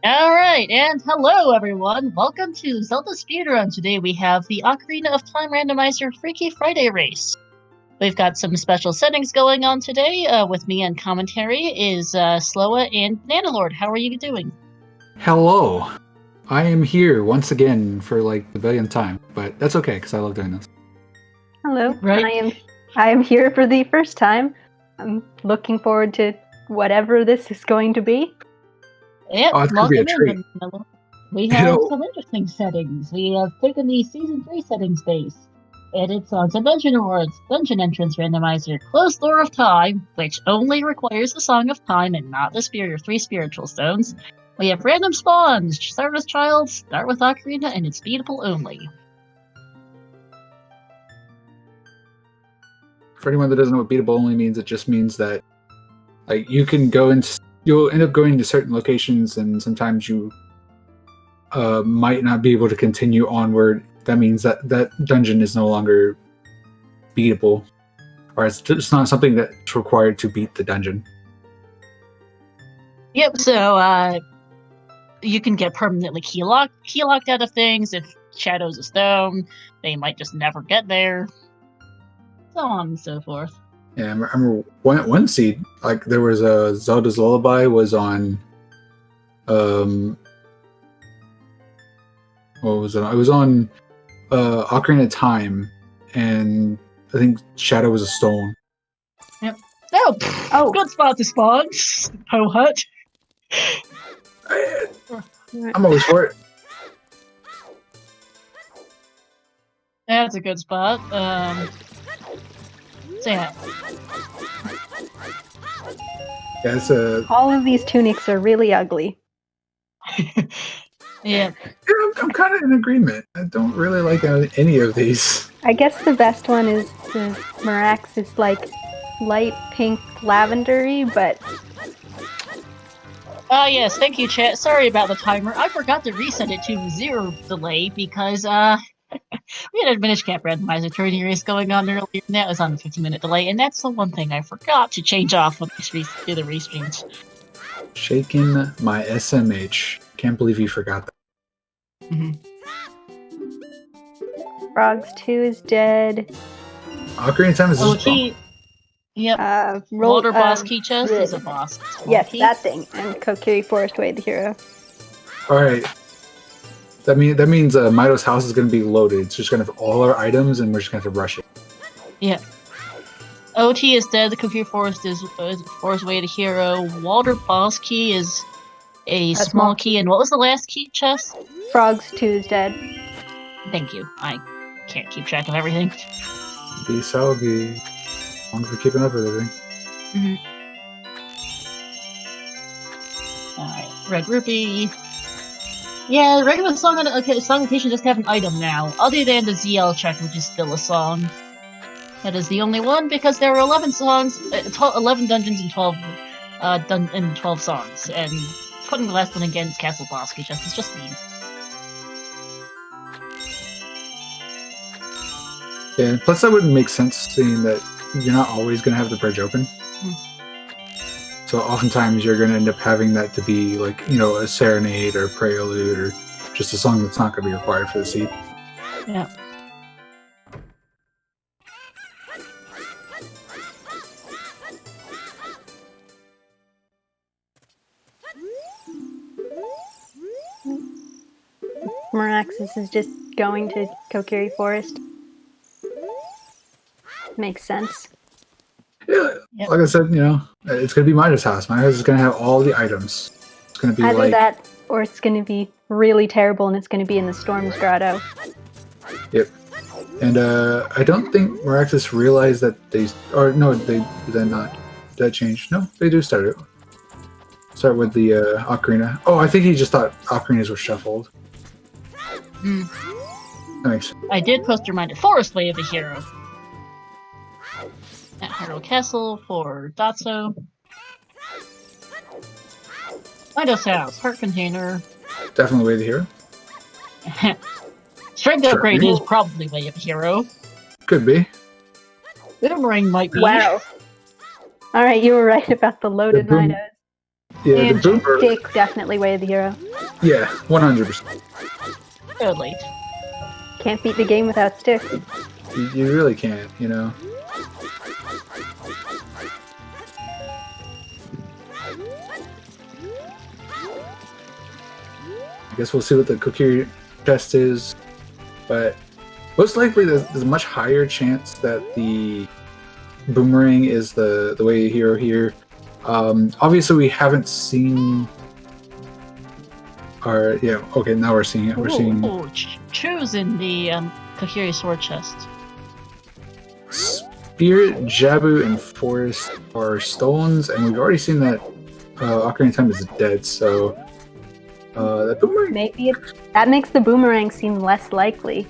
Alright, and hello everyone! Welcome to ZeldaSpeedRuns. Today we have the Ocarina of Time Randomizer Freaky Friday race. We've got some special settings going on today. With me on commentary is Sloa and Banana Lord. How are you doing? Hello! I am here once again for like the billionth time, but that's okay because I love doing this. Hello, right? I am here for the first time. I'm looking forward to whatever this is going to be. Yep, Oh, it's gonna be a treat. We have some interesting settings. We have taken the Season 3 settings base. Edit songs and dungeon awards, dungeon entrance randomizer, closed door of time, which only requires the Song of Time and not the three spiritual stones. We have random spawns, start with child, start with ocarina, and it's beatable only. For anyone that doesn't know what beatable only means, it just means that like you can go into you'll end up going to certain locations, and sometimes you might not be able to continue onward. That means that that dungeon is no longer beatable, or it's just not something that's required to beat the dungeon. Yep, so you can get permanently key locked out of things. If Shadow's a stone, they might just never get there. So on and so forth. Yeah, I remember one seed, like there was a Zelda's Lullaby was on what was it? It was on Ocarina of Time, and I think Shadow was a stone. Yep. Oh, good spot to spawn. Ho hut. I'm always for it. That's a good spot. So yeah. Yeah, it's a. All of these tunics are really ugly. Yeah. I'm kind of in agreement. I don't really like any of these. I guess the best one is the Mirax. It's like light pink lavendery, but... Yes, thank you, chat. Sorry about the timer. I forgot to reset it to 0 delay because, we had a Minish Cap randomizer training race going on earlier, and that was on a 15-minute delay, and that's the one thing I forgot to change off when I do the restreams. Shaking my SMH. Can't believe you forgot that. Mm-hmm. Frogs 2 is dead. Ocarina of Time is OoT. Yep. Water boss key chest is a boss. Yes, that thing. And Kokiri Forest Way, the hero. Alright. That means Mido's house is going to be loaded. It's just going to have all our items, and we're just going to have to rush it. Yeah. OT is dead. The Kokiri Forest is Forest Way, the hero. Water boss key is a small key. And what was the last key chest? Frogs 2 is dead. Thank you. I can't keep track of everything. Be soggy. As long as we're keeping up with everything. Alright, Red Rupee. Yeah, regular song location just have an item now, other than the ZL check, which is still a song. That is the only one, because there are 11 songs, 11 dungeons and 12 songs, and putting the last one against Castle Bosky just is just mean. Yeah, plus that wouldn't make sense, seeing that you're not always going to have the bridge open. So oftentimes you're going to end up having that to be like, a serenade or a prelude or just a song that's not going to be required for the seed. Yeah. Miraxis is just going to Kokiri Forest. Makes sense. Yeah, like I said, it's going to be Midas' house. Midas is going to have all the items. It's going to be either that, or it's going to be really terrible, and it's going to be in the Storm's Grotto. Yep. And I don't think Miraxis realized that they did not. Did that change? No, they do start it. Start with the ocarina. Oh, I think he just thought ocarinas were shuffled. That makes sense. I did post a reminder. Forest Way of the hero. At Hyrule Castle for Datso. Mido's house, heart container. Definitely Way of the Hero. Strength upgrade is probably Way of the Hero. Could be. Boomerang might be. Wow. Alright, you were right about the loaded Midos. Yeah, and the boomer. Dick, definitely Way of the Hero. Yeah, 100%. Too late. Can't beat the game without sticks. You really can't, you know. I guess we'll see what the cookie chest is, but most likely there's a much higher chance that the boomerang is the way hero here. Obviously we haven't seen our okay, now we're seeing it. We're seeing choosing the Kokiri sword chest. Spirit, Jabu, and Forest are stones, and we've already seen that Ocarina of Time is dead, so that boomerang. Maybe that makes the boomerang seem less likely.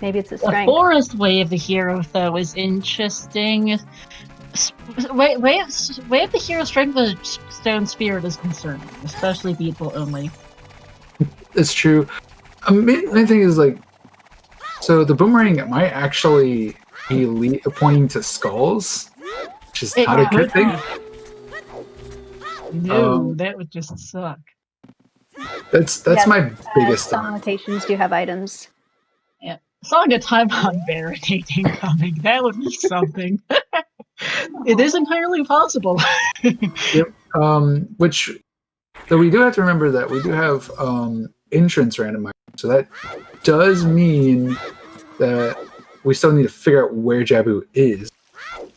Maybe it's a strength. The forest way of the hero, though, is interesting. Way of the hero strength with stone spirit is concerning, especially people only. It's true. Main thing is like, so the boomerang might actually be pointing to skulls, which is not a good thing. No, that would just suck. That's my biggest Some limitations do have items. Yeah, Song of Time on barricading coming. That would be something. It is entirely possible. Yep. Which, though, we do have to remember that we do have entrance randomizer, so that does mean that we still need to figure out where Jabu is.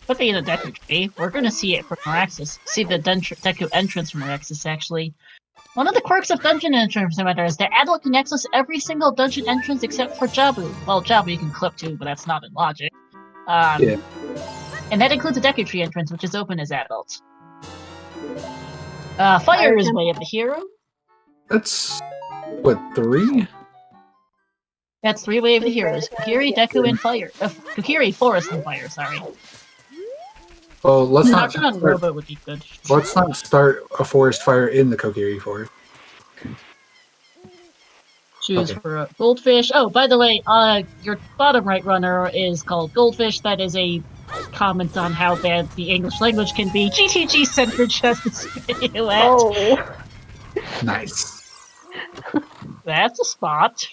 Could be in a Deku tree. We're gonna see it from Meraxis. See the Deku entrance from Meraxis, actually. One of the quirks of dungeon entrance matter is that adult can access every single dungeon entrance except for Jabu. Well, Jabu you can clip to, but that's not in logic. Yeah. And that includes a Deku tree entrance, which is open as adult. Fire is way of the hero. That's what, 3? That's 3 way of the heroes. Kokiri, Deku, and Fire. Kokiri, Forest, and Fire, sorry. Well, let's not Robo would be good. Let's not start a forest fire in the Kokiri Forest. Choose for a Goldfish. Oh, by the way, your bottom right runner is called Goldfish. That is a comment on how bad the English language can be. GTG Center Justice Video. Oh. Nice. That's a spot.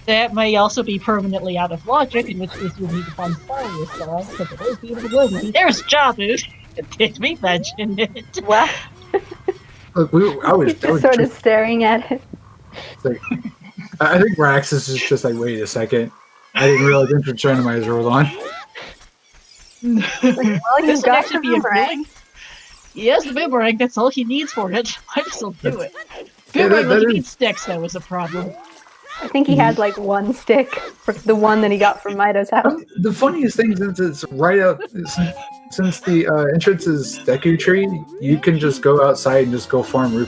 That may also be permanently out of logic, in which case you'll need to find fire stars, because it is beautiful. There's Jabu! Did we mention it? What? Look, I was just sort of staring at it. Like, I think Raxus is just like, wait a second. I didn't realize entrance randomizer was on. Well, you've got the boomerang. He has the boomerang, that's all he needs for it. Might as well do it. Yeah, Boomerang when he needs sticks, though, is a problem. I think he has like one stick, for the one that he got from Mido's house. The funniest thing, since it's right out, since the entrance is Deku Tree, you can just go outside and just go farm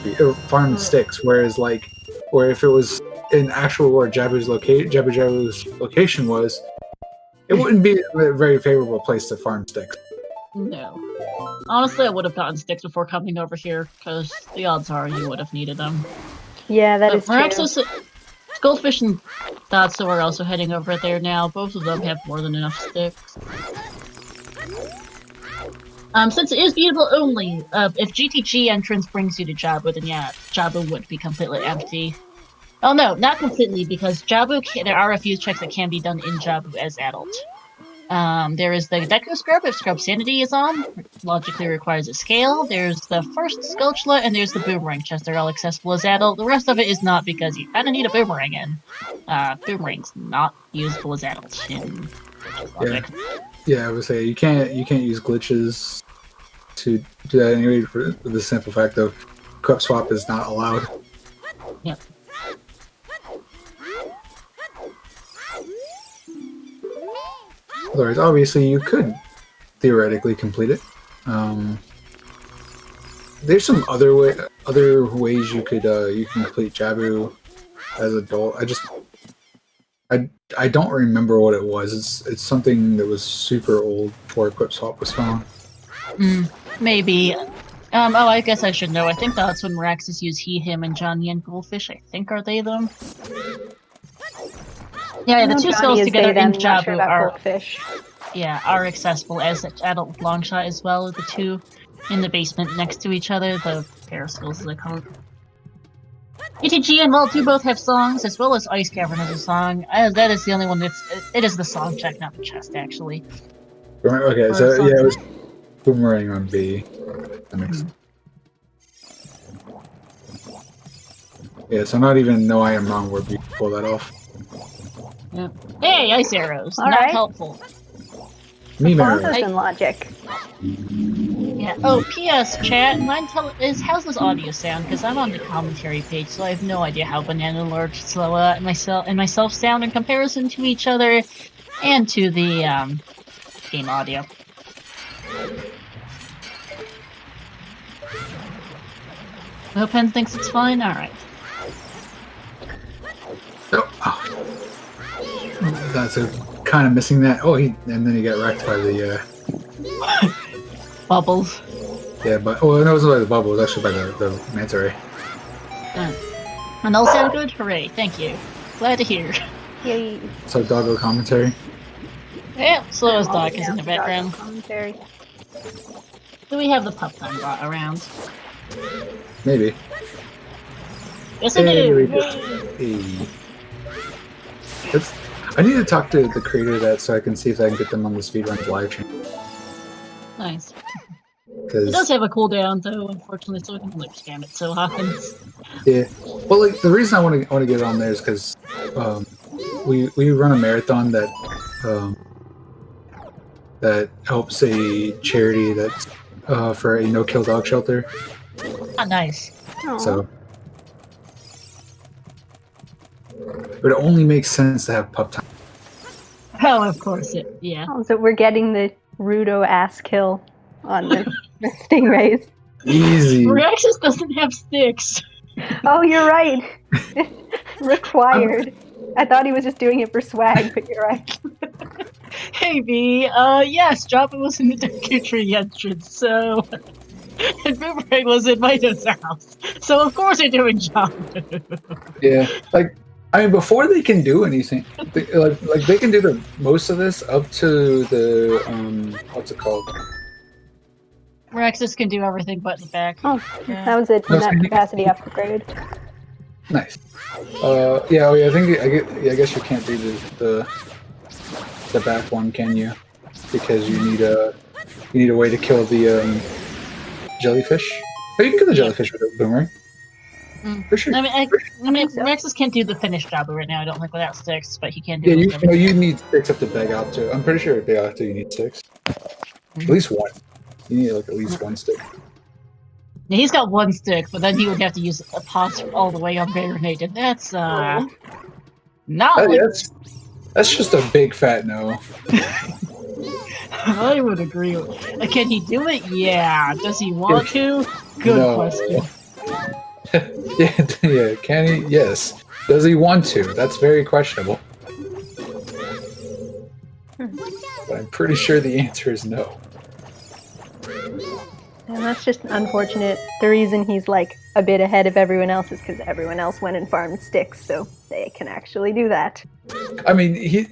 farm sticks. Whereas, like, where if it was in actual where Jabu's location was, it wouldn't be a very favorable place to farm sticks. No. Honestly, I would have gotten sticks before coming over here, because the odds are you would have needed them. Yeah, that is true. Goldfish and Dotso are also heading over there now. Both of them have more than enough sticks. Since it is beatable only, if GTG entrance brings you to Jabu, then yeah, Jabu would be completely empty. Oh no, not completely, because Jabu there are a few checks that can be done in Jabu as adult. There is the Deku Scrub if Scrub Sanity is on, logically requires a scale. There's the first Sculptula, and there's the Boomerang chest. They're all accessible as adult. The rest of it is not, because you kinda need a Boomerang in. Boomerang's not usable as adult in logic. Yeah, I would say you can't use glitches to do that anyway, for the simple fact of cup swap is not allowed. Yep. Otherwise, obviously, you could theoretically complete it. There's some other ways you can complete Jabu as adult. I don't remember what it was. It's something that was super old before Equip Swap was found. Maybe. Oh, I guess I should know. I think that's when Meraxis use he, him, and Johnny and Goldfish. I think are they them? Yeah, the two skulls together in Jabu are accessible as adult Longshot as well. The two in the basement next to each other, the pair of skulls as I call it. ETG and Malt 2 both have songs, as well as Ice Cavern has a song. That is the only one that's... It is the song check, not the chest, actually. Okay, Or so song yeah, it was check. Boomerang on B. That makes Yeah, so not even No I Am Wrong would be pull that off. Yeah. Hey, ice arrows! All not right. helpful. Meme Quantas arrow. and logic. Yeah. Oh, P.S. Chat, how's this audio sound? Because I'm on the commentary page, so I have no idea how Banana Lord, Sloa, and myself sound in comparison to each other, and to the game audio. No Pen thinks it's fine. All right. Oh. That's kind of missing that. Oh, and then he got wrecked by the. Bubbles. Yeah, but no, it wasn't by the bubble. It was actually by the manta ray. And all sound good? Hooray! Thank you. Glad to hear. Yay. So doggo commentary. Yeah, Sloa's All dog is in the sounds background. commentary. Do we have the pup time bot around? Maybe. Yes, I Hey, do. we Hey. I need to talk to the creator of that so I can see if I can get them on the speedruns live stream. Nice. It Because does have a cooldown, though, unfortunately, so we can lip scam it so often. yeah, well, like the reason I want to get it on there is because we run a marathon that helps a charity that's for a no-kill dog shelter. Ah, nice. Aw. So, but it only makes sense to have pup time. Oh, of course it. Yeah. Oh, so we're getting the Rudo ass kill on the stingrays. Easy. Rexus doesn't have sticks. Oh, you're right. Required. I thought he was just doing it for swag, but you're right. Hey, B. Yes, Joppa was in the Deku Tree entrance, so. And Boomerang was in Mito's house. So, of course, they're doing Joppa. Yeah, like I mean, before they can do anything, like they can do most of this up to the what's it called? Rexus can do everything but the back. Oh, Yeah. that was a No, net capacity upgrade. Nice. Yeah, I guess you can't do the back one, can you? Because you need a way to kill the jellyfish. Oh, you can kill the jellyfish with a boomerang. For sure. I mean, so. Rexus can't do the finished Joppa right now, I don't think, without sticks, but he can do Yeah, it with everything. you need sticks up to beg out too. I'm pretty sure beg out too. You need sticks. At least one. You need like at least one stick. Yeah, he's got one stick, but then he would have to use a pot all the way unbarricaded. That's, not like... That's just a big fat no. I would agree. Can he do it? Yeah. Does he want to? Good No. question. Yeah, can he? Yes. Does he want to? That's very questionable. But I'm pretty sure the answer is no. And that's just unfortunate. The reason he's like a bit ahead of everyone else is because everyone else went and farmed sticks, so they can actually do that. I mean, he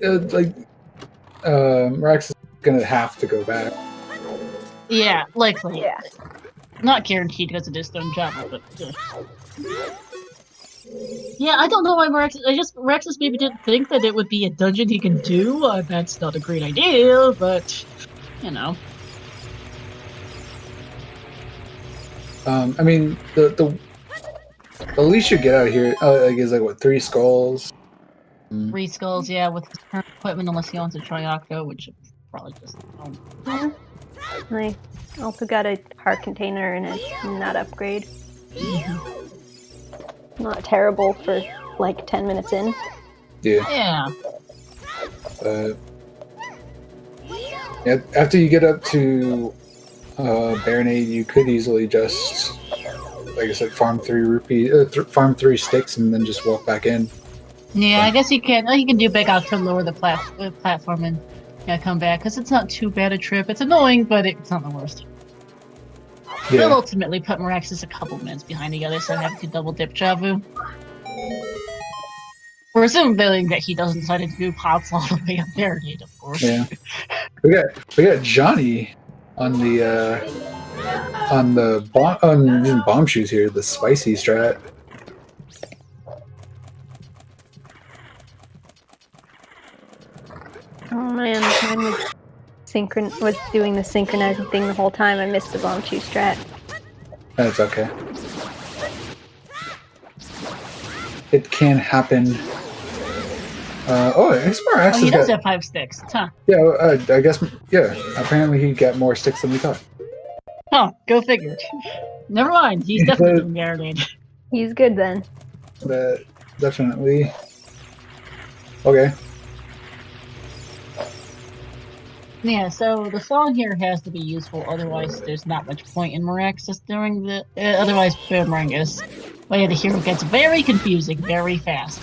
Rex is gonna have to go back. Yeah, likely. Yeah. Not guaranteed because it is stone Joppa, but... Yeah, I don't know why Rexus maybe didn't think that it would be a dungeon he can do. That's not a great idea, but, you know. I mean, the least you get out of here, is like what, 3 skulls. 3 skulls, yeah, with his current equipment, unless he owns a Triocto, which is probably just... Yeah. I also got a heart container and a nut upgrade. Not terrible for like 10 minutes in. Yeah. Yeah. Yeah. After you get up to Baronade, you could easily just, like I said, farm 3 sticks and then just walk back in. Yeah, I guess he can do back out to lower the platform and come back, because it's not too bad a trip. It's annoying, but it's not the worst. Yeah. They'll ultimately put Miraxus a couple minutes behind the other, so I have to double dip Javu. We're assuming that he doesn't decide to do pops all the way up there, of course. Yeah. We got Johnny on the bomb shoes here, the spicy strat. was doing the synchronizing thing the whole time. I missed the bomb chew strat. That's okay. It can happen. Explorer He does got, have 5 sticks. Huh. Yeah, I guess. Yeah, apparently he got more sticks than we thought. Huh, go figure. Never mind, he's definitely doing marinade. He's good then. That definitely. Okay. Yeah, so the song here has to be useful, otherwise there's not much point in Miraxis doing the... otherwise Boomerang is... Way of the Hero gets very confusing very fast.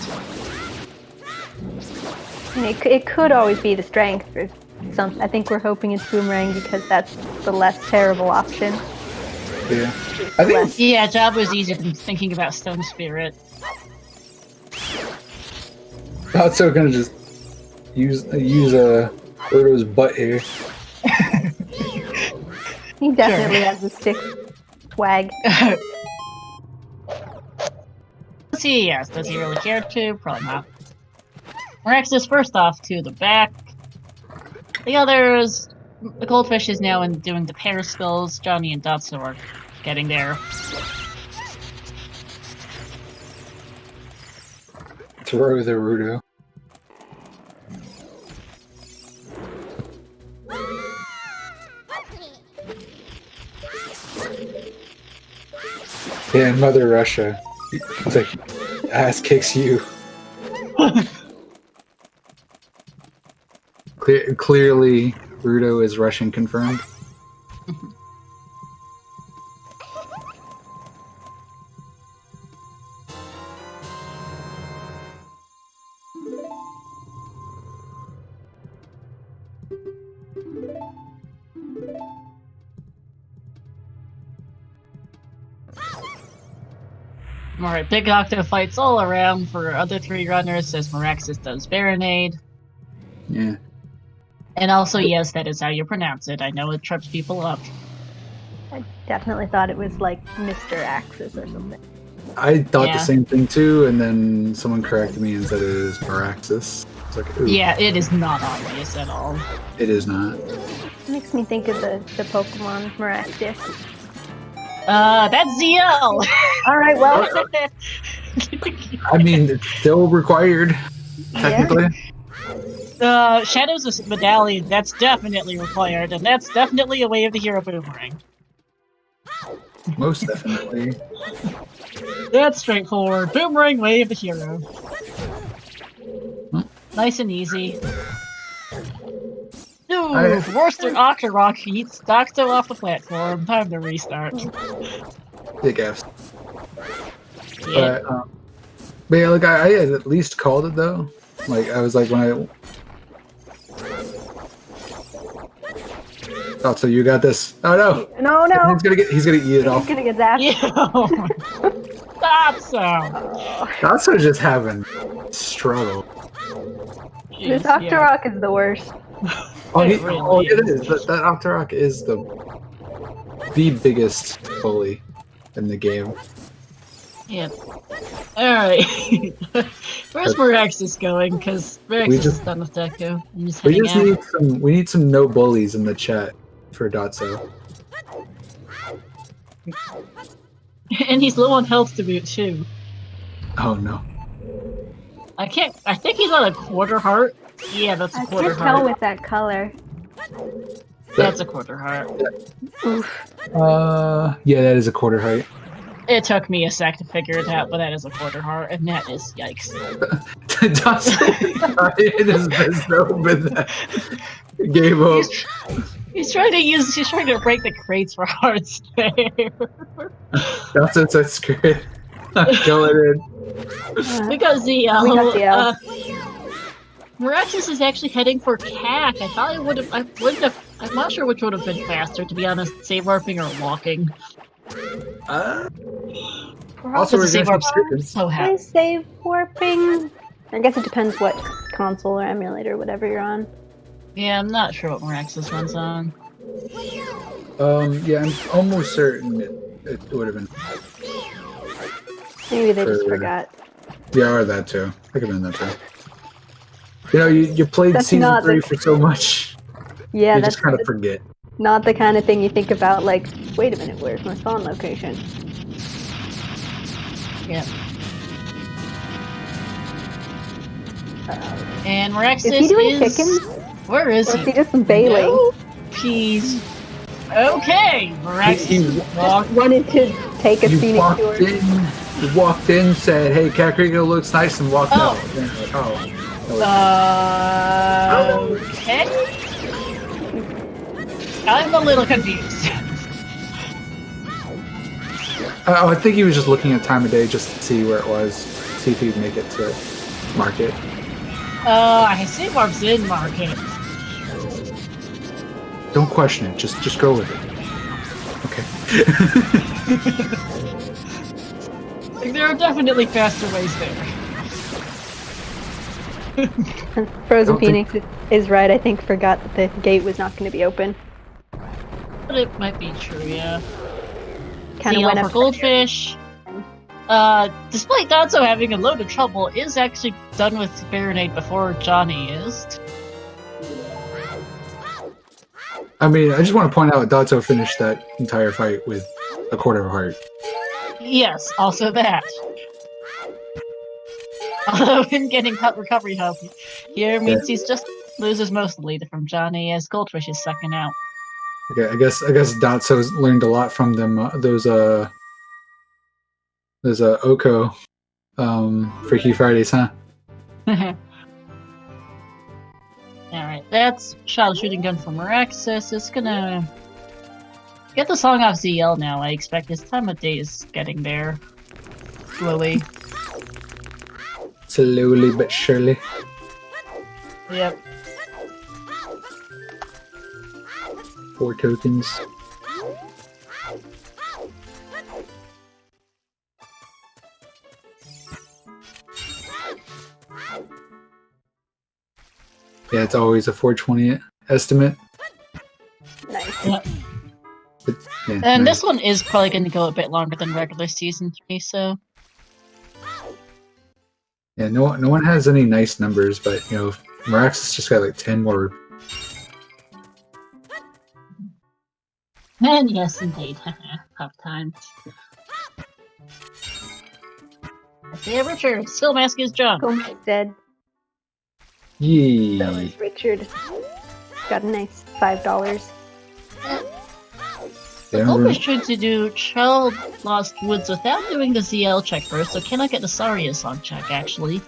And it could always be the strength or something. I think we're hoping it's Boomerang because that's the less terrible option. Yeah. I think... Yeah, job was easier than thinking about Stone Spirit. Also gonna just use Birdo's butt here. He definitely has the stick swag. Does he? Yes. Does he really care to? Probably not. Miraxis first off to the back. The others, the Goldfish is now doing the pair skills. Johnny and Dotso are getting there. Throw the Rudo. Yeah, and Mother Russia. It's like, ass kicks you. Clearly, Rudo is Russian confirmed. Alright, big octo fights all around for other 3 runners as Miraxis does Baronade. Yeah. And also, yes, that is how you pronounce it. I know it trips people up. I definitely thought it was like Mr. Axis or something. I thought Yeah. the same thing too, and then someone corrected me and said it is Miraxis. It's like, ooh, Yeah, it is not obvious at all. it is not. It makes me think of the Pokemon Miraculous. That's ZL! Alright, well, I mean, it's still required, technically. Shadows of Medallion, that's definitely required, and that's definitely a way of the Hero Boomerang. Most definitely. That's straightforward. Boomerang, way of the Hero. Hmm. Nice and easy. Ooh, Worcester Octorok eats Docto off the platform. Time to restart. Big F's. Yeah. But yeah, like I had at least called it though. Like I was like when I. Oh, so you got this? Oh no! no! He's gonna eat it off. He's gonna get zapped. Yeah. Stop so. That's what just having struggle. This Octorok is the worst. Oh, It really it is. That Octorok is the biggest bully in the game. Yep. Alright. Where's Miraxis going? Because Miraxis is done with Deku. I'm just We heading just out. need some no bullies in the chat for Dotso. And he's low on health to boot too. Oh no. I think he's on a quarter heart. Yeah, that's a I quarter can't tell heart. with that color. That's a quarter heart. Oof. Yeah, that is a quarter height. It took me a sec to figure it out, but that is a quarter heart, and that is yikes. Dotso it has been so been that gave up. He's trying to break the crates for hearts there. Dotso said screw it. I'm going in. We got ZL. We got ZL. Miraxis is actually heading for CAC. I thought it would have. I wouldn't have. I'm not sure which would have been faster, to be honest. Save warping or walking. Also, the we're save getting warp some so I happy. save warping. I guess it depends what console or emulator, whatever you're on. Yeah, I'm not sure what Miraxis runs on. Yeah, I'm almost certain it would have been. Maybe they just For- forgot. Yeah, or that too. I could have been that too. You know, you played That's season not 3 the- for so much. Yeah, You that's just kind of forget. not the kind of thing you think about, like, wait a minute, where's my spawn location? Yeah. And Meraxis Is he doing chickens? Where is Or he? is he just bailing? No, he's... Okay, Meraxis He walked... Wanted to take a You scenic walked tour. in. You walked in, said, "Hey, Kakariko looks nice," and walked Oh. out. And you're like, oh. Okay. I'm a little confused. I think he was just looking at time of day just to see where it was, see if he'd make it to market. I see Mark's in market. Don't question it. Just go with it. Okay. There are definitely faster ways there. Frozen I don't Phoenix is right. I think forgot that the gate was not going to be open. But it might be true, yeah. Kind of CL went for up. Goldfish. Despite Dotso having a load of trouble, is actually done with Baronade before Johnny is. I mean, I just want to point out Dotso finished that entire fight with a quarter of a heart. Yes, also that. Although him getting recovery help here means he's just loses most of the lead from Johnny as Goldfish is second out. Okay, I guess Dotso's learned a lot from them. Those Oko Freaky Fridays, huh? Alright, that's Shadow Shooting Gun from Meraxis. It's gonna get the song off ZL now. I expect this time of day is getting there. Slowly. Slowly but surely. Yep. 4 tokens. Yeah, it's always a 420 estimate. Nice. Yep. Yeah, And nice. this one is probably going to go a bit longer than regular season 3, so... Yeah, no one has any nice numbers, but, you know, Meraxis just got like 10 more. And yes, indeed. Tough times. Yeah, Richard, still mask is junk. Combs dead. So Yee. is Richard. Got a nice $5. Yeah, Goldfish tried to do Child Lost Woods without doing the ZL check first, so cannot get the Saria song check, actually.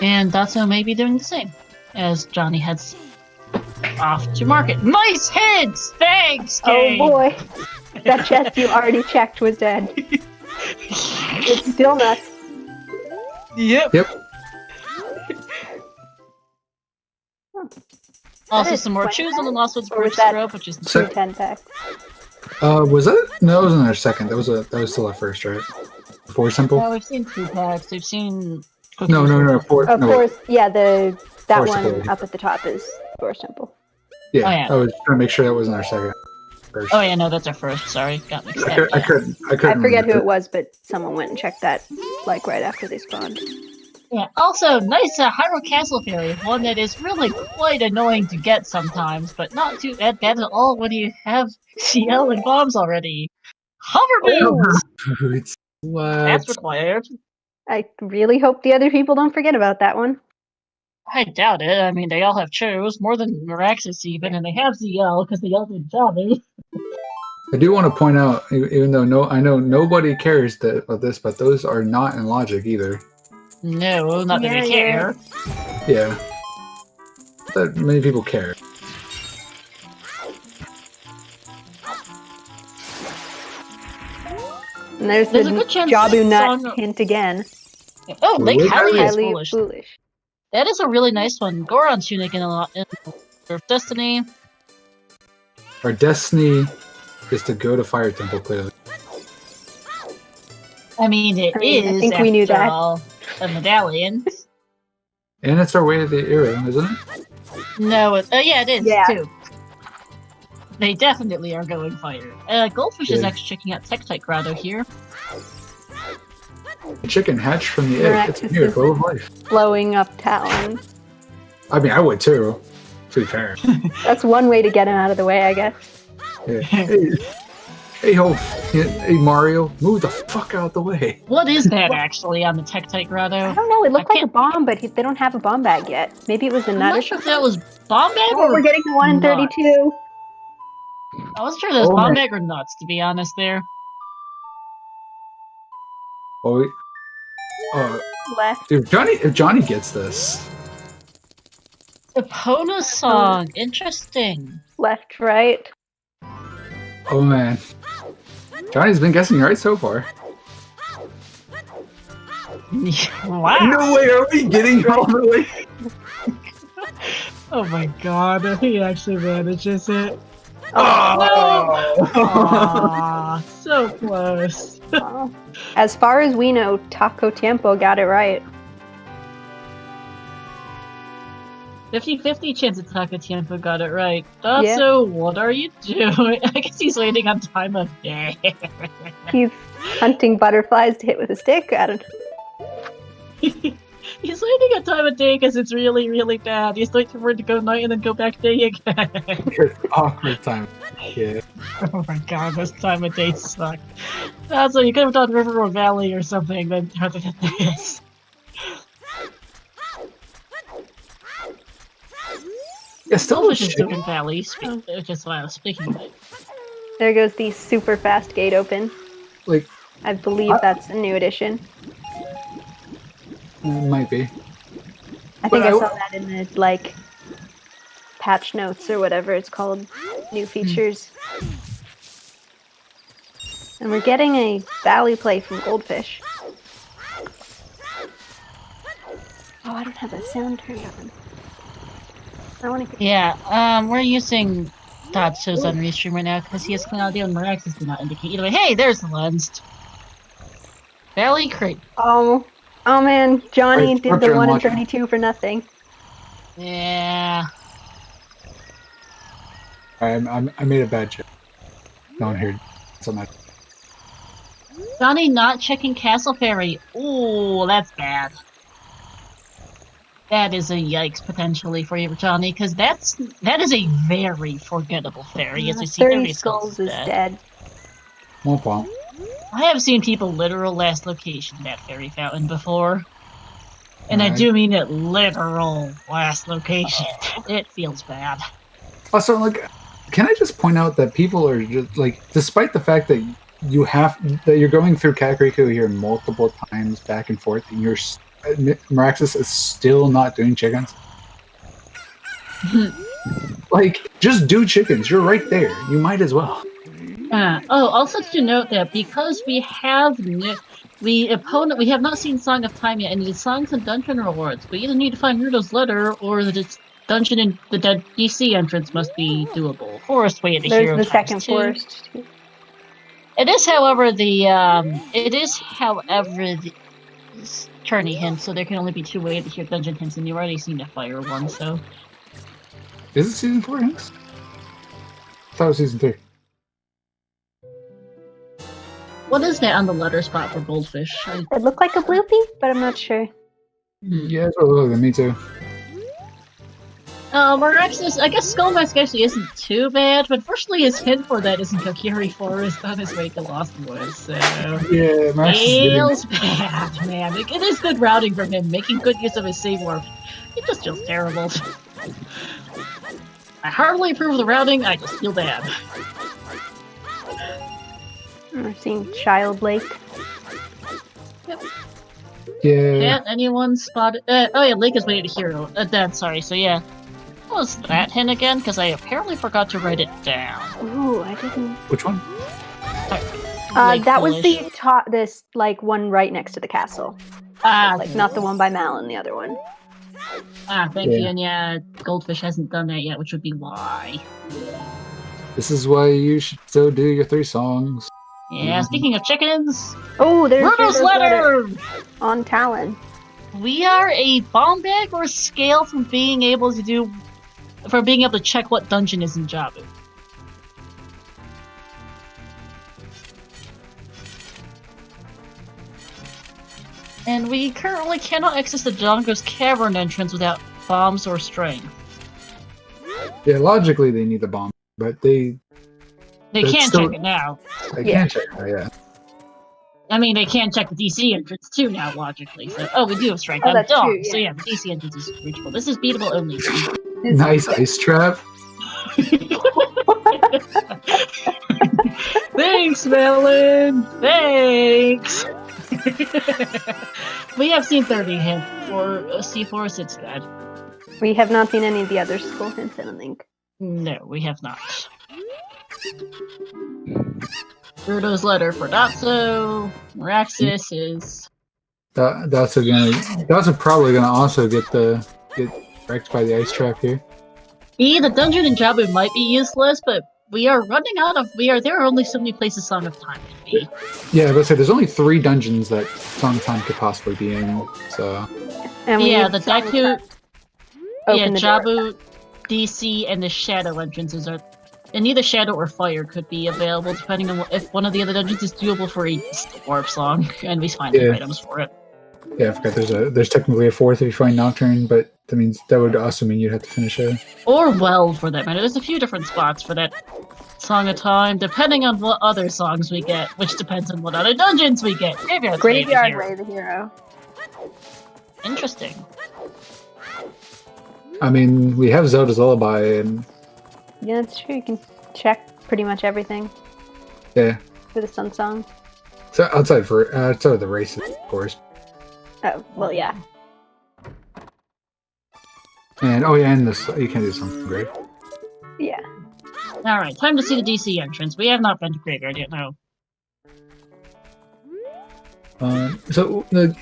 And Datsu may be doing the same, as Johnny heads off to market. Nice hits! Thanks, Kane! Oh boy! That chest you already checked was dead. It's still nuts. Yep. Yep. Also, That is some more 20 chews on the Lost Woods Or was Bridge that- Scrub, which is... So- 10 packs. Was that? No, it was in our second. That was still our first, right? 4 simple? Yeah, we've seen 2 packs, we've seen... No. 4. Of no, course, yeah, that Force one Temple. up at the top is Force Temple. Yeah, Oh, yeah. I was trying to make sure that wasn't our second. First. Oh yeah, no, that's our first, sorry, got mixed up. I couldn't. I forget who it was, but someone went and checked that, like, right after they spawned. Yeah, also, nice Hyrule Castle Fairy, one that is really quite annoying to get sometimes, but not too bad at all when you have CL and bombs already. Hover boots! What? That's required. I really hope the other people don't forget about that one. I doubt it, I mean, they all have Chos, more than Meraxis even, and they have ZL, because they all did Johnny. I do want to point out, even though I know nobody cares about this, but those are not in logic either. No, not that they care. Yeah. That many people care. And there's There's the a good chance Jabu this Nut song- hint again. Oh, Lake Lake Hylia is Highly foolish. foolish. That is a really nice one. Goron tunic in Earth Destiny. Our destiny is to go to Fire Temple, clearly. I mean, it I mean, I is, think we knew after that. all, a medallion. And it's our way to the era, isn't it? No, yeah, it is, Yeah. too. They definitely are going fire. Goldfish is Yeah. actually checking out Tektite Grotto here. The chicken hatched from the egg. It's Miraculous. here, full of life. Blowing up Talon. I mean, I would too. To be fair. That's one way to get him out of the way, I guess. Yeah. Hey, Mario, move the fuck out the way. What is that actually on the Tectite I Grotto? don't know. It looked like a can't- bomb, but they don't have a bomb bag yet. Maybe it was the I'm nut. not sure if that was bomb bag Oh, or we're getting to 1 in nuts. 32. I wasn't sure if that was Oh, bomb man. bag or nuts, to be honest. There. Well, Left. if Johnny gets this, Epona song. Interesting. Left, right. oh man, Johnny's been guessing right so far. Wow. No way, are we getting all the way? Oh my god, he actually manages it. Oh! Aw, so close. Oh. As far as we know, Taco Tiempo got it right. 50-50 chance that Taka Tiempo got it right. Also, what are you doing? I guess he's waiting on time of day. He's hunting butterflies to hit with a stick. I don't know. He's waiting on time of day because it's really, really bad. He's waiting for it to go night and then go back day again. It's awkward time. Yeah. Oh my god, this time of day sucked. So you could have done River or Valley or something then rather than this. Yeah, still Still a just shit. doing Valley, just while I was speaking of it. There goes the super fast gate open. Like, I believe that's a new addition. it might be. I think I saw that in the like patch notes or whatever it's called. New features. And we're getting a Valley play from Goldfish. Oh, I don't have that sound turned on. I want to. Yeah, we're using Tatsu's on Restream right now because he has clean audio and Miraxis did not indicate. Either way, hey, there's the lens. Valley Crate. Oh man, Johnny Wait, did what's the your 1 in unlock? 32 for nothing. Yeah. I made a bad joke. No one heard so much. Johnny not checking Castle Ferry. Ooh, that's bad. That is a yikes potentially for you, Johnny, because that is a very forgettable ferry. As you see, 30 every skulls is dead. dead. Womp womp. I have seen people literal last location that ferry fountain before. And I Alright. do mean it literal last location. It feels bad. Also, like, can I just point out that people are just like, despite the fact that you're going through Kakariko here multiple times back and forth, and Miraxis is still not doing chickens. Like, just do chickens. You're right there. You might as well. Also to note that because we have not seen Song of Time yet, and the songs and dungeon rewards, we either need to find Rudo's letter or the dungeon in the dead DC entrance must be doable. Forest Way to There's Hero the times second 2. forest. It is, however, the tourney hint, so there can only be 2 ways to hear dungeon hints, and you've already seen the fire one, so. Is it season 4, Hanks? I thought it was season 3. What is that on the letter spot for Goldfish? It looked like a bloopy, but I'm not sure. Yeah, that's what it looked like. Me too. Miraxis, I guess Skull Mask actually isn't too bad, but fortunately his hint for that is in Kokiri Forest on his way to Lost Woods, so... Yeah, Miraxis Feels bad, man. It is good routing from him, making good use of his save warp. It just feels terrible. I heartily approve of the routing, I just feel bad. We're seeing Child Lake. Yeah. Can't anyone spot it? Oh yeah, Lake is waiting to hero. Dead, sorry, so yeah. What was that hint again? Because I apparently forgot to write it down. Ooh, I didn't. Which one? Lake That was Foolish. the this like one right next to the castle. Like not the one by Malin, the other one. Thank you, Yeah. and yeah, Goldfish hasn't done that yet, which would be why. This is why you should still do your 3 songs. Yeah, speaking of chickens, Oh, there's Rudo's Rudo's letter! on Talon. We are a bomb bag or scale from being able to check what dungeon is in Jabu. And we currently cannot access the Dongo's Cavern entrance without bombs or strength. Yeah, logically they need the bomb, but they That's can't still- check it now. can't check that, yeah. I mean, they can check the DC entrance too now, logically. So, we do have strength. Oh, I'm that's dumb. true, So yeah. yeah, the DC entrance is reachable. This is beatable only. Nice ice trap. Thanks, Melon! Thanks! We have seen 30 hint for C4 since then. We have not seen any of the other school hints, I don't think. No, we have not. Rudo's letter for Datso. Meraxis is... That's probably gonna also get wrecked by the ice trap here. The dungeon in Jabu might be useless, but we are running out of... There are only so many places Song of Time can be. Yeah, but there's only 3 dungeons that Song of Time could possibly be in, so... And we Yeah, need the Song of Deku... Time. Open the door. Jabu, DC, and the Shadow entrances are... And either Shadow or Fire could be available, depending on if one of the other dungeons is doable for a Warp Song, and we find Yeah. items for it. Yeah, I forgot there's technically a 4th if you find Nocturne, but that would also mean you'd have to finish it. Or Weld, for that matter. There's a few different spots for that Song of Time, depending on what other songs we get, which depends on what other dungeons we get. Graveyard Way the hero. Interesting. I mean, we have Zelda's Lullaby, and Yeah, that's true. You can check pretty much everything yeah. for the Sun Song. So outside of the races, of course. Oh, well, yeah. And and this you can do something great. Yeah. Alright, time to see the DC entrance. We have not been to Graveyard yet, no. So the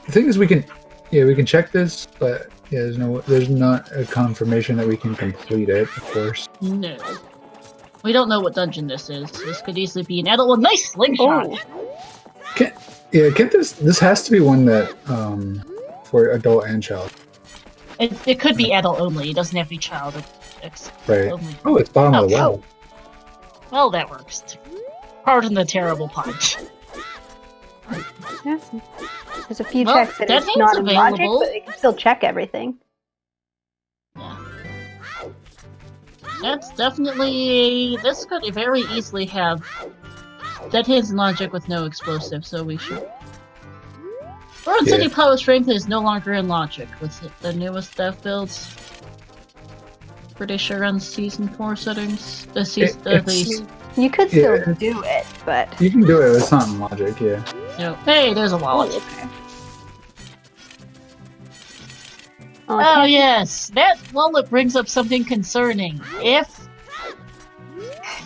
thing is, we can check this, but yeah, there's not a confirmation that we can complete it, of course. No. We don't know what dungeon this is. This could easily be an adult. Well, nice slingshot! Oh. Can't this has to be one that for adult and child. It could be adult only. It doesn't have to be child. It's Right. only. Oh, it's bottom of the well. Well, that works. Pardon the terrible punch. Yeah. There's a few Well, checks that that it's means not in logic, available. but they can still check everything. Yeah. That's definitely... This could very easily have Dead Hands and Logic with no explosive, so we should... World City Power Strength is no longer in Logic with the newest dev builds. Pretty sure on Season 4 settings. You could still do it, but... You can do it, it's not in Logic, yeah. No. Hey, there's a wallet. okay. Oh yes, that wallet brings up something concerning. If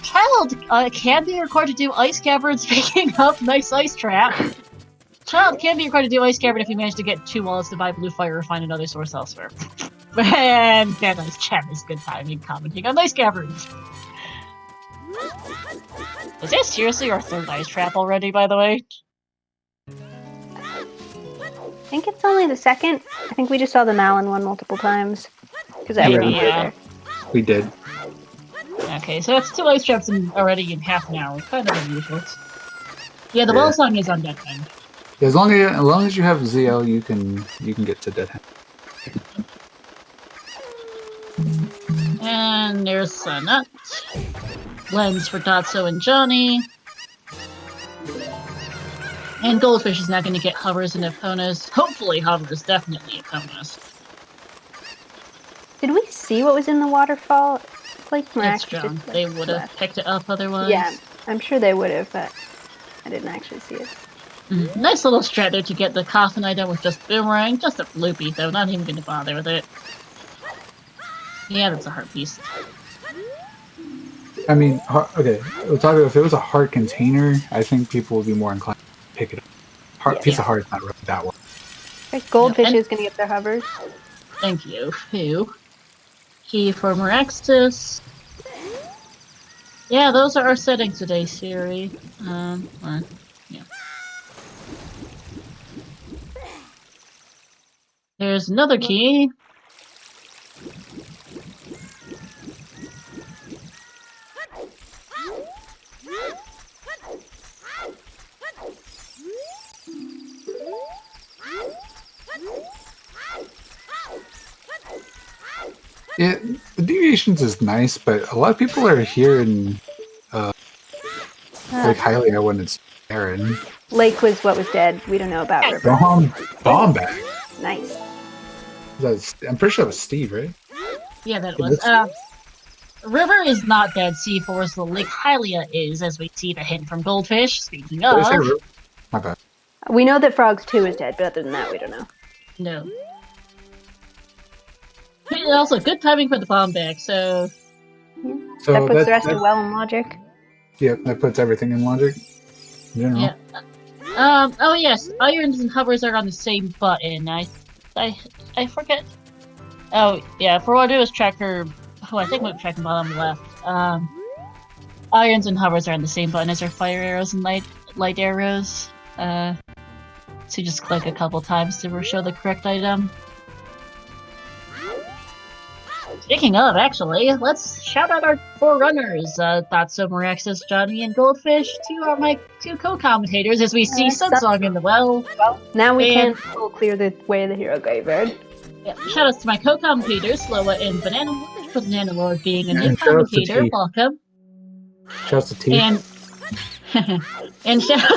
Child can be required to do ice caverns picking up nice ice trap, Child can be required to do ice cavern if you manage to get 2 wallets to buy blue fire or find another source elsewhere. And that nice chat is good timing commenting on ice caverns. Is that seriously our 3rd ice trap already, by the way? I think it's only the 2nd. I think we just saw the Malin one multiple times. Because everyone was there. We did. Okay, so that's 2 ice traps already in half an hour. Kind of unusual. Yeah, the ball song is on Dead End. As long as you have ZL, you can get to Dead End. And there's Sanat. Lens for Datso and Johnny. And Goldfish is not going to get hovers and Eponas. Hopefully hovers, definitely Eponas. Did we see what was in the waterfall? It's like It's miraculous. John. They would have picked it up otherwise. Yeah, I'm sure they would have, but I didn't actually see it. Nice little strat there to get the coffin item with just Boomerang. Just a loopy though, not even going to bother with it. Yeah, that's a heart piece. I mean, okay, we'll talk about if it was a heart container, I think people would be more inclined to pick it up. Piece of heart's not really that one. Like Goldfish is going to get their hovers. Thank you. Who? Key for Meraxis. Yeah, those are our settings today, Siri. Yeah. There's another key. Yeah, the deviations is nice, but a lot of people are here in like Hylia when it's barren. Lake was what was dead. We don't know about River. Bomb bag. Nice. I'm pretty sure that was Steve, right? Yeah, that was. River is not dead. C4 is the Lake Hylia is, as we see the hint from Goldfish. Speaking Did I say of, River? My bad. We know that Frogs 2 is dead, but other than that, we don't know. no. And also, good timing for the bomb bag. So So That puts the rest of well in logic. Yeah, that puts everything in logic. In general. yeah. Oh yes, irons and hovers are on the same button. I forget. Oh yeah, for what I do is tracker. Oh, I think we're tracking bottom left. Irons and hovers are on the same button as our fire arrows and light arrows. So you just click a couple times to show the correct item. Speaking of, actually, let's shout out our 4 runners, Miraxis, Johnny, and Goldfish, my two co-commentators, as we see Sunsong in the well. Now we can clear the way of the hero graveyard. Yeah, shout outs to my co-commentators, Loa and Banana Lord, for Banana Lord being a new And shout outs to commentator. T. Welcome. Shout out to T. And shout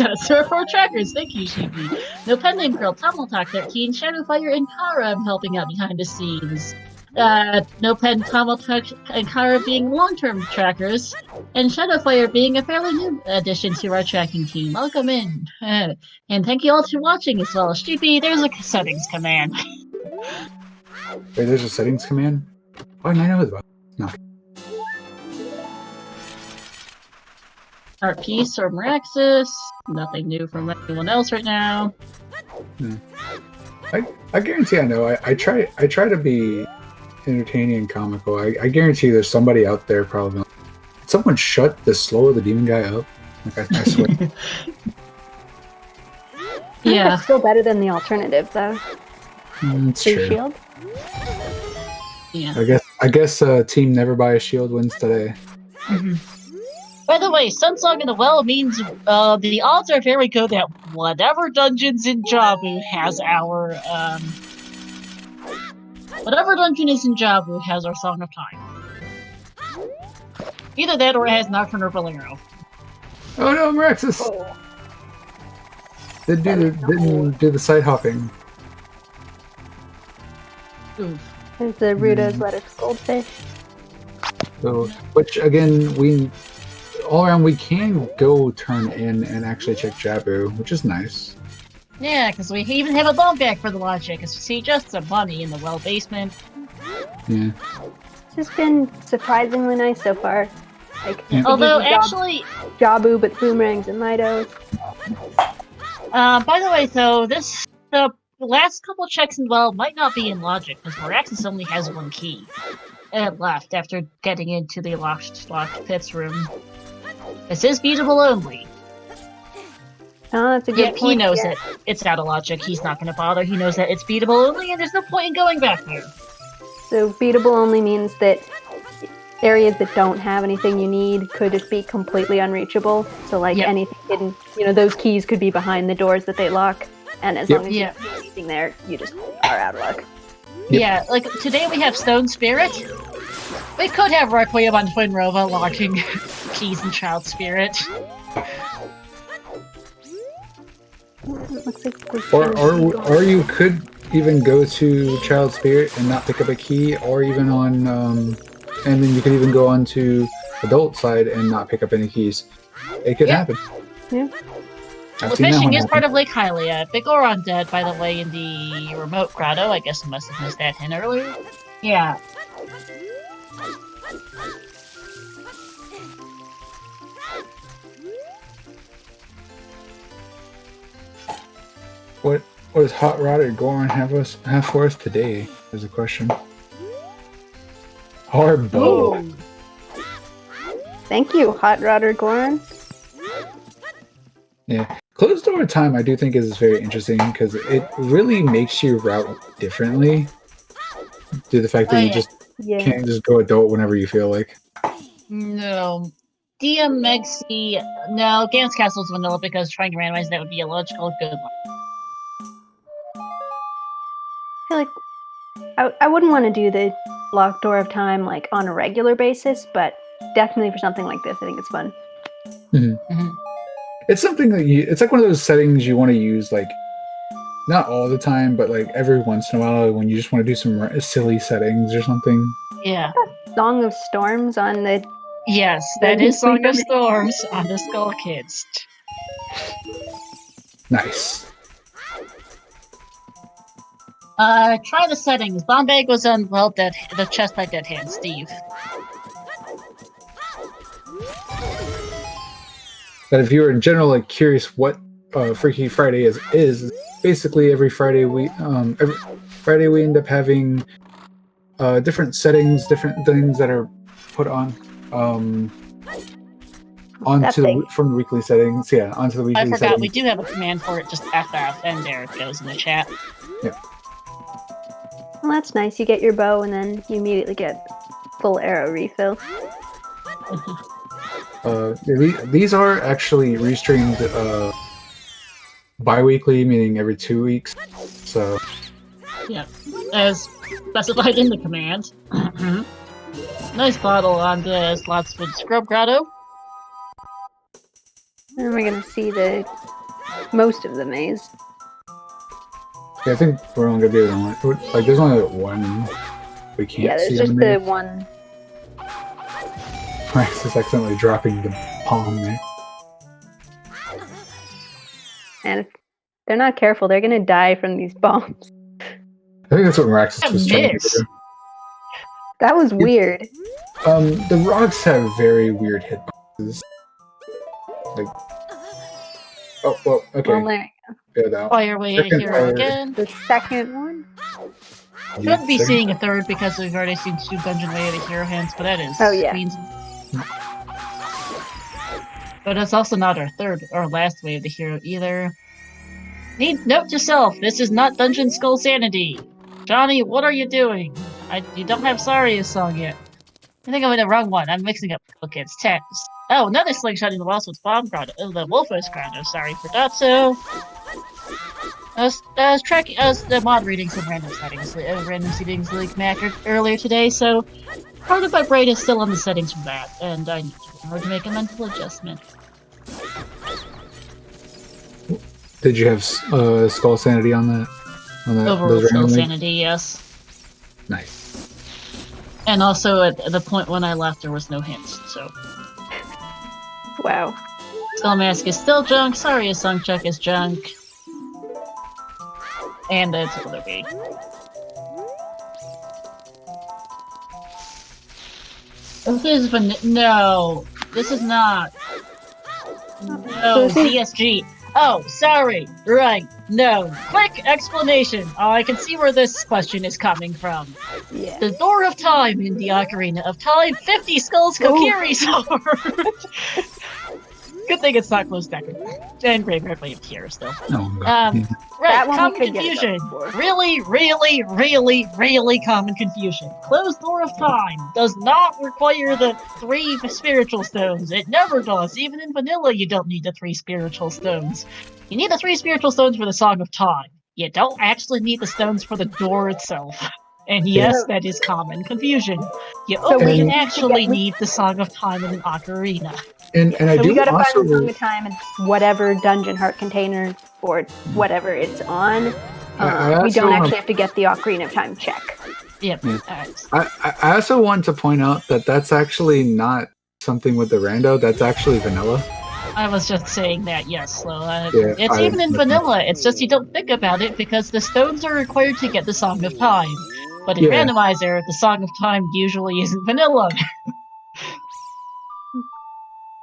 out to our 4 trackers. Thank you, Shibi. No Pen Name Girl, Tomotalk 13, Shadowfire, and Kara helping out behind the scenes. No Pen, Tomotalk, and Kara being long-term trackers, and Shadowfire being a fairly new addition to our tracking team. Welcome in. And thank you all for watching as well. Shibi, there's a settings command. Wait, there's a settings command? Oh, I know about. No. Art piece or Miraxis. Nothing new from anyone else right now. I guarantee I know. I try to be entertaining and comical. I guarantee there's somebody out there probably. Did someone shut the Slow of the Demon guy up? Like I swear. Yeah. It's still better than the alternative, though. It's Blue true. shield. Yeah. I guess Team Never Buy a Shield wins today. By the way, Sunsong in the Well means the odds are very good that whatever dungeons in Jabu has our whatever dungeon is in Jabu has our Song of Time. Either that or it has Nocturne or Bolero. Oh no, Miraxis! Didn't do the side hopping. Oof. There's the Rudo's letter to Goldfish. So, which again, all around we can go turn in and actually check Jabu, which is nice. Yeah, because we even have a bomb back for the logic. Because we see just some money in the well basement. Yeah. It's just been surprisingly nice so far. Like, Yeah. Although actually, Jabu, but boomerangs and Mitos. by the way, though, the last couple checks in the well might not be in logic because Miraxis only has 1 key left after getting into the locked pits room. This is beatable only. Oh, that's a good Yeah, point. he knows it. It's out of logic. He's not going to bother. He knows that it's beatable only, and there's no point in going back there. So beatable only means that areas that don't have anything you need could just be completely unreachable. So like anything hidden, those keys could be behind the doors that they lock, and as long as you're anything there, you just are out of luck. Yeah, like today we have Stone Spirit. We could have Requiem on Twin Rova locking keys and Child Spirit. Looks like Or you could even go to Child Spirit and not pick up a key, or even on and then you could even go on to Adult side and not pick up any keys. It could happen. Yeah. Well, fishing is part of Lake Hylia. Big Oron dead, by the way, in the remote grotto. I guess I must have missed that hint earlier. Yeah. What does Hot Rod or Goron have for us today? Is a question. Our bow. Ooh. Thank you, Hot Rodder Goron. Yeah. Closed door time I do think is very interesting because it really makes you route differently. Due to the fact that you just can't just go adult whenever you feel like. No. DM Megsi. No, Gans Castle's vanilla because trying to randomize that would be illogical. Good luck. I feel like I wouldn't want to do the locked door of time like on a regular basis, but definitely for something like this, I think it's fun. It's something that it's like one of those settings you want to use, like, not all the time, but like every once in a while when you just want to do some silly settings or something. Yeah. Song of Storms on the... Yes, that is Song of Storms on the Skull Kids. Nice. Try the settings. Bomb bag was on, well, the chest by Dead Hand, Steve. But if you were in general like curious what Freaky Friday is basically every Friday we end up having different settings, different things that are put on from the weekly settings. Yeah, onto the weekly settings. I forgot we do have a command for it just after and there it goes in the chat. Yeah. Well, that's nice. You get your bow and then you immediately get full arrow refill. These are actually restreamed bi-weekly, meaning every 2 weeks. So yeah, as specified in the command. Nice bottle on this Lotswood Scrub Grotto. And we're gonna see most of the maze. Yeah, I think we're only gonna do one. Like, there's only one we can't see. Yeah, there's just the one. Rex is accidentally dropping the palm there. And if they're not careful, they're gonna die from these bombs. I think that's what Rex was trying to do. That was weird. The rocks have very weird hitboxes. Like, oh, well, okay. Well, there you go. Fire way hero again. The second one. Shouldn't be seeing a third because we've already seen 2 Dungeon Way of the Hero Hands, but that is. Oh yeah. But it's also not our third or last way of the hero either. Note to self: this is not Dungeon Skull Sanity. Johnny, what are you doing? You don't have Saria's song yet. I think I'm in the wrong one. I'm mixing up kids. Text. Oh, another slingshot in the walls with Bomb Grotto. The Wolfos Grotto. Sorry for that. So, I was the mod reading some random settings leak Mac earlier today. So, part of my brain is still on the settings from that, and I need to make a mental adjustment. Did you have Skull Sanity on that? Overall Skull Sanity, yes. Nice. And also, at the point when I left, there was no hints, so... Wow. Skull Mask is still junk, sorry, Song Check is junk. And it's another B. This is no! This is not! No, DSG! Oh, sorry! Right, no. Quick explanation! Oh, I can see where this question is coming from. Yeah. The Door of Time in the Ocarina of Time 50 Skulls Kokiri Sword! Good thing it's not closed second. And Graveyard Blade of Tears, though. Right, common confusion. Really, really, really, really common confusion. Closed Door of Time does not require the 3 spiritual stones. It never does. Even in vanilla, you don't need the 3 spiritual stones. You need the 3 spiritual stones for the Song of Time. You don't actually need the stones for the door itself. And yes, that is common confusion. You only actually need the Song of Time in an ocarina. And I do we gotta also... find the Song of Time in whatever dungeon heart container or whatever it's on. We don't actually have to get the Ocarina of Time check. Yep. Yeah. I also want to point out that that's actually not something with the rando. That's actually vanilla. I was just saying that, yes. So, it's even in vanilla. It's just you don't think about it because the stones are required to get the Song of Time. But in Randomizer, the Song of Time usually isn't vanilla.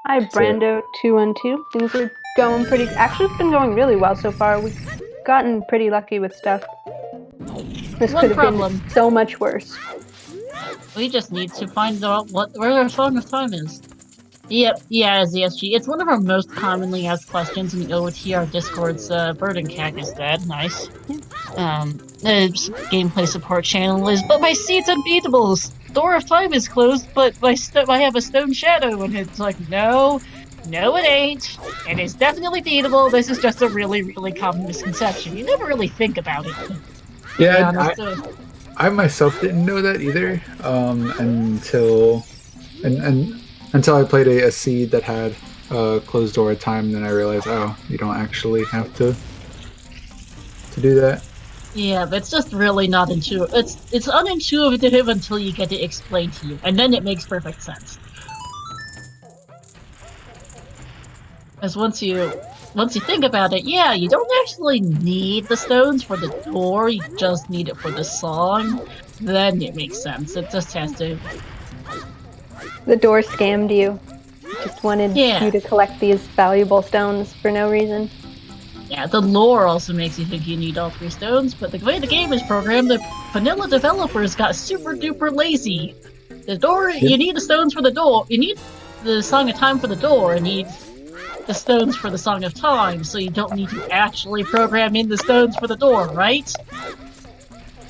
Hi, Brando 212. Things are going pretty. Actually, it's been going really well so far. We've gotten pretty lucky with stuff. This could have been so much worse. We just need to find out where our Song of Time is. Yep, yeah, ZSG. It's one of our most commonly asked questions in the OOTR Discord's Burden Cack is dead. Nice. The gameplay support channel is, but my seat's unbeatable. Door of Time is closed, but I have a stone shadow, and it's like, no, it ain't. And it's definitely beatable. This is just a really, really common misconception. You never really think about it. Yeah, I myself didn't know that either until I played a seed that had closed door at time, and then I realized, oh, you don't actually have to do that. Yeah, but it's just really not intuitive. It's unintuitive until you get it explained to you, and then it makes perfect sense. Because once you think about it, yeah, you don't actually need the stones for the door, you just need it for the song. Then it makes sense. It just has to. The door scammed you. Just wanted you to collect these valuable stones for no reason. Yeah, the lore also makes you think you need all 3 stones, but the way the game is programmed, the vanilla developers got super duper lazy. The door, you need the stones for the door, you need the Song of Time for the door, and you need the stones for the Song of Time, so you don't need to actually program in the stones for the door, right?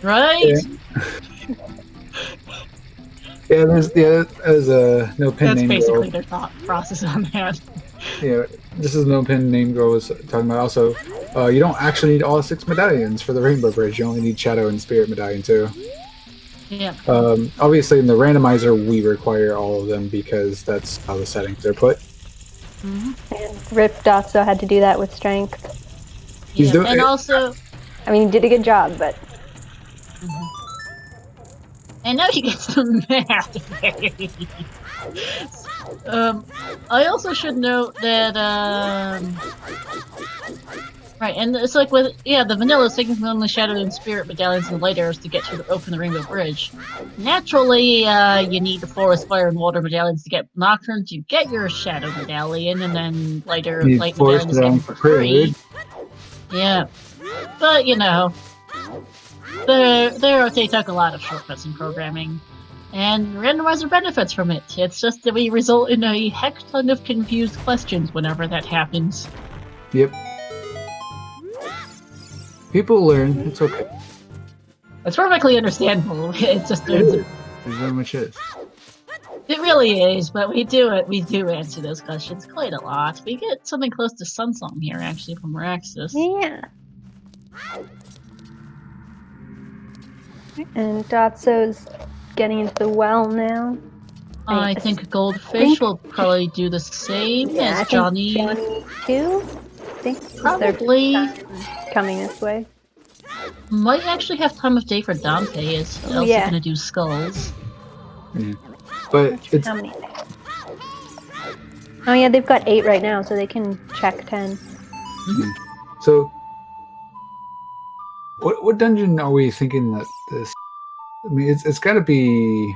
Right? Yeah, there's a no pin That's name basically girl. their thought process on that. Yeah, this is no pin name girl was talking about. Also, you don't actually need all 6 medallions for the Rainbow Bridge. You only need Shadow and Spirit medallion too. Yeah. Obviously, in the randomizer, we require all of them because that's how the settings are put. And Rip Dotso had to do that with strength. Yeah, and also, I mean, he did a good job, but. And now he gets some math. I also should note that, right, and it's like with, the vanilla is taking from only Shadow and Spirit medallions and light arrows to get to open the Rainbow Bridge. Naturally, you need the Forest, Fire, and Water medallions to get Nocturne to get your Shadow medallion, and then light medallions to get for free. Yeah, but you know, they took a lot of shortcuts in programming. And Randomizer benefits from it. It's just that we result in a heck ton of confused questions whenever that happens. Yep. People learn. It's okay. It's perfectly understandable. It's just it very much is. It really is, but we do answer those questions quite a lot. We get something close to Sunsong here, actually, from Raxus. Yeah. And Dotso's getting into the well now. I think Goldfish will probably do the same as Johnny. Johnny too? I think probably coming this way. Might actually have time of day for Dante. Is also gonna do skulls. Yeah. But it's. How many? Oh yeah, they've got 8 right now, so they can check 10. So, what dungeon are we thinking that this? I mean, it's got to be.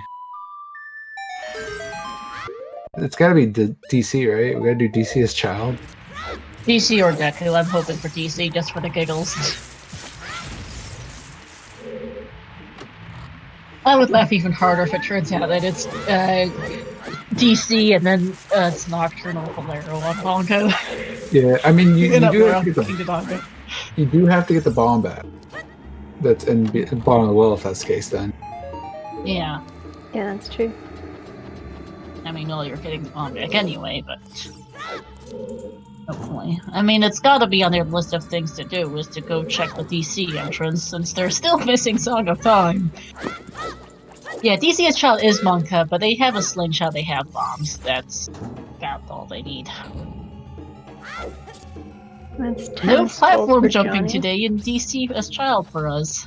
It's got to be DC, right? We got to do DC as child. DC or Deku. I'm hoping for DC just for the giggles. I would laugh even harder if it turns out that it's DC and then it's Nocturnal Bolero on Bongo. Yeah, I mean, you do have to get the bomb back. That's in the bottom of the well if that's the case, then. Yeah. Yeah, that's true. I mean, well, you're getting the bomb back anyway, but hopefully. I mean, it's gotta be on their list of things to do, is to go check the DC entrance, since they're still missing Song of Time. Yeah, DC as child is Monka, but they have a slingshot, they have bombs. That's about all they need. No platform jumping today in DC as child for us.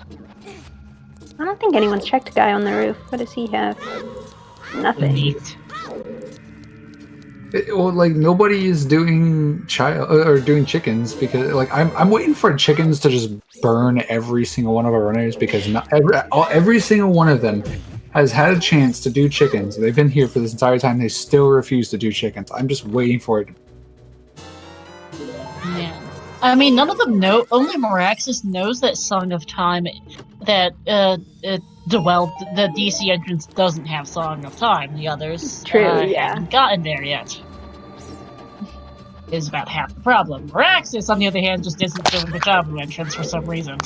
I don't think anyone's checked a guy on the roof. What does he have? Nothing. Neat. Well, like nobody is doing doing chickens because like I'm waiting for chickens to just burn every single one of our runners because not every single one of them has had a chance to do chickens. They've been here for this entire time. They still refuse to do chickens. I'm just waiting for it. Yeah. I mean, none of them know. Only Moraxis knows that Song of Time, that the DC entrance doesn't have Song of Time. The others haven't gotten there yet. Is about half the problem. Moraxis, on the other hand, just isn't doing the job of entrance for some reason.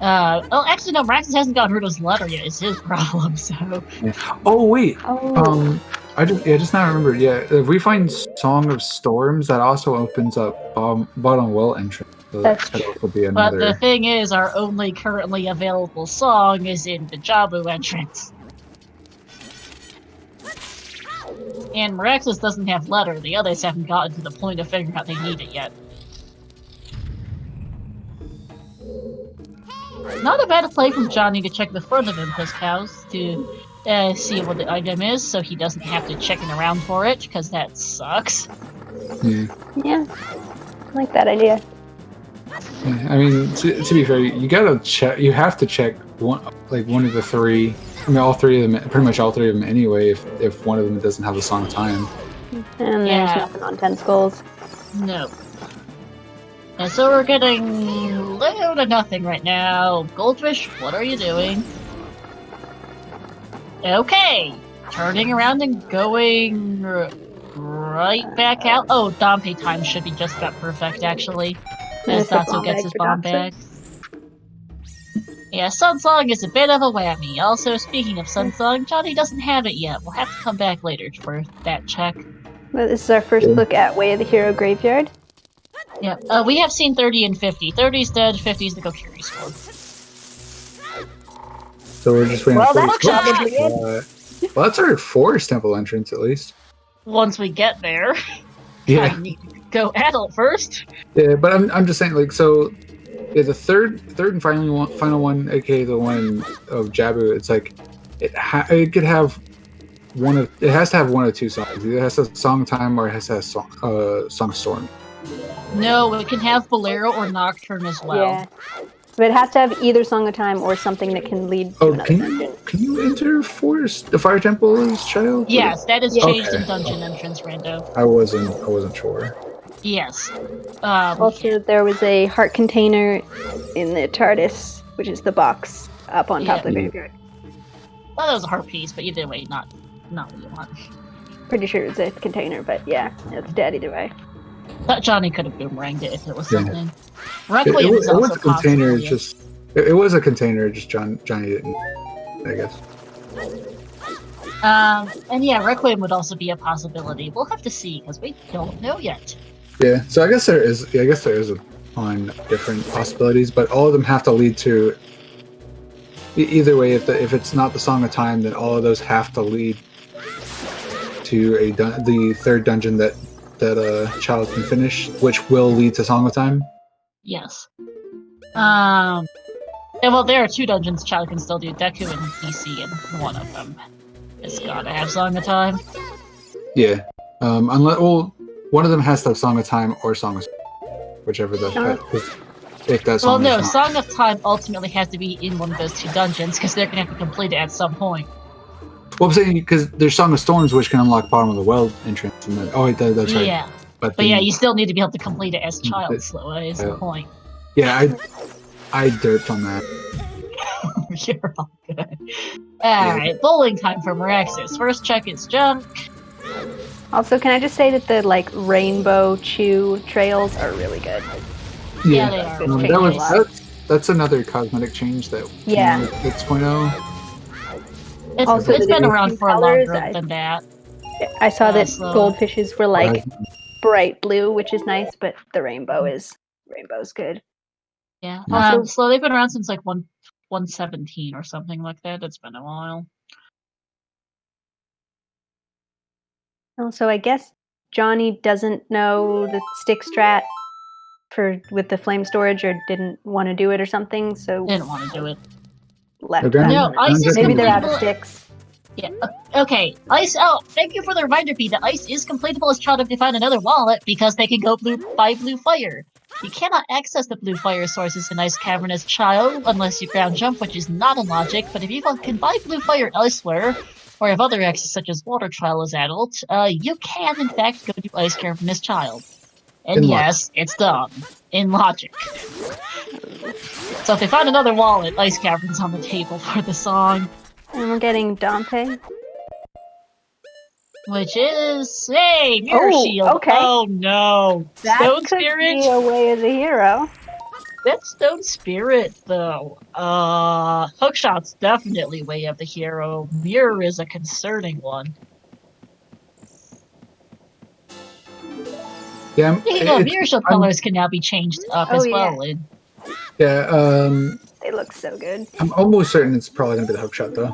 Well, actually, no, Moraxis hasn't gotten Ruto's letter yet. It's his problem, so... Yeah. Oh, wait! I just now remembered, if we find Song of Storms, that also opens up bottom well entrance. So That's that could also be But another. the thing is, our only currently available song is in the Jabu entrance. And Miraxis doesn't have letter. The others haven't gotten to the point of figuring out they need it yet. Not a bad play from Johnny to check the front of Impa's house to see what the item is, so he doesn't have to check around for it, because that sucks. Yeah. Yeah, I like that idea. Yeah, I mean, to be fair, you gotta check. You have to check one of the three. I mean, all three of them, pretty much all three of them anyway. If one of them doesn't have the song of time. And Yeah. there's nothing on 10 skulls. No. And so we're getting little to nothing right now. Goldfish, what are you doing? Okay! Turning around and going right back out. Oh, Dompe time should be just about perfect, actually. As There's the Datsu bomb gets bag his for bomb Datsu. bag. Yeah, Sunsong is a bit of a whammy. Also, speaking of Sunsong, Johnny doesn't have it yet. We'll have to come back later for that check. But this is our first look at Way of the Hero Graveyard. Yeah, we have seen 30 and 50. 30's dead, 50's the Kokiri sword. So we're just waiting Well, for that's probably well, that's our forest temple entrance, at least. Once we get there, Yeah. I need to go adult first. Yeah, but I'm just saying, like, so yeah, the third and final one, aka the one of Jabu, it's like it could have it has to have one of two songs. Either it has to have Song of Time or it has to have Song of Storm. No, it can have Bolero or Nocturne as well. Yeah. But it has to have either Song of Time or something that can lead to Oh, another dungeon. can you enter the fire temple as child? Yes, that is Yeah. changed Okay. in dungeon entrance, Rando. I wasn't sure. Yes. Also, there was a heart container in the TARDIS, which is the box up on top of the Yeah. graveyard. Well, that was a heart piece, but either way, not what you want. Pretty sure it's a container, but yeah, it's dead either way. But Johnny could have boomeranged it if it was Yeah. something. It Requiem is was also a container. possible, yeah. Just it was a container. Just Johnny didn't. I guess. And yeah, Requiem would also be a possibility. We'll have to see, because we don't know yet. Yeah. So I guess there is. Yeah, I guess there is a ton of different possibilities, but all of them have to lead to. Either way, if it's not the Song of Time, then all of those have to lead to the third dungeon that a child can finish, which will lead to Song of Time. Yes. And well, there are two dungeons Child can still do, Deku and DC, and one of them has gotta have Song of Time. Yeah. Unless one of them has to have Song of Time or Song of Storm, whichever if that Well, song no, is not. Song of Time ultimately has to be in one of those two dungeons, because they're gonna have to complete it at some point. Well, I'm saying because there's Song of Storms, which can unlock bottom of the well entrance, and then that's right. Yeah. But But yeah, then- you still need to be able to complete it as Child, so is the Yeah. point. yeah, I derped on that. You're all good. Alright, bowling time for Miraxis. First check is junk. Also, can I just say that the rainbow chew trails are really good. Yeah, they are. Good that was changes. that's another cosmetic change that Yeah. came with 6.0. Also, It's the been new around for colors, longer than that. I saw that so- goldfishes were bright blue, which is nice, but the rainbow's good. Yeah. Also- So they've been around since 117 or something like that. It's been a while. Also, I guess Johnny doesn't know the stick strat with the flame storage, or didn't want to do it or something, so Didn't want to do it. left. Okay. them. No, Ice is Maybe they're out of completable- sticks. Yeah. Okay. Ice. Oh, thank you for the reminder, Pete. That Ice is completable as Child if they find another wallet because they can go buy blue fire. You cannot access the blue fire sources in Ice Cavern as Child unless you ground jump, which is not a logic. But if you can buy blue fire elsewhere, or have other access such as water trial as adult, you can in fact go to Ice Cavern as Child. And In yes, it's done in logic. So if they find another wallet, Ice Cavern's on the table for the song. And we're getting Dante. Which is, hey, Mirror Oh, Shield. okay. Oh no. That Stone could Spirit? be a way as a hero. That's Stone Spirit, though. Hookshot's definitely way of the hero. Mirror is a concerning one. Yeah, Speaking of, mirror shield colors can now be changed up as well. They look so good. I'm almost certain it's probably gonna be the hookshot though.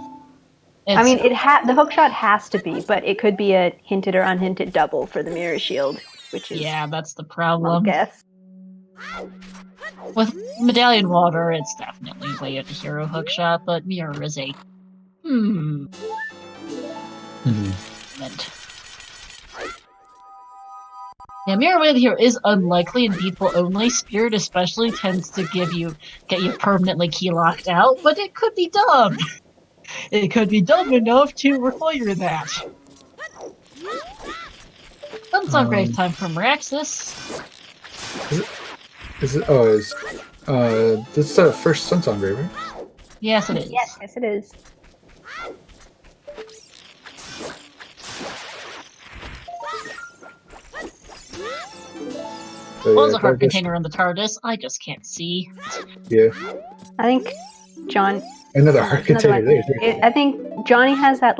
I mean, the hookshot has to be, but it could be a hinted or unhinted double for the mirror shield, which is that's the problem. Guess. With Medallion Water, it's definitely way of the hero hookshot, but mirror is a Yeah, Mirror Way of the Hero is unlikely in Beatful only. Spirit especially tends to get you permanently key locked out, but it could be dumb. It could be dumb enough to require that. Sunsong Grave time from Meraxis. Is it? Oh, this is the first Sunsong Grave, right? Yes, it is. Yes, it is. Well, there's a heart container on the TARDIS. I just can't see. Yeah. I think John. Another heart container. I think Johnny has that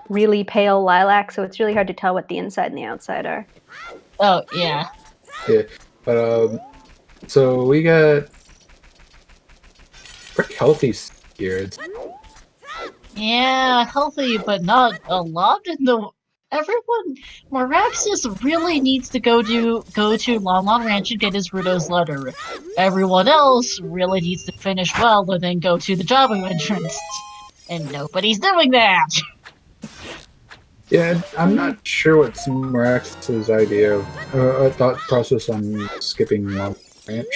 really pale lilac, so it's really hard to tell what the inside and the outside are. Oh yeah. Yeah, but so we got pretty healthy spirits. Yeah, healthy, but not a lot. Everyone, Meraxis really needs to go to Long Long Ranch and get his Rudo's letter. Everyone else really needs to finish well and then go to the Jabu entrance. And nobody's doing that! Yeah, I'm not sure what's Meraxis' idea of thought process on skipping Long Ranch.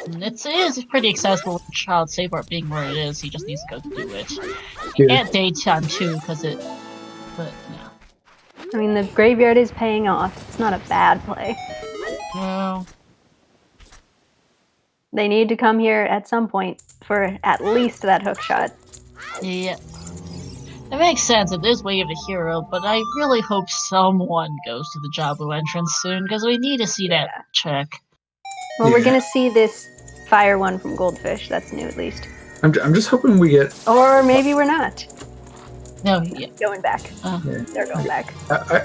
It is pretty accessible with Child Save Art being where it is. He just needs to go do it. At daytime too, because it. But yeah. I mean, the graveyard is paying off. It's not a bad play. No. They need to come here at some point for at least that hookshot. Yeah. It makes sense. It is Way of the Hero, but I really hope someone goes to the Jabu entrance soon, because we need to see that check. Well, we're gonna see this fire one from Goldfish. That's new, at least. I'm just hoping we get. Or maybe we're not. No, yeah. Going back. They're going back.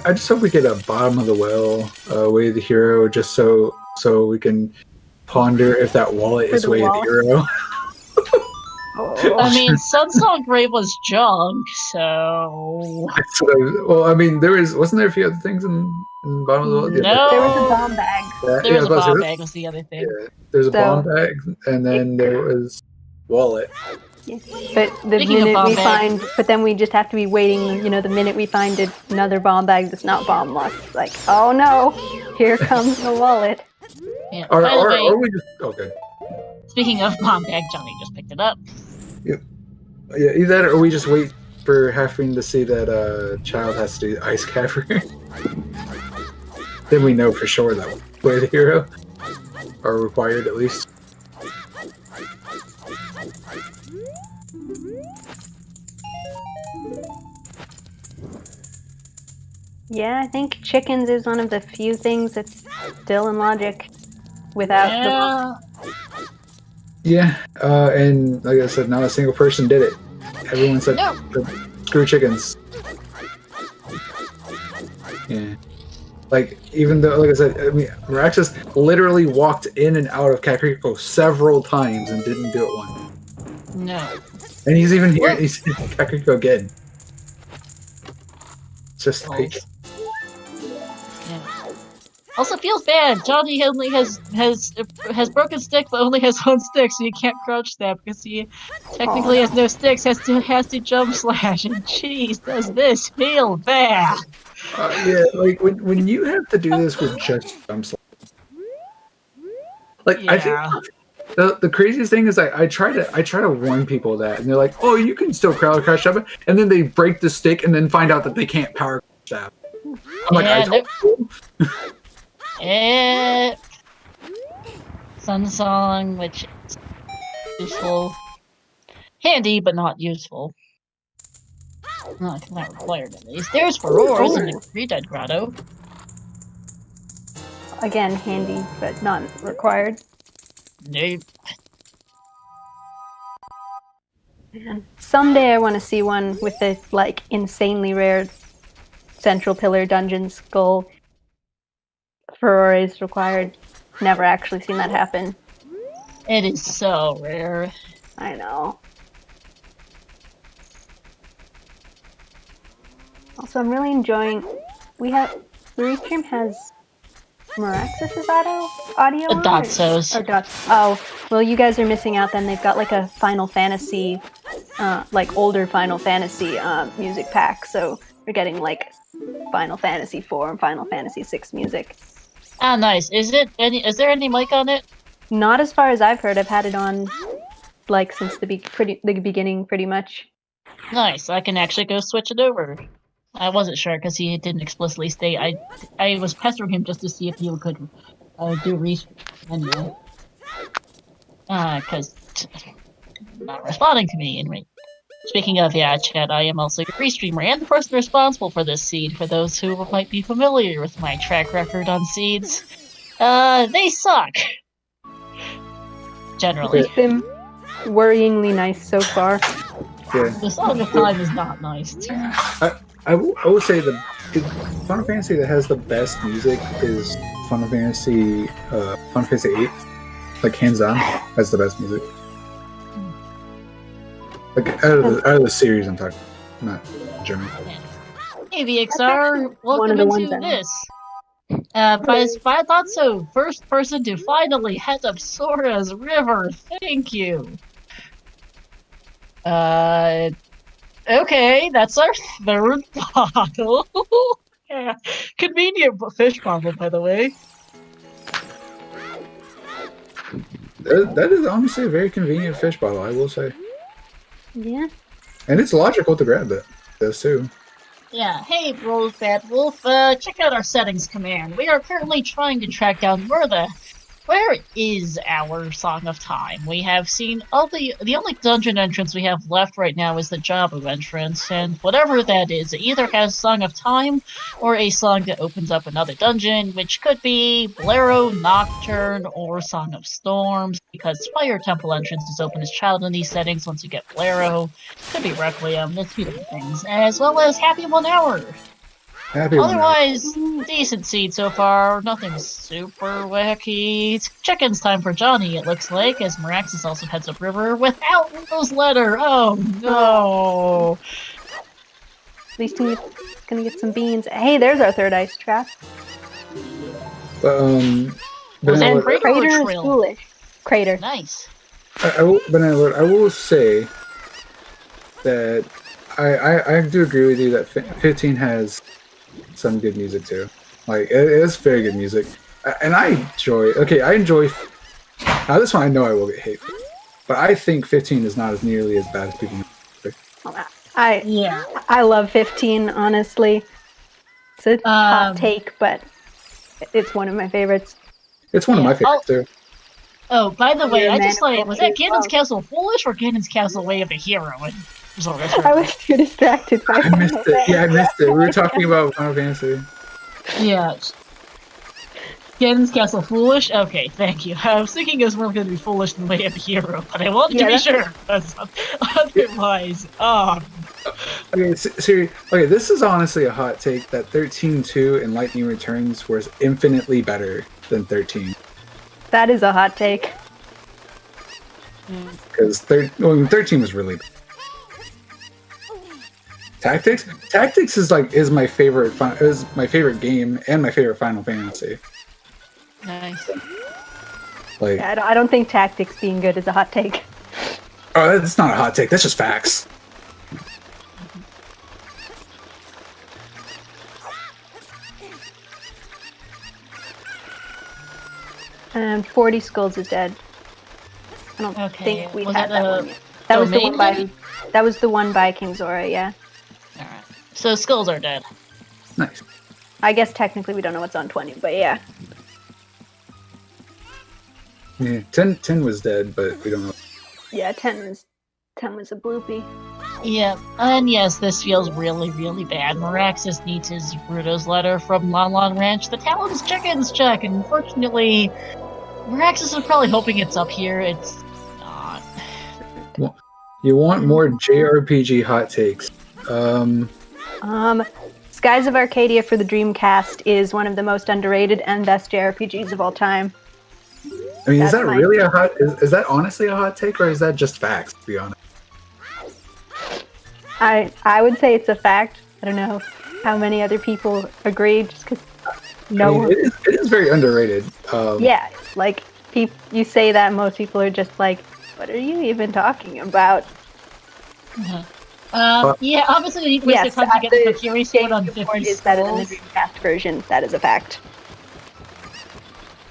I just hope we get a bottom of the well Way of the Hero, just so we can ponder if that wallet is Way of the Hero. I mean, Sunsong Grave was junk, so. Well, I mean, wasn't there a few other things in the bottom of the wallet? No, there was a bomb bag. There was a bomb bag. Was the other thing. Yeah, there's a bomb bag, and then there was wallet. Yeah. But the minute we find, but then we just have to be waiting. The minute we find another bomb bag that's not bomb locked, like, oh no, here comes the wallet. Yeah. Or we just okay. Speaking of bomb bag, Johnny just picked it up. Yeah, either that or we just wait for having to see that child has to do ice cavern. Then we know for sure that Way of the Hero are required at least. Yeah, I think chickens is one of the few things that's still in logic without Yeah, and like I said, not a single person did it. Everyone said, screw chickens. Yeah. Like, even though, like I said, I mean, Meraxis literally walked in and out of Kakariko several times and didn't do it once. No. And he's even here, he's in Kakariko again. It's just like... Also feels bad. Johnny only has broken stick, but only has one stick, so you can't crouch that because he technically has no sticks. Has to jump slash, and jeez, does this feel bad? Yeah, like when you have to do this with just jump slash. Like I think the craziest thing is I try to warn people that, and they're like, oh, you can still crouch jump, and then they break the stick and then find out that they can't power crouch that. I'm like, I told you. Sunsong, which is useful. Handy, but not useful. Not required at least. There's Furores in the Re-Dead Grotto. Again, handy, but not required. Nope. Man. Someday I want to see one with the, insanely rare Central Pillar Dungeon skull. Furore is required. Never actually seen that happen. It is so rare. I know. Also, I'm really enjoying. The Restream has Miraxis' audio on? Dotsos. Or Dots. Oh, well, you guys are missing out then. They've got like a Final Fantasy, like older Final Fantasy music pack. So we're getting like Final Fantasy 4 and Final Fantasy 6 music. Ah, nice. Is there any mic on it? Not as far as I've heard. I've had it on like since the beginning, pretty much. Nice. I can actually go switch it over. I wasn't sure because he didn't explicitly state. I was pestering him just to see if he could do restream anyway. Because not responding to me. Anyway, speaking of chat, I am also a restreamer and the person responsible for this seed. For those who might be familiar with my track record on seeds, they suck. Generally, It's been worryingly nice so far. Yeah. The Song of Time is not nice. I will say the Final Fantasy that has the best music is Final Fantasy 8. Like hands down, has the best music. Like out of the series I'm talking, not German. Hey VXR, welcome into this. I thought so. First person to finally head up Sora's River. Thank you. Okay, that's our third bottle. Yeah. Convenient fish bottle, by the way. That is honestly a very convenient fish bottle, I will say. Yeah. And it's logical to grab those too. Yeah, hey Fat Wolf, check out our settings command. We are currently trying to track down where is our Song of Time? We have seen the only dungeon entrance we have left right now is the Jabu entrance, and whatever that is, it either has Song of Time or a song that opens up another dungeon, which could be Bolero, Nocturne, or Song of Storms, because Fire Temple entrance is open as child in these settings once you get Bolero. Could be Requiem, that's two different things, as well as Happy 1 Hour. Otherwise, decent seed so far. Nothing super wacky. It's Chicken's time for Johnny, it looks like, as Miraxis also heads up river without Rose Letter. Oh no! At least he's gonna get some beans. Hey, there's our third ice trap. Was that Crater or Crater is Trill? foolish. Crater. Nice. I will say that I do agree with you that 15 has some good music too. Like it is very good music, and I enjoy. Now this one I know I will get hate for, but I think 15 is not as nearly as bad as people think. I love 15. Honestly, it's a hot take, but it's one of my favorites. It's one of my favorites too. Oh, by the way, I just was that Ganon's Castle Foolish or Ganon's Castle Way of the Hero? I was too distracted by I missed it. Yeah, I missed it. We were talking about Final Fantasy. Yeah. Ganon's Castle Foolish? Okay, thank you. I was thinking it was more going to be Foolish than Way of the Hero, but I wanted to be sure. Otherwise, Okay, Siri. Okay, this is honestly a hot take that 13-2 and Lightning Returns was infinitely better than 13. That is a hot take. Because 13 was really bad. Tactics is my favorite game and my favorite Final Fantasy. Nice. Like, I don't think Tactics being good is a hot take. Oh, that's not a hot take. That's just facts. And 40 Skulls is dead. I don't think we've had that one yet. That was the one by. That was the one by King Zora. Yeah. All right. So Skulls are dead. Nice. I guess technically we don't know what's on 20, but yeah. Yeah, 10 was dead, but we don't know. Yeah, 10 was a bloopy. Yeah, and yes, this feels really, really bad. Miraxis needs his Ruto's letter from Lon Lon Ranch. The Talon's Chickens check, and unfortunately, Miraxis is probably hoping it's up here. It's not. Well, you want more JRPG hot takes? It's Skies of Arcadia for the Dreamcast is one of the most underrated and best JRPGs of all time. I mean, is that really a hot? Is that honestly a hot take, or is that just facts? To be honest, I would say it's a fact. I don't know how many other people agree, just because it is very underrated. Yeah, like you say that, most people are just like, "What are you even talking about?" Yeah, obviously you need to waste your time to get the Fury Sword on 50 is better than the Dreamcast version. That is a fact.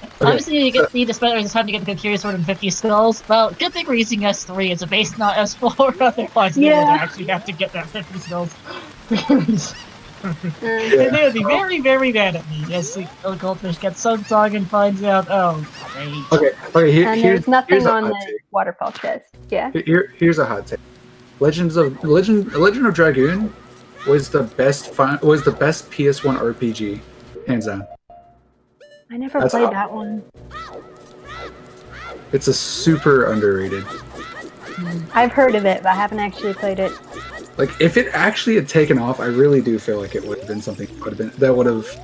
Okay, obviously you need to spend time to get the Curious Sword and 50 skulls. Well, good thing we're using S3 as a base, not S4, otherwise they would actually have to get that 50 skulls. They would be very, very mad at me as the Goldfish gets Sun Song and finds out, oh, great. Okay, and there's nothing on the waterfall chest. Yeah? Here's a hot take. Legend of Dragoon was the best PS1 RPG, hands down. I never played that one. It's a super underrated. I've heard of it, but I haven't actually played it. Like, if it actually had taken off, I really do feel like it would have been something that would have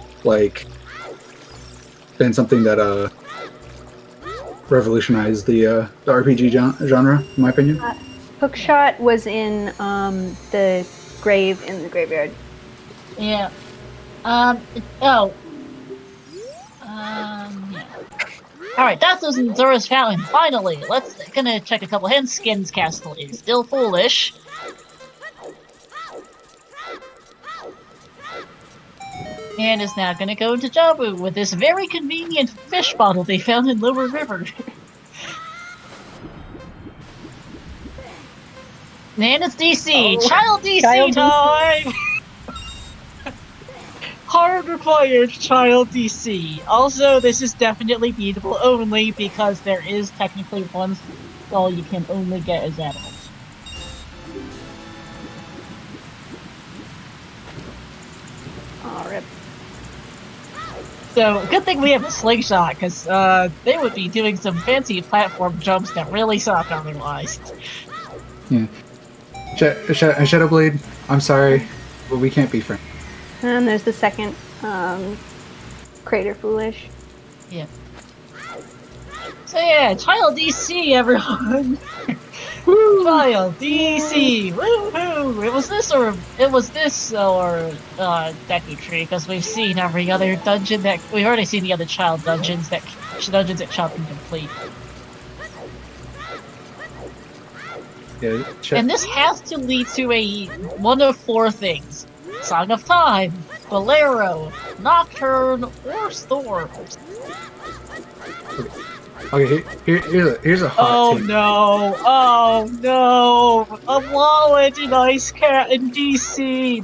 been something that revolutionized the RPG genre, in my opinion. Hookshot was in the grave in the graveyard. Yeah. Yeah. Alright, that's those in Zora's Fountain. Finally, gonna check a couple hints. Skin's Castle is still foolish. And is now gonna go to Jabu with this very convenient fish bottle they found in Lower River. And it's DC! Child DC time! Hard required child DC. Also, this is definitely beatable only because there is technically one skull you can only get as adults. Oh, rip. So, good thing we have a slingshot, because they would be doing some fancy platform jumps that really suck otherwise. Yeah. Shadowblade, I'm sorry, but we can't be friends. And there's the second Crater Foolish. Yeah. So yeah, Child DC, everyone! Child DC! Woohoo! It was this or Deku Tree, because we've seen every other dungeon we've already seen the other child dungeons that Child can complete. Yeah, and this has to lead to one of four things. Song of Time, Bolero, Nocturne, or Storms. Okay, here's a hot take. Oh no! A wallet in Ice Cat in DC!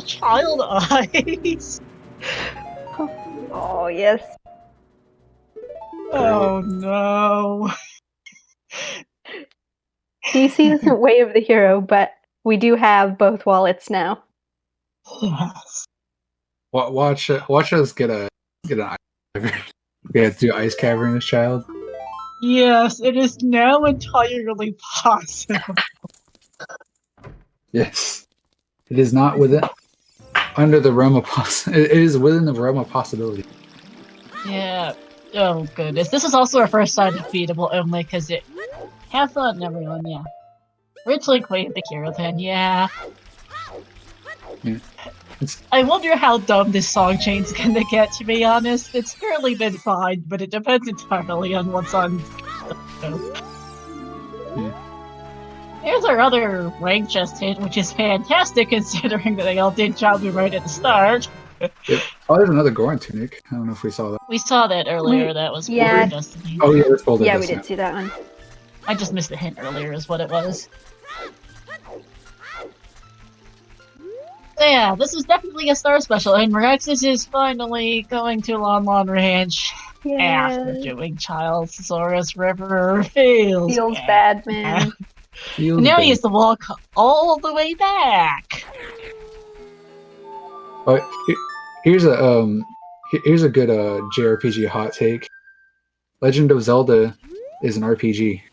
Child Eyes! Oh, yes. Oh no! DC isn't Way of the Hero, but we do have both wallets now. Yes. Watch us get an ice cavern. We have to do ice cavern as child. Yes, it is now entirely possible. Yes, it is not under the realm of it is within the realm of possibility. Yeah. Oh goodness, this is also our first time defeatable only because it. Have fun, everyone. Yeah. Rich Link Way of the Hero, then. Yeah. I wonder how dumb this song chain's gonna get, to be honest. It's currently been fine, but it depends entirely on what's on. Here's our other rank chest hit, which is fantastic considering that they all did Jabu right at the start. Yep. Oh, there's another Goron tunic. I don't know if we saw that. We saw that earlier. That was yeah. Destiny. Oh yeah, that's Boulder Yeah, Destiny. we did see that one. I just missed the hint earlier, is what it was. So yeah, this is definitely a star special, and Rexus is finally going to Lon Lon Ranch after doing Child Zora's River. Feels bad, man. Now he has to walk all the way back. Here's a good JRPG hot take. Legend of Zelda is an RPG.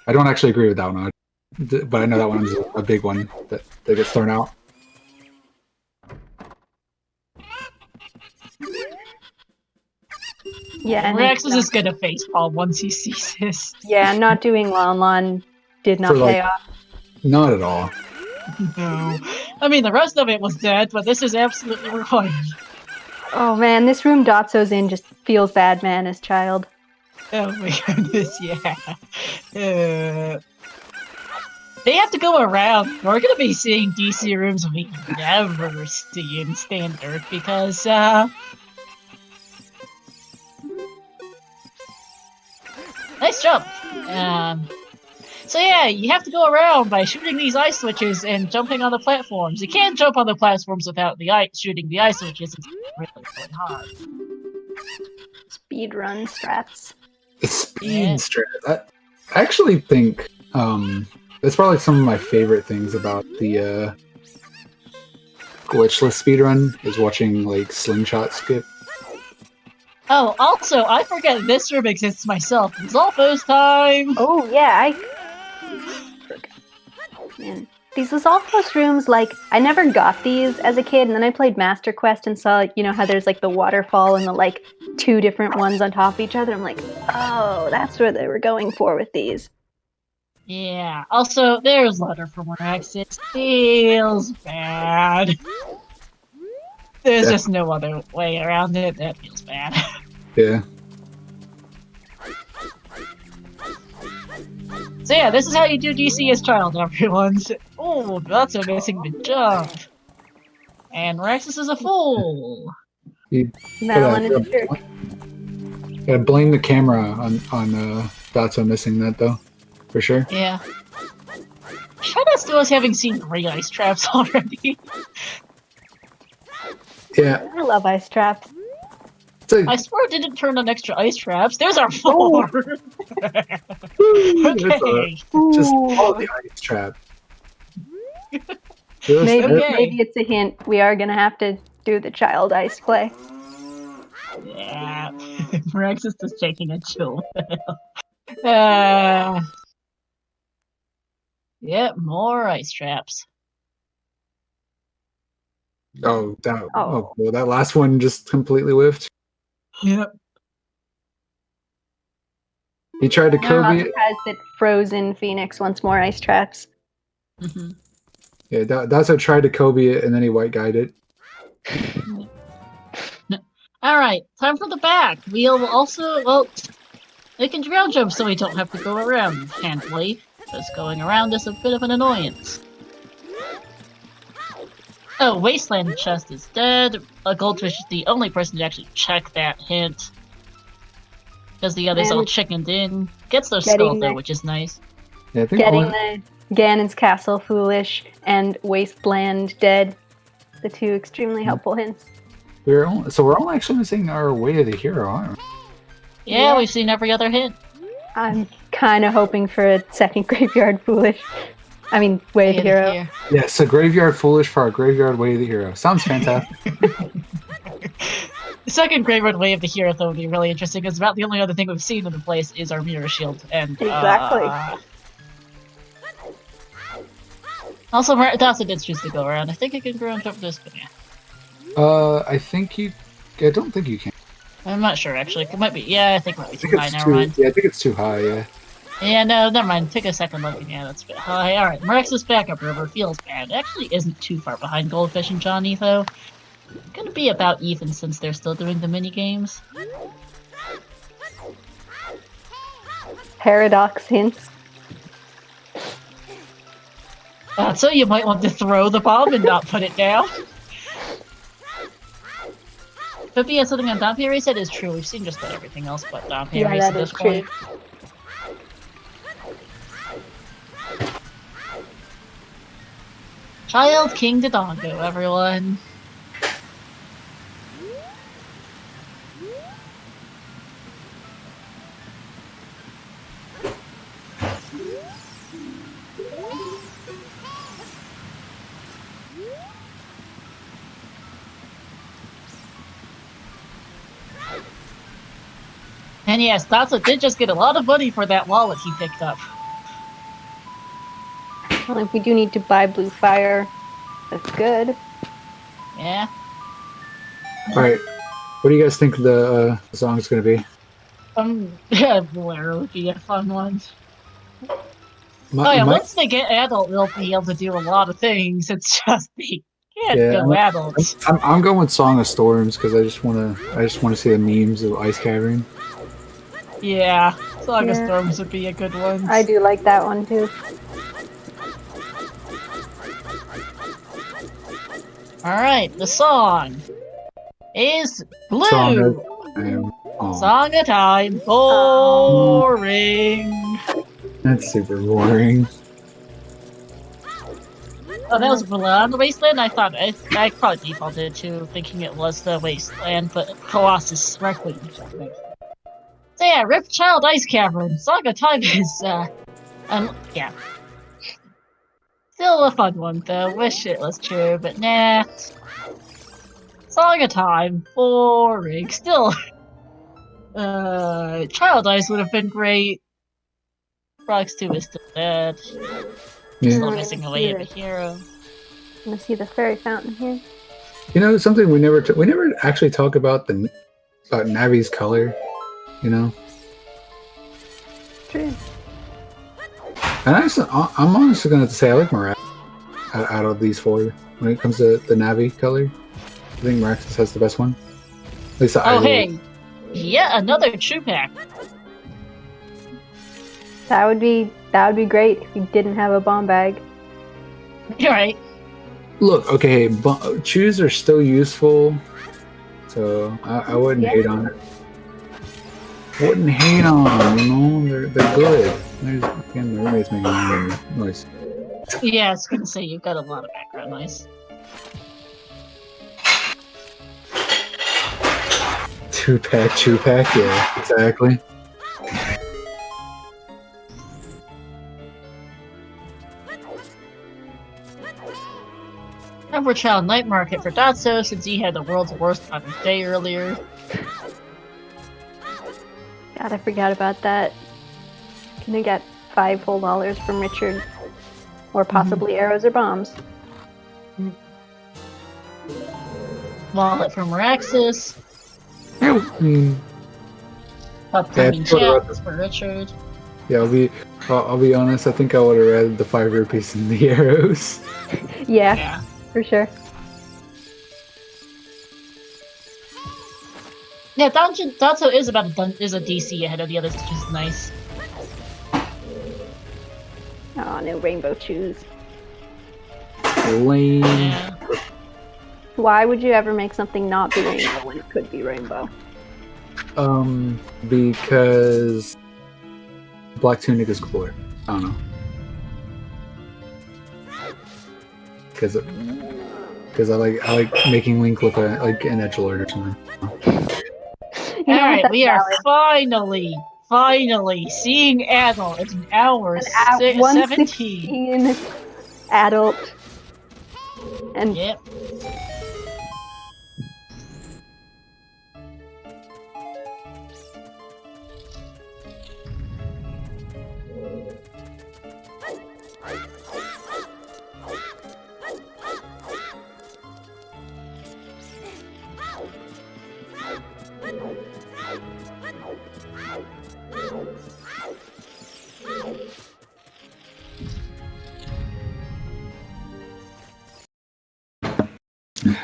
I don't actually agree with that one. but I know that one's a big one that gets thrown out. Yeah, and Rex is just gonna facepalm once he sees this. yeah, not doing Lon Lon did not pay off. Not at all. No. I mean, the rest of it was dead, but this is absolutely ruined. Oh man, this room Dotso's in just feels bad, man, as child. Oh my goodness, yeah. They have to go around. We're gonna be seeing DC rooms we never see in standard because, nice jump. So yeah, you have to go around by shooting these ice switches and jumping on the platforms. You can't jump on the platforms without shooting the ice switches. It's really, really hard. Speedrun strats. The speed strat. I actually think that's probably some of my favorite things about the glitchless speedrun is watching like slingshot skip. Oh, also, I forget this room exists myself. Zolfo's time! Oh yeah, man. These Zolfos rooms, like, I never got these as a kid, and then I played Master Quest and saw, you know, how there's, like, the waterfall and the, like, 2 different ones on top of each other. I'm like, oh, that's what they were going for with these. Yeah, also, there's letter from Rex. It feels bad. There's just no other way around it. That feels bad. Yeah. So yeah, this is how you do DC as child, everyone. Oh, that's a missing the jump. And Rexus is a fool. Madeline is a jerk. Gotta blame the camera on Dotso missing that though, for sure. Yeah. Shout out to us having seen 3 ice traps already. Yeah. I love ice traps. I swear it didn't turn on extra ice traps. There's our 4! Okay. Just all the ice trap. Maybe it's a hint. We are gonna have to do the child ice play. Yeah. Rex is just taking a chill. Yep, more ice traps. Oh, well, that last one just completely whiffed. Yep. He tried to I'm Kobe. not surprised that Frozen Phoenix wants more ice traps. Mm-hmm. Yeah, Dotso tried to Kobe it, and then he white guyed it. Alright, time for the back. We'll also, well, we can ground jump so we don't have to go around handily, because going around is a bit of an annoyance. Oh, Wasteland chest is dead. A goldfish is the only person to actually check that hint. Because the others all chickened in. Gets their skull though, which is nice. Yeah, I think getting the Ganon's Castle foolish and Wasteland dead. The 2 extremely helpful hints. We're only actually missing our way to the hero, aren't we? Yeah, we've seen every other hint. I'm kind of hoping for a second Graveyard Foolish. I mean, Way of the Hero. Yes, a Graveyard Foolish for our Graveyard Way of the Hero. Sounds fantastic. The second Graveyard Way of the Hero, though, would be really interesting, because about the only other thing we've seen in the place is our Mirror Shield. And exactly. Also, Dotso did choose to go around. I think I can ground jump this, but yeah. I don't think you can. I'm not sure, actually. It might be, yeah, I think it might be too high, never mind. Yeah, I think it's too high, yeah. Yeah, no, never mind. Take a second look, and yeah, that's a bit high. Alright, Marex's backup river feels bad. It actually isn't too far behind Goldfish and Johnny, though. Gonna be about even since they're still doing the mini-games. Paradox hints. So you might want to throw the bomb and not put it down. But yeah, something on Dompieri said is true. We've seen just about everything else but Dompieri at this point. Child King Dodongo, everyone. And yes, Dotso did just get a lot of money for that wallet he picked up. Well, if we do need to buy blue fire, that's good. Yeah. Alright. What do you guys think the song's gonna be? Yeah, Blair would be a fun one. My, Once they get adult, they'll be able to do a lot of things. It's just they can't yeah, go adults. I'm going with Song of Storms because I just wanna see the memes of Ice Cavern. Yeah, Song of Storms would be a good one. I do like that one too. Alright, the song is Blue! Song of Time. Boring! That's super boring. Oh, that was Ballad the Wasteland? I thought I probably defaulted to thinking it was the Wasteland, but Colossus correctly. So yeah, Rip Child Ice Cavern. Song of Time is yeah. Still a fun one though. Wish it was true, but nah. Song of Time. Boring. Still Child Ice would have been great. Frogs 2 is still dead. Yeah. Still missing a way of a hero. Wanna see the fairy fountain here? You know something we never actually talk about about Navi's color. You know. True. And I'm honestly going to say I like Mirax out of these four when it comes to the Navi color. I think Miraxis has the best one. At least hey, yeah, another True Pack. That would be great if you didn't have a bomb bag. You're right. Look, okay, chews are still useful, so I wouldn't hate on it. Wouldn't hate on them, you know? They're good. Again, the roommate's making noise. Yeah, I was gonna say you've got a lot of background noise. Two pack, yeah, exactly. Number Child Night Market for Datso since he had the world's worst time of day earlier. God, I forgot about that. Gonna get $5 whole from Richard. Or possibly arrows or bombs. Wallet from Miraxis. Mm. Upcoming chats for Richard. Yeah, I'll be honest, I think I would have rather the 5 rupees than the arrows. Yeah, for sure. Yeah, Datso is is a DC ahead of the others, which is nice. Oh, no rainbow shoes. Lame. Yeah. Why would you ever make something not be rainbow when it could be rainbow? Because Black Tunic is cooler. I don't know. Because I like making Link look like an edgelord or something. Alright, we are finally seeing adult. It's an hour 17. Adult. And yep.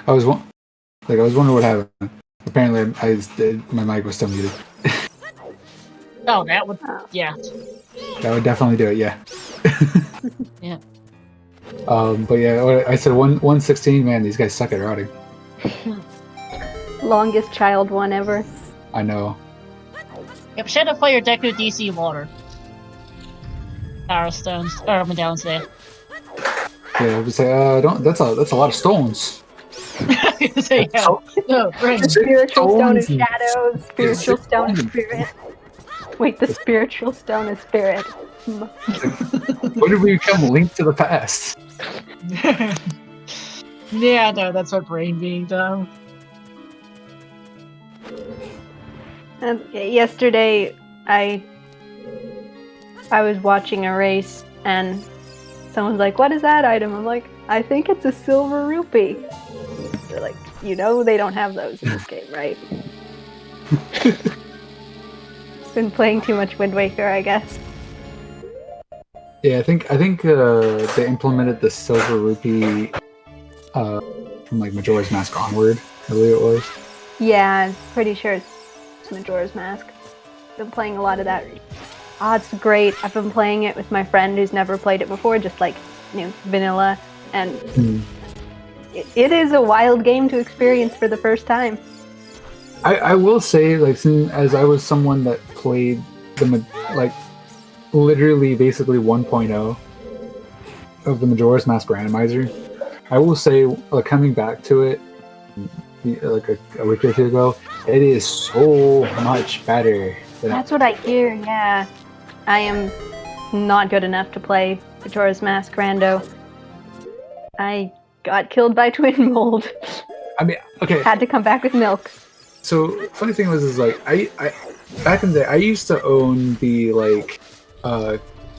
I was wondering what happened. Apparently, my mic was still muted. Oh, that would, yeah. That would definitely do it, yeah. Yeah. But yeah, I said 116. Man, these guys suck at routing. Longest child one ever. I know. Yep, Shadow Fire Deku DC Water. Power Stones, or Medallions there. Yeah, I would say, that's a lot of stones. Say, yeah. No, right. Spiritual Stone is shadows. Spiritual Stone is spirit. Wait, the Spiritual Stone is spirit. What did we become? Linked to the past? Yeah, no, that's our brain being dumb. Yesterday, I was watching a race, and someone's like, "What is that item?" I'm like, "I think it's a silver rupee." They're like, they don't have those in this game, right? Been playing too much Wind Waker, I guess. Yeah, I think they implemented the silver rupee from like Majora's Mask onward. I believe it was. Yeah, I'm pretty sure it's Majora's Mask. Been playing a lot of that. Oh, it's great. I've been playing it with my friend who's never played it before, just like vanilla, and it is a wild game to experience for the first time. I will say, like, as I was someone that played literally basically 1.0 of the Majora's Mask Randomizer, I will say, coming back to it like a week or two ago, it is so much better. That's what I hear, yeah. I am not good enough to play Majora's Mask Rando. I got killed by twin mold. I mean, okay. Had to come back with milk. So, funny thing was, I back in the day, I used to own the,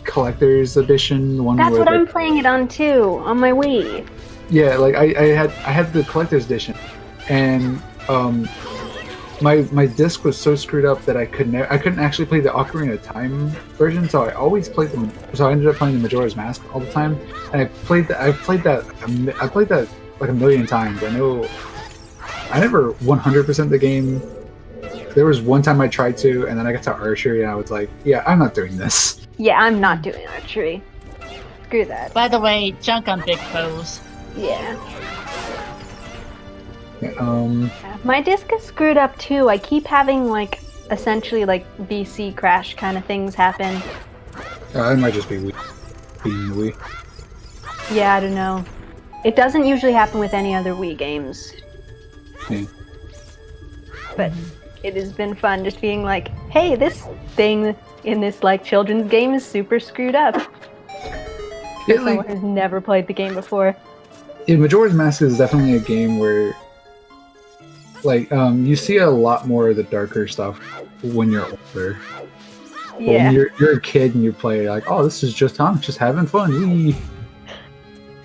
collector's edition one. That's what I'm playing it on, too, on my Wii. Yeah, I had the collector's edition, and, my disc was so screwed up that I couldn't actually play the Ocarina of Time version, so I always played so I ended up playing the Majora's Mask all the time, and I played that like a million times. I never 100% the game. There was one time I tried to, and then I got to archery, and I was like, yeah, I'm not doing this. Yeah, I'm not doing archery. Screw that. By the way, junk on big foes. Yeah. Yeah, my disc is screwed up too. I keep having essentially VC crash kind of things happen. it might just be being the Wii. Yeah, I don't know. It doesn't usually happen with any other Wii games. Yeah. But it has been fun just being like, hey, this thing in this children's game is super screwed up. For someone who's never played the game before. Yeah, Majora's Mask is definitely a game where you see a lot more of the darker stuff when you're older. Yeah. When you're a kid and you play, oh, this is just having fun. Wee.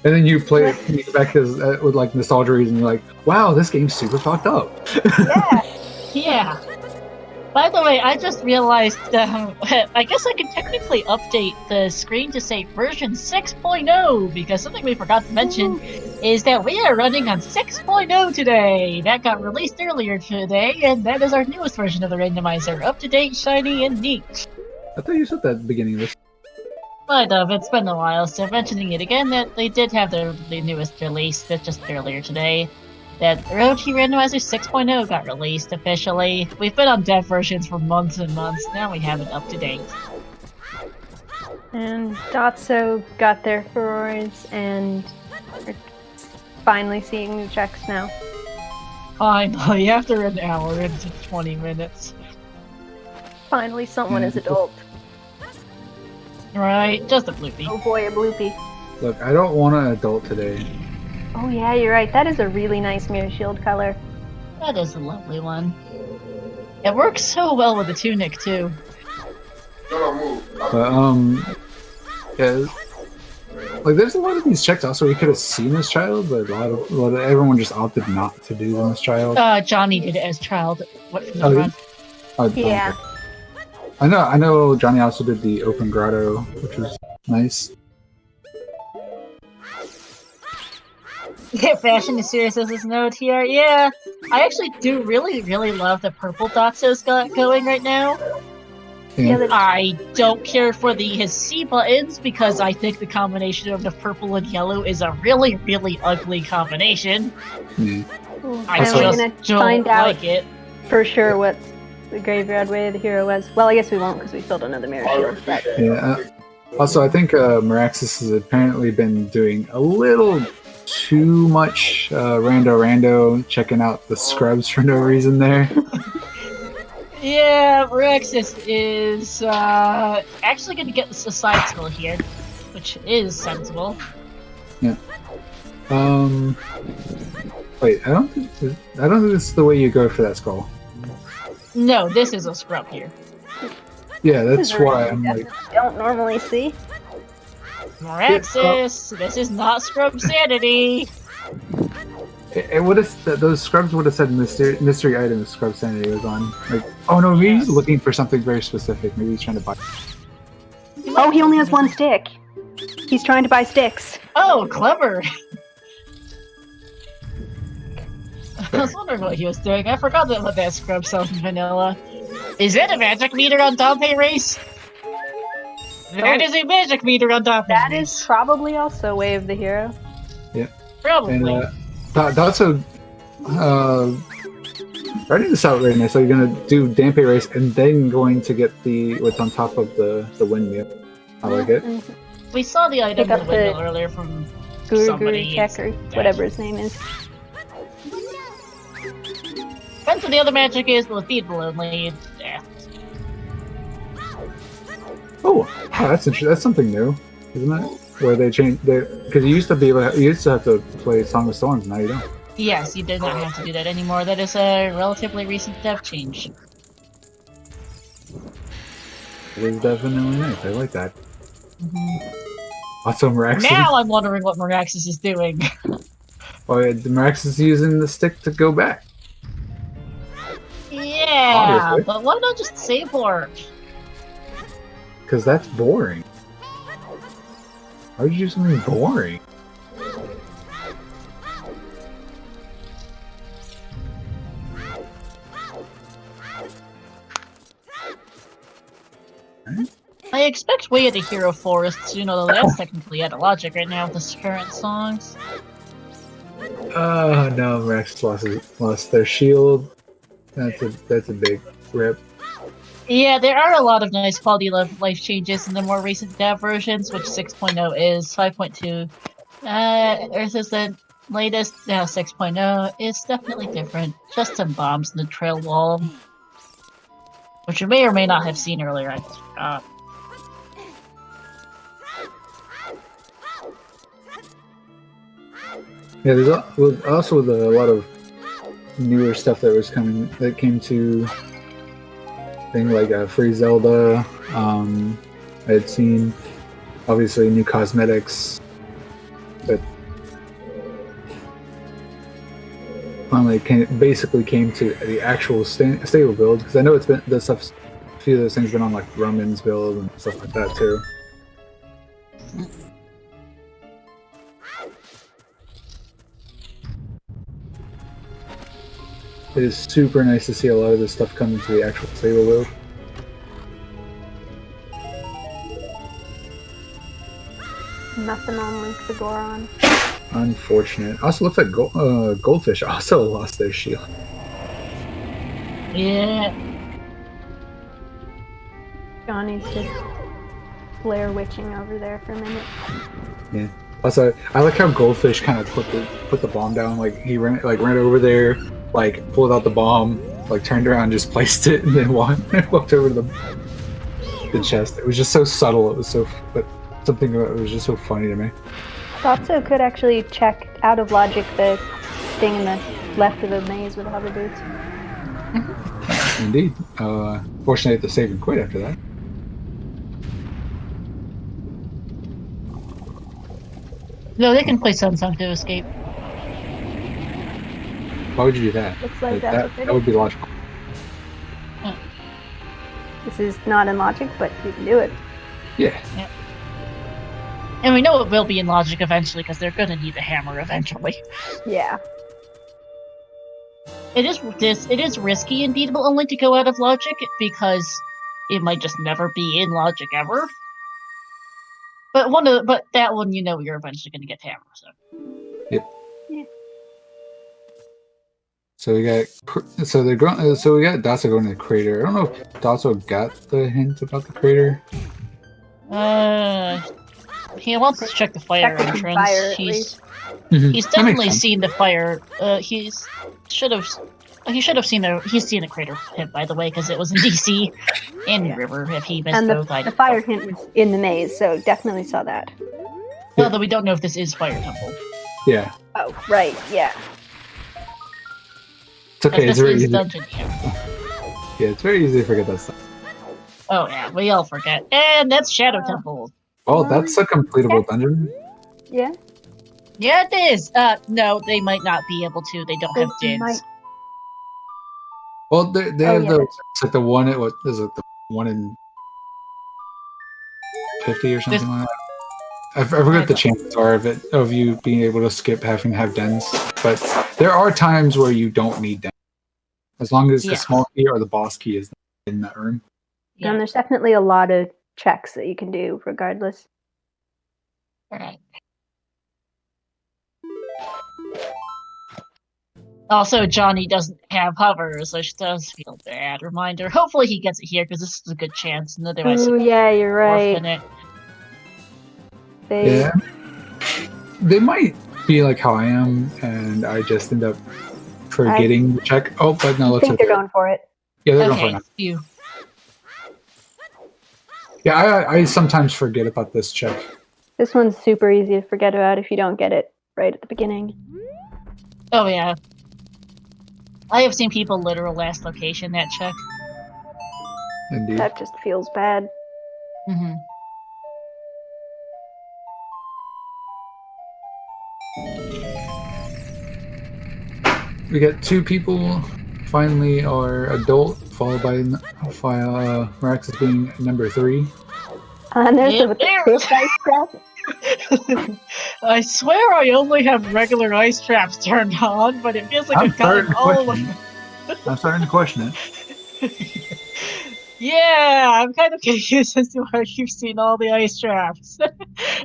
And then you play it, you go back with nostalgia reasons, you're like, wow, this game's super fucked up. Yeah. Yeah. By the way, I just realized, I guess I could technically update the screen to say version 6.0, because something we forgot to mention is that we are running on 6.0 today. That got released earlier today, and that is our newest version of the randomizer. Up to date, shiny, and neat. I thought you said that at the beginning of this. Might have, it's been a while, so mentioning it again, that they did have the newest release, that just earlier today. That OoT Randomizer 6.0 got released officially. We've been on dev versions for months and months, now we have it up to date. And Dotso got their furores, and we're finally seeing new checks now. Finally, after an hour into 20 minutes. Finally someone is adult. Right, just a bloopy. Oh boy, a bloopy. Look, I don't want an adult today. Oh yeah, you're right. That is a really nice mirror shield color. That is a lovely one. It works so well with the tunic, too. But, yeah, there's a lot of these checks also we could have seen as child, but a lot of everyone just opted not to do them as child. Johnny did it as child. What from the run? Yeah. I know Johnny also did the open grotto, which was nice. Yeah, fashion is serious as this note here. Yeah, I actually do really, really love the purple Dotso's got going right now. Yeah. I don't care for his C buttons because I think the combination of the purple and yellow is a really, really ugly combination. Yeah. I just don't find out like it. For sure what the graveyard way of the hero was. Well, I guess we won't because we still don't know the mirror shield. But... Yeah. Also, I think Miraxis has apparently been doing a little too much rando, checking out the scrubs for no reason there. Yeah, Rexus is actually going to get the side skill here, which is sensible. Yeah. Wait, I don't think this is the way you go for that skull. No, this is a scrub here. Yeah, that's why I'm like. Don't normally see. Moraxis, this is not Scrub Sanity. It would have those scrubs would have said mystery item if Scrub Sanity was on. Like, oh no, maybe he's looking for something very specific. Maybe he's trying to buy. Oh, he only has one stick. He's trying to buy sticks. Oh, clever. I was wondering what he was doing. I forgot what that scrub sells in vanilla. Is that a magic meter on Dante Race? That is a magic meter on Dante Race. That is probably also Way of the Hero. Yeah. Probably. And also, writing this out right now, so you're gonna do Dampe Race and then going to get what's on top of the windmill. I like it. We saw the item Pick up in the windmill earlier from Guru somebody. Check or whatever his name is. Depends what the other magic is, but with Beat Balloon Lead, yeah. Oh, that's interesting. That's something new, isn't it? Where they changed because you used to have to play Song of Storms, now you don't. Yes, you did not have to do that anymore. That is a relatively recent dev change. It is definitely nice. I like that. Also, Miraxis. Now I'm wondering what Miraxis is doing. Oh yeah, the Miraxis is using the stick to go back. Yeah, Obviously. but why not just save for? Because that's boring. Why would you do something boring? I expect Way of the Hero Forests, though that's technically out of logic right now with the current songs. Oh no, Miraxis lost their shield. That's a big rip. Yeah, there are a lot of nice quality of life changes in the more recent dev versions, which 6.0 is. 5.2 versus the latest, now 6.0, is definitely different. Just some bombs in the trail wall, which you may or may not have seen earlier. I just forgot. Yeah, there's also a lot of newer stuff that came to thing like free Zelda. I had seen obviously new cosmetics that finally basically came to the actual stable build, because I know it's been a few of those things been on like Roman's build and stuff like that too. It is super nice to see a lot of this stuff come into the actual stable build. Nothing on Link the Goron. Unfortunate. Also looks like Goldfish also lost their shield. Yeah. Johnny's just Blair witching over there for a minute. Yeah. Also, I like how Goldfish kind of put the bomb down. Like he ran over there, like pulled out the bomb, like turned around, just placed it, and then walked over to the chest. It was just so subtle. It was but something about it was just so funny to me. Thotso could actually check out of logic the thing in the left of the maze with the hover boots. Indeed. Fortunately, I had to save and quit after that. No, they can play Sunsong to escape. Why would you do that? Looks like that's that would be logical. This is not in logic, but you can do it. Yeah. Yep. And we know it will be in logic eventually, because they're going to need a hammer eventually. Yeah. It is risky and beatable only to go out of logic, because it might just never be in logic ever. But that one, you're eventually going to get hammer. So. Yep. Yeah. So we got Dotso going to the crater. I don't know if Dotso got the hint about the crater. He wants to check the fire entrance. Fire, he's definitely seen the fire. He should have seen he's seen a crater hint, by the way, because it was in DC and River. If he missed and both, the fire hint was in the maze, so definitely saw that. Although we don't know if this is Fire Temple. Yeah. Oh, right, yeah. It's okay. It's very easy. Dungeon, Yeah, it's very easy to forget that stuff. Oh yeah, we all forget. And that's Shadow Temple. Oh, that's a completable dungeon. Yeah. Yeah, it is. No, they might not be able to. They don't have They dids. might. Well, they have yeah, those. that's- It's like the one. What is it? The 1 in 50 or something like that. I forget the chances are of you being able to skip having to have dens, but there are times where you don't need dens as long as the Yes. small key or the boss key is in that room. Yeah. And there's definitely a lot of checks that you can do regardless. Alright. Also, Johnny doesn't have hovers, which does feel bad. Reminder. Hopefully he gets it here, because this is a good chance. And otherwise, Oh, yeah, you're right. it. Yeah. They might be like how I am, and I just end up forgetting to check. Oh, but no, I let's think they're going for it. Yeah, they're going Okay, for it. you. Yeah, I sometimes forget about this check. This one's super easy to forget about if you don't get it right at the beginning. Oh, yeah. I have seen people literal last location that check. Indeed. That just feels bad. Mm-hmm. We got 2 people finally are adult, followed by Maraxis being number 3. And there's Yep, with there. the big ice trap. I swear I only have regular ice traps turned on, but it feels like I'm I've gotten starting to all question it. I'm starting to question it. Yeah, I'm kind of confused as to why you've seen all the ice traps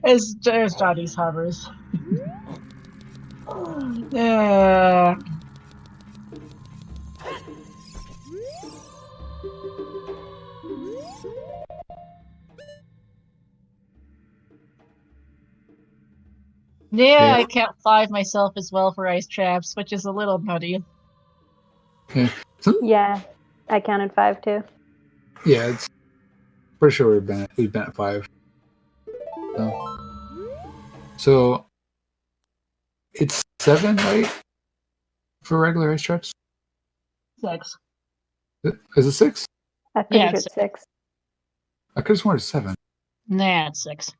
as Johnny's hovers. Yeah. Yeah, I count 5 myself as well for ice traps, which is a little nutty. Yeah, I counted 5 too. Yeah, it's pretty sure we've been at 5. So it's 7, right? For regular ice traps? 6. Is it 6? I pretty Yeah, sure it's it's 6. I could have sworn it's 7. Nah, it's 6.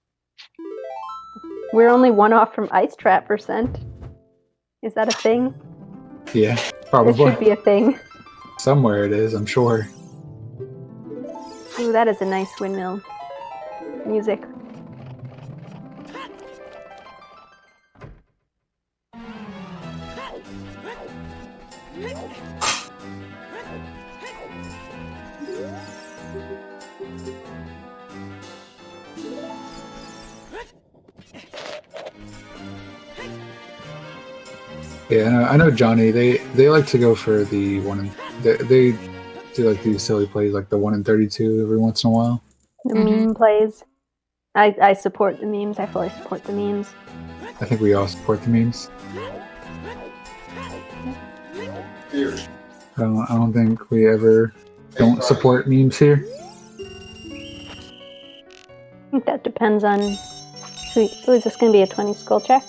We're only 1 off from ice trap percent. Is that a thing? Yeah, It probably. should be a thing. Somewhere it is, I'm sure. Ooh, that is a nice windmill music. Yeah, I know Johnny. They like to go for the 1 in. They do like these silly plays, like the 1 in 32 every once in a while. The meme plays. I support the memes. I fully support the memes. I think we all support the memes. I don't think we ever don't support memes here. I think that depends on who is this going to be a 20 skull check?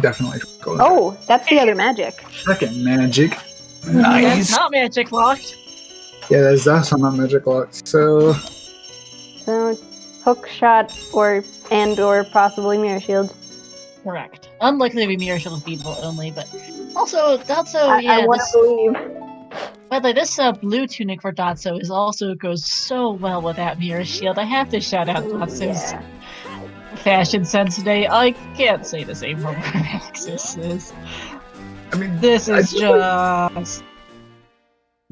Definitely. Oh, that's the other magic. Second magic. That's Nice. not magic locked. Yeah, that's also not magic locked. So hook shot or possibly mirror shield. Correct. Unlikely to be mirror shield beatable only, but also Dotso. I want to believe. By the way, this blue tunic for Dotso goes so well with that mirror shield. I have to shout out Dotso's fashion sense today. I can't say the same for Maxis is. I mean, this is just.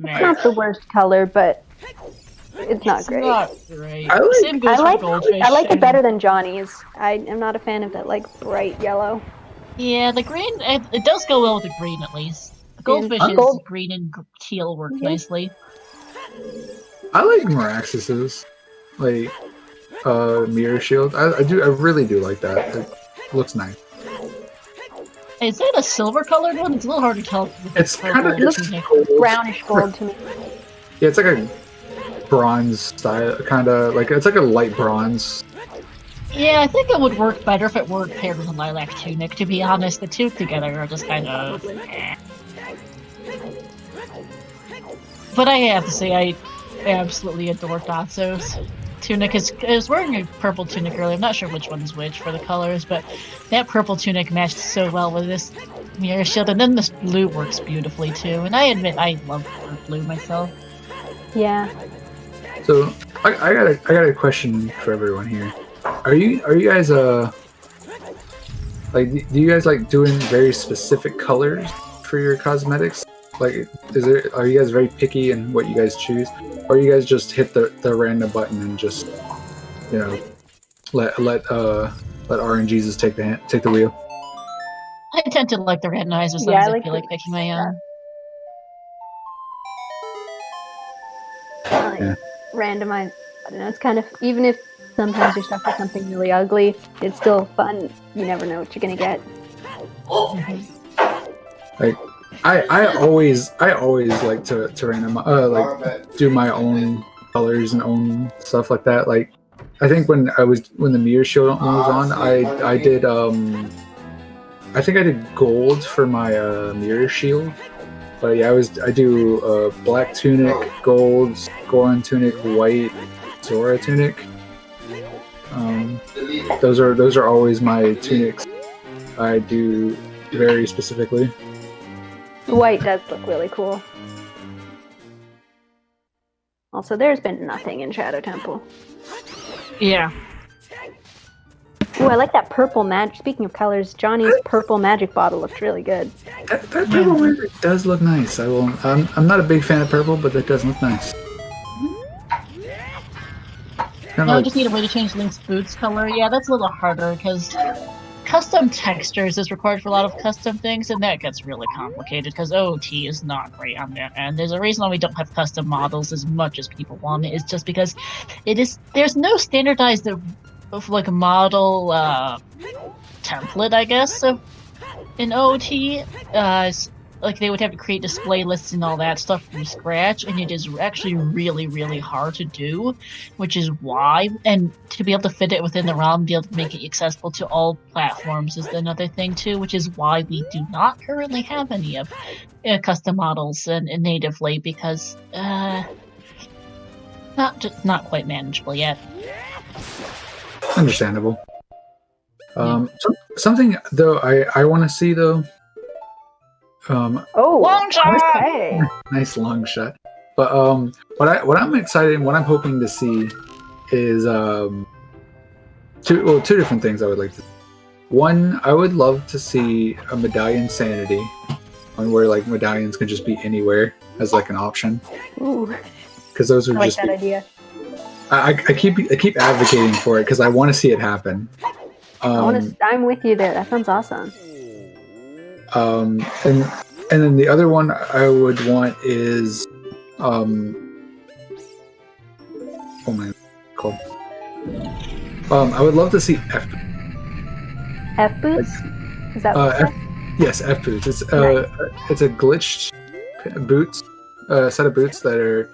It's not the worst color, but it's not great. Not great. I like- Same goes for Goldfish. I like it better than Johnny's. I am not a fan of that bright yellow. Yeah, the green. It does go well with the green at least. The Goldfish is green and teal work nicely. I like Maraxis's mirror shield. I really do like that. It looks nice. Is that a silver colored one? It's a little hard to tell. It's kind of Brownish gold to me. Yeah, it's like a bronze style, kind of like it's like a light bronze. Yeah, I think it would work better if it weren't paired with a lilac tunic. To be honest, the two together are just kind of. But I have to say, I absolutely adore Dotso's. tunic I was wearing a purple tunic earlier. I'm not sure which one's which for the colors, but that purple tunic matched so well with this mirror shield, and then this blue works beautifully too. And I admit I love blue myself. Yeah. So I got a question for everyone here. Are you guys like, do you guys like doing very specific colors for your cosmetics? Like, are you guys very picky in what you guys choose, or you guys just hit the random button and just, you know, let RNGesus take the wheel? I tend to like the randomizer, so I feel like picking my own. Yeah. Randomize. I don't know. It's kind of, even if sometimes you're stuck with something really ugly, it's still fun. You never know what you're gonna get. Like, I always like to random like do my own colors and own stuff like that. Like, I think when the mirror show was on, I did I think I did gold for my mirror shield. But yeah, I do black tunic, gold, Goron tunic, white, Zora tunic. Those are always my tunics. I do very specifically. White does look really cool. Also, there's been nothing in Shadow Temple. Yeah. Ooh, I like that purple magic. Speaking of colors, Johnny's purple magic bottle looked really good. That purple magic does look nice. I'm not a big fan of purple, but that does look nice. I just need a way to change Link's boots color. Yeah, that's a little harder because custom textures is required for a lot of custom things, and that gets really complicated because OoT is not great on that end. There's a reason why we don't have custom models as much as people want it. It's just because there's no standardized like model template, I guess, in OoT. Like, they would have to create display lists and all that stuff from scratch, and it is actually really, really hard to do, which is why, and to be able to fit it within the ROM, be able to make it accessible to all platforms is another thing too, which is why we do not currently have any of custom models natively, because not quite manageable yet. Understandable. Something though I want to see though. Long shot! Okay. Nice long shot. But what I'm excited and what I'm hoping to see is two different things I would like to see. One, I would love to see a medallion sanity, one where like medallions can just be anywhere as like an option. Ooh. Because those would I like just that idea. I keep advocating for it because I want to see it happen. I'm with you there. That sounds awesome. And then the other one I would want is oh my god, I would love to see F boots. Is that what yes, F boots. It's a glitched boots set of boots that are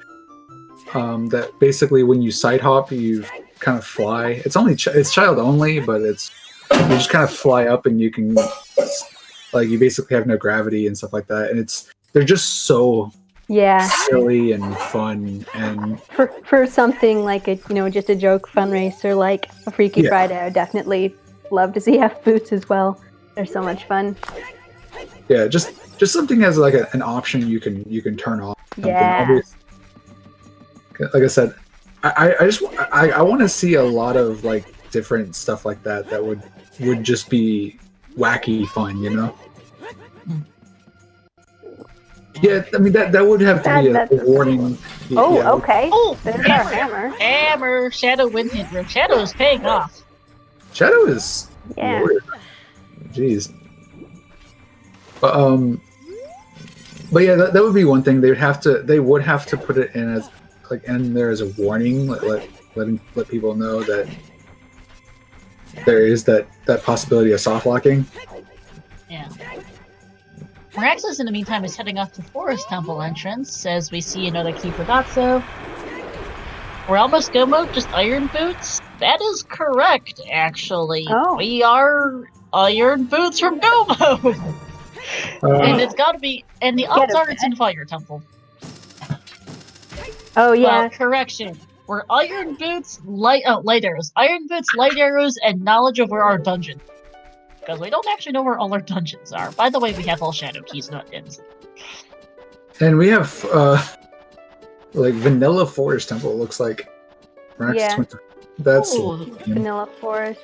that basically when you side hop you kind of fly. It's child only, but you just kind of fly up and you can. Like, you basically have no gravity and stuff like that, and they're just so silly and fun. And for something like just a joke fun race or like a Freaky Friday, I would definitely love to see F boots as well. They're so much fun. Yeah, just something as like an option you can turn off. Yeah. Like I said, I want to see a lot of like different stuff like that would just be wacky fun, you know? Yeah, I mean that would have to be a warning. Okay. Oh, there's our hammer. Hammer, Shadow Wind Hit Room. Shadow is paying off. Shadow is Lord. Jeez. But yeah, that would be one thing. They would have to put it in as like in there as a warning, let people know that there is that possibility of soft locking. Yeah. Miraxis, in the meantime, is heading off to Forest Temple entrance as we see another key for Dotso. We're almost go mode, just Iron Boots? That is correct, actually. Oh. We are Iron Boots from go mode! And it's gotta be, and the odds are it's in Fire Temple. Oh, yeah. Correction. We're Iron Boots, light arrows. Iron Boots, light arrows, and knowledge of where our dungeon. Because we don't actually know where all our dungeons are. By the way, we have all shadow keys, not ends. And we have like vanilla forest temple. Looks like. Yeah. That's Vanilla forest.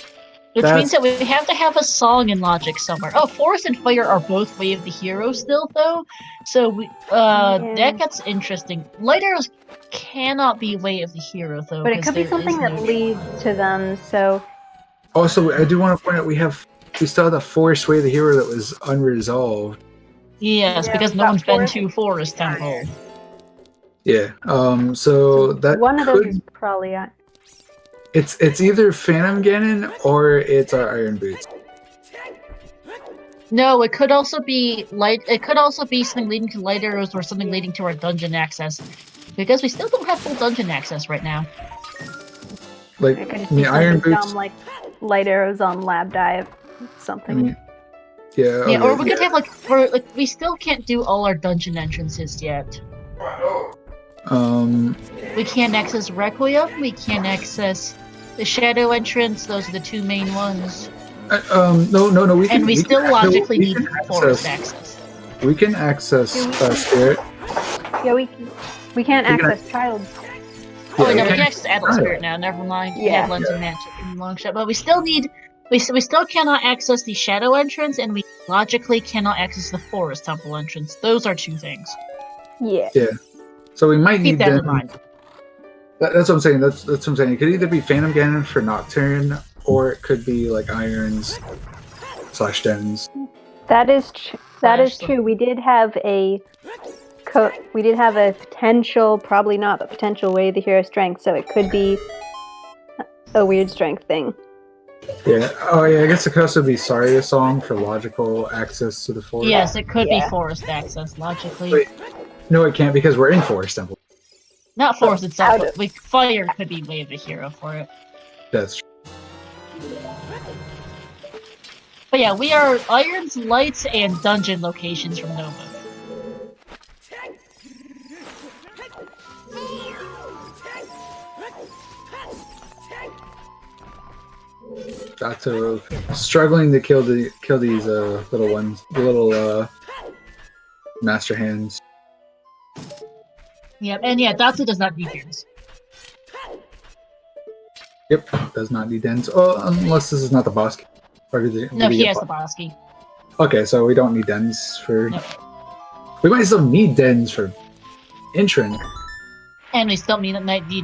Which means that we have to have a song in Logic somewhere. Oh, Forest and Fire are both Way of the Hero still, though. So we, that gets interesting. Light arrows cannot be Way of the Hero, though. But it could be something that leads to them, so... Also, I do want to point out we still have the Forest Way of the Hero that was unresolved. Yes, because no one's been to Forest Temple. Yeah, so that one of those is probably... It's either Phantom Ganon or it's our Iron Boots. No, it could also be It could also be something leading to light arrows or something leading to our dungeon access, because we still don't have full dungeon access right now. Like Iron Boots, dumb, like light arrows on Lab Dive, something. Yeah, or we could have we still can't do all our dungeon entrances yet. We can't access Requiem. We can't access the Shadow entrance. Those are the two main ones. No. We still logically need forest access. We can access Spirit. Yeah, we can't access Child. Oh no, we can access Adult Spirit now. Never mind. Yeah. Lens and Magic and Long Shot, but we still need. We still cannot access the Shadow entrance, and we logically cannot access the Forest Temple entrance. Those are two things. Yeah. So we might Keep need that them. in mind. That's what I'm saying. That's what I'm saying. It could either be Phantom Ganon for Nocturne, or it could be like Irons / Dens. That is true. We did have a potential, probably not, but potential Way of the Hero strength. So it could be a weird strength thing. Yeah. Oh yeah. I guess it could also be Saria Song for logical access to the forest. Yes, it could be forest access logically. Wait. No, it can't because we're in Forest Temple. Not forest itself, but fire could be Way of the Hero for it. That's true. But yeah, we are Irons, Lights, and Dungeon locations from Nova. Got to struggling to kill these little ones, the little master hands. Yep, and yeah, Datsu does not need dens. Yep, does not need dens. Oh, unless this is not the boss key. Or No, he has the boss key. Okay, so we don't need dens for... Nope. We might still need dens for Intron. And we still need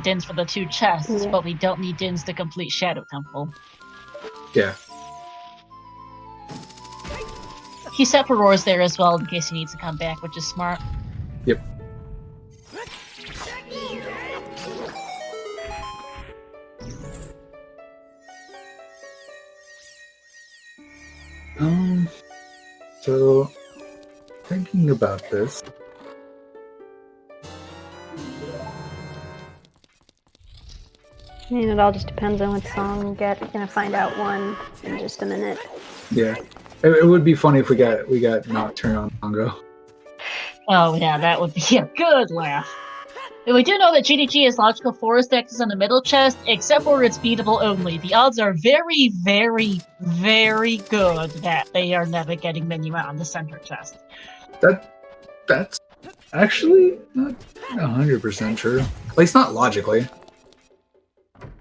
dens for the two chests, but we don't need dens to complete Shadow Temple. Yeah. He set for Roars there as well in case he needs to come back, which is smart. Yep. So, thinking about this. I mean, it all just depends on what song we get. We're gonna find out one in just a minute. Yeah. It would be funny if we got Nocturne on Congo. Oh yeah, that would be a good laugh. And we do know that GDG has logical forest access on the middle chest, except for it's beatable only. The odds are very, very, very good that they are never getting Minuet on the center chest. That's actually not 100% true. At least not logically.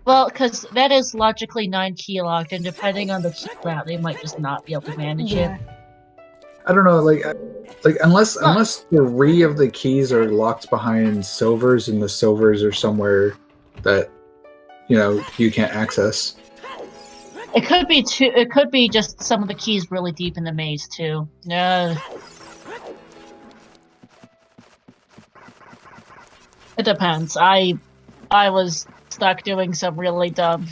Well, because that is logically 9 key locked, and depending on the key route, they might just not be able to manage it. I don't know, like unless 3 of the keys are locked behind silvers, and the silvers are somewhere that you can't access. It could be It could be just some of the keys really deep in the maze too. It depends. I was stuck doing some really dumb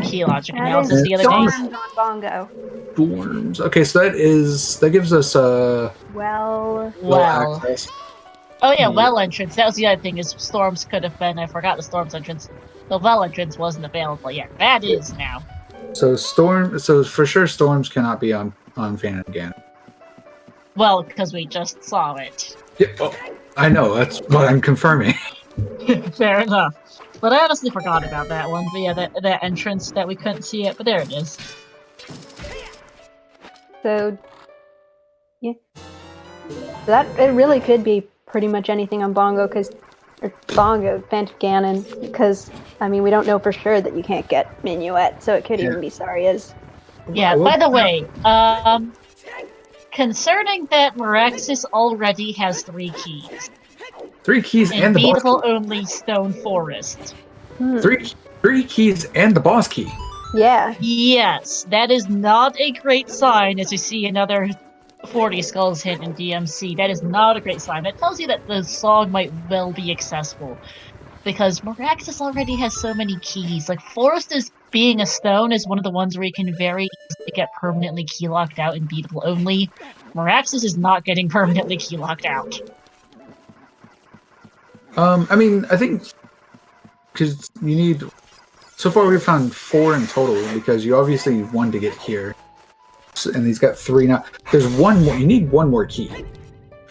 key logic analysis the other day. Storms on Bongo. Storms. Okay, so that gives us well access. Oh yeah, well entrance. That was the other thing, is storms could have been. I forgot the storms entrance. The well entrance wasn't available yet. That is now. So for sure storms cannot be on Phantom Ganon. Well, because we just saw it. Yeah, I know. That's what I'm confirming. Fair enough. But I honestly forgot about that one. But yeah, that entrance that we couldn't see it, but there it is. So, yeah. It really could be pretty much anything on Bongo, Phantom Ganon, because, I mean, we don't know for sure that you can't get Minuet, so it could even be Saria's. Yeah, by the way, concerning that Meraxis already has 3 keys. 3 keys and the boss Beatable key. only Stone Forest. 3 keys and the boss key. Yeah. Yes, that is not a great sign as you see another 40 skulls hit in DMC. That is not a great sign. That tells you that the song might well be accessible. Because Meraxis already has so many keys. Like, Forest is being a stone is one of the ones where you can very easily get permanently key locked out in beatable only. Meraxis is not getting permanently key locked out. I mean, I think because you need. So far, we've found 4 in total because you obviously need 1 to get here, and he's got 3 now. There's 1 more. You need 1 more key.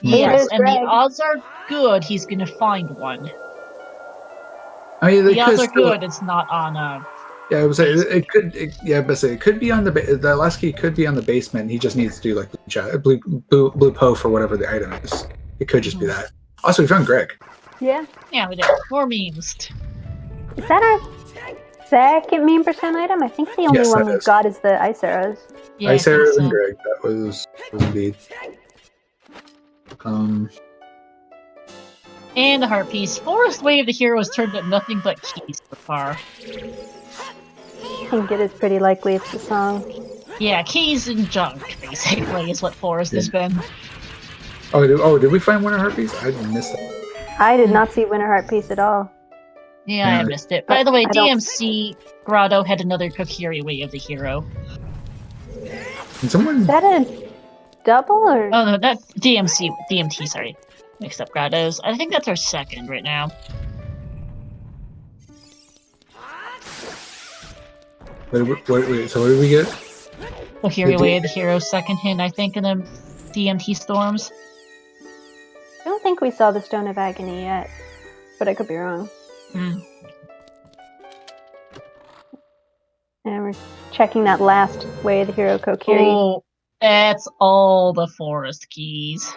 Yes, and the odds are good he's gonna find one. I mean, the odds are good. It's not on Yeah, I would say it could. It could be on the last key could be on the basement. He just needs to do like blue pof or whatever the item is. It could just be that. Also, we found Greg. Yeah. Yeah, we did. More memes. Is that our second meme percent item? I think the only one we've got is the ice arrows. Yeah, ice arrows and Greg. That was indeed. And the heart piece. Forest Way of the Hero has turned out nothing but keys so far. I think it is pretty likely it's the song. Yeah, keys and junk, basically, is what Forest has been. Did we find Winter Heart Piece? I missed it. I did not see Winter Heart Piece at all. Yeah, I missed it. By the way, DMC Grotto had another Kokiri Way of the Hero. Can someone... Is that a double or? Oh no, that's DMT, sorry. Mixed up Grottos. I think that's our second right now. Wait, so what did we get? Kokiri Way of the Hero, second hint, I think, in the DMT Storms. I don't think we saw the Stone of Agony yet, but I could be wrong. And we're checking that last Way of the Hero Kokiri. Oh, that's all the forest keys.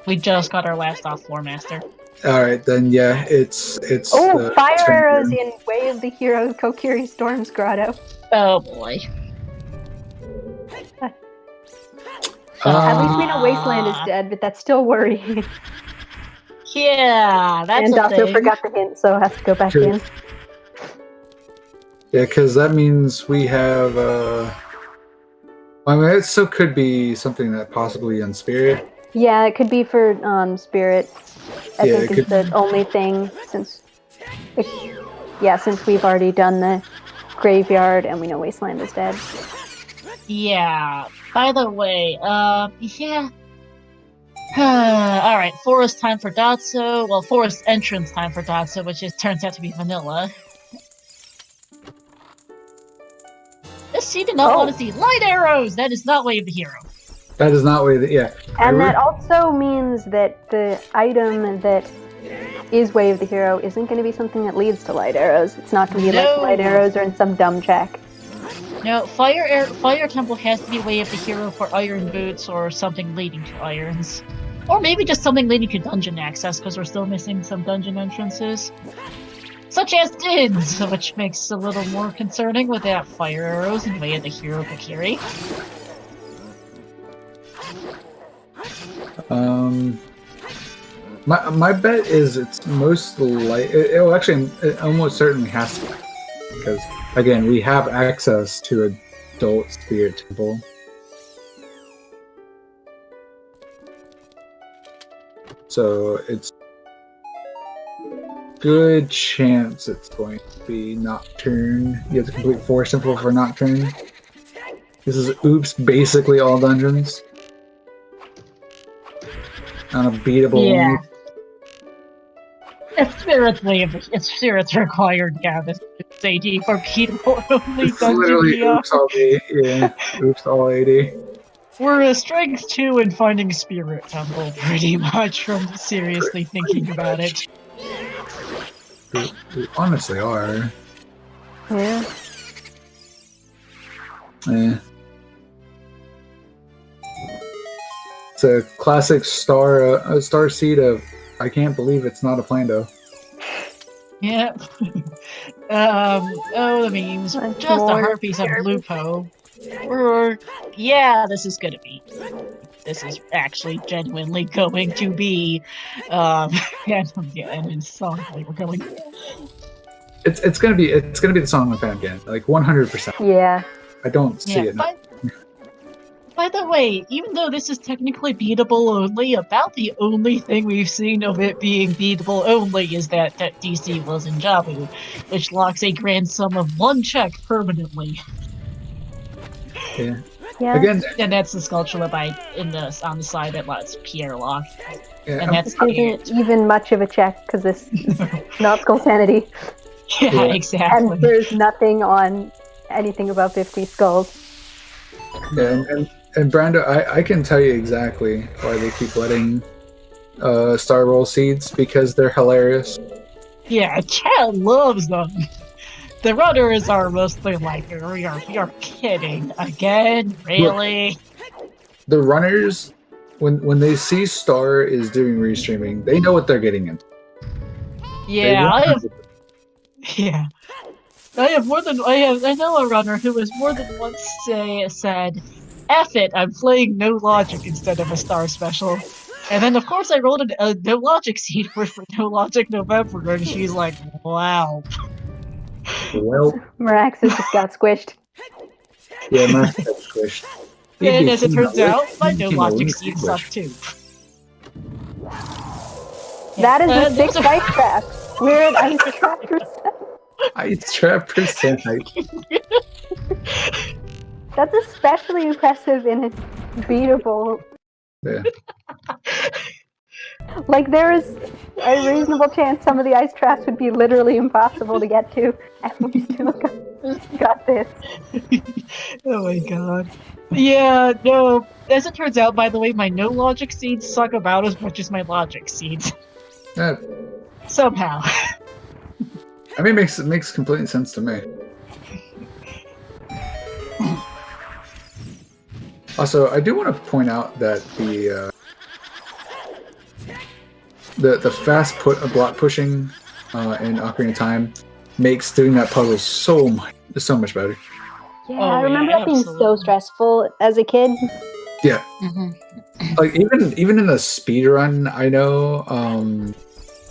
We just got our last off-floor master. Alright, then yeah, it's fire arrows in Way of the Hero Kokiri Storms Grotto. Oh boy. At least we know Wasteland is dead, but that's still worrying. Yeah, that's and also thing. Forgot the hint, so has to go back in. Yeah, because that means we have. I mean, it still could be something that possibly on Spirit. Yeah, it could be for Spirit. I think is the only thing since we've already done the graveyard and we know Wasteland is dead. Yeah. By the way, yeah. Alright, forest time for Datso. Well, forest entrance time for Datso, which turns out to be vanilla. This scene did not want to see light arrows! That is not Way of the Hero. That is not Way of the... Yeah. And that also means that the item that is Way of the Hero isn't going to be something that leads to light arrows. It's not going to be like light arrows or in some dumb check. No, Fire Temple has to be Way of the Hero for iron boots or something leading to irons. Or maybe just something leading to dungeon access, because we're still missing some dungeon entrances. Such as Dids, which makes it a little more concerning without fire arrows and Way of the Hero Kokiri. My bet is it's most it almost certainly has to be. Because, again, we have access to Adult Spirit Temple. So it's good chance it's going to be Nocturne. You have to complete Forest Temple for Nocturne. This is basically all dungeons. Unbeatable. Yeah. It's Spirit's required, yeah, this AD for beatable only it's literally oops all 80. Yeah, oops all 80. We're a strength 2 in finding Spirit Temple, pretty much, from seriously thinking about it. They honestly are. Yeah. It's a classic star seed of I can't believe it's not a Plando. Yeah. Oh, the memes. Like Just a more heartpiece of Kirby. Lupo. Or, yeah, this is gonna be. This is actually genuinely going to be. And it's song we're going. It's gonna be the song of Phantom Ganon, like 100%. Yeah. I don't see Yeah, it. Now. by the way, even though this is technically beatable only, about the only thing we've seen of it being beatable only is that DC was in Jabu, which locks a grand sum of 1 check permanently. Yeah. Yeah. Again, And that's the sculpture on the side that lets Pierre lock. yeah, And that's This isn't even much of a check because this is not Skull Sanity. Yeah, Yeah. exactly. And there's nothing on anything above 50 skulls. yeah, and Brando, I can tell you exactly why they keep letting Star Roll seeds, because they're hilarious. Yeah, Chad loves them. The runners are mostly like, you're kidding again, really? The runners, when they see Star is doing restreaming, they know what they're getting into. Yeah, I know a runner who has more than once said, "F it, I'm playing no logic instead of a star special." And then, of course, I rolled a no logic seed for No Logic November, and she's like, "Wow." Well, Miraxis just got squished. yeah, my got squished. And as it turns out, my No Logic seed sucked too. That is a those 6 are- ice trap. We're at ice trap percent. Ice trap percent. That's especially impressive in a beatable. Yeah. Like, there is a reasonable chance some of the ice traps would be literally impossible to get to, and we still got this. Oh my god. Yeah, no. As it turns out, by the way, my no logic seeds suck about as much as my logic seeds. Yeah. Somehow. I mean, it makes complete sense to me. Also, I do want to point out that the fast block pushing in Ocarina of Time makes doing that puzzle so much better. Yeah, Oh, I remember yeah, that being so absolutely. stressful as a kid. Yeah, Mm-hmm. like even in the speedrun, I know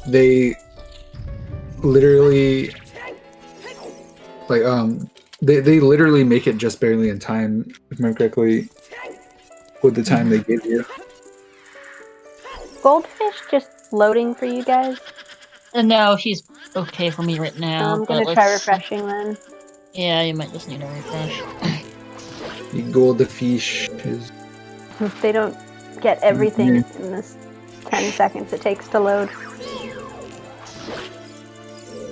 they literally like they literally make it just barely in time, if I remember correctly, with the time they give you. Goldfish just loading for you guys. And no, he's okay for me right now. I'm but gonna try let's- refreshing then. Yeah, you might just need a refresh. The goldfish is If they don't get everything in this 10 seconds it takes to load.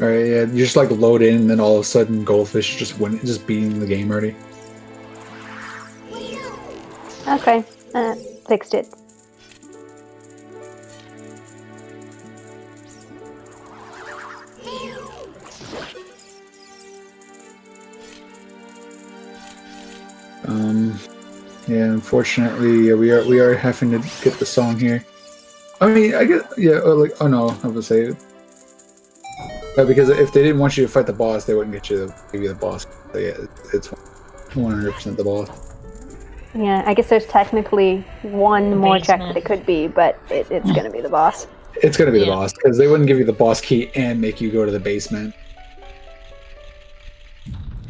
alright. Yeah, you just like load in, and then all of a sudden, goldfish just beating the game already. Okay, fixed it. Yeah, unfortunately, we are having to get the song here. I mean, I guess, yeah, oh no, I would say, because if they didn't want you to fight the boss, they wouldn't give you the boss. So yeah, it's 100% the boss. Yeah, I guess there's technically one more check Basement. that it could be, but it's gonna be the boss. It's gonna be the Yeah. boss, because they wouldn't give you the boss key and make you go to the basement.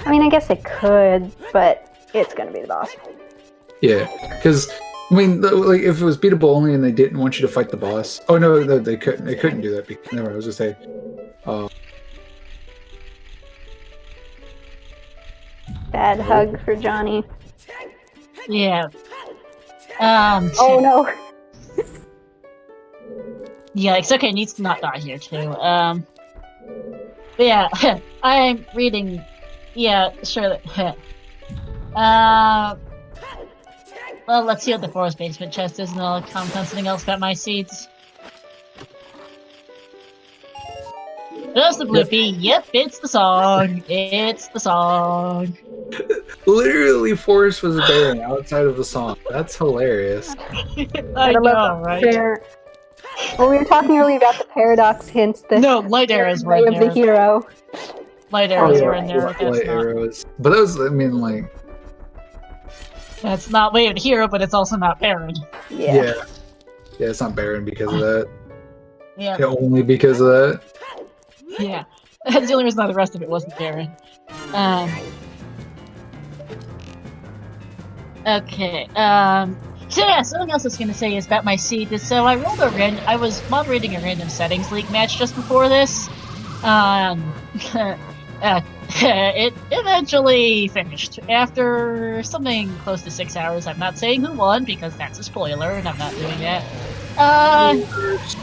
I mean, I guess it could, but it's gonna be the boss. Yeah, because I mean, like if it was beatable only and they didn't want you to fight the boss. Oh no, they couldn't. They couldn't do that. Never. I was gonna say. Bad hug for Johnny. Yeah. Oh no. Yeah, it's okay, it needs to not die here too. But yeah, I'm reading. Yeah, sure. Well, let's see what the forest basement chest is, and I'll comment on something else about my seeds. Just the Bloopy. Yep, it's the song. It's the song. Literally, Forest was barren outside of the song. That's hilarious. I know, right? Well, we were talking earlier about the paradox hints that No, light arrows were in of there. the hero. Light arrows were in there. Light arrows. But that was, I mean, like... That's not way of the hero, but it's also not barren. Yeah. Yeah, it's not barren because of that. Yeah. Only because of that. Yeah. That's the only reason why the rest of it wasn't barren. Okay. So yeah, something else I was gonna say is about my seed is so I rolled I was moderating a random settings league match just before this. It eventually finished after something close to 6 hours. I'm not saying who won because that's a spoiler, and I'm not doing that.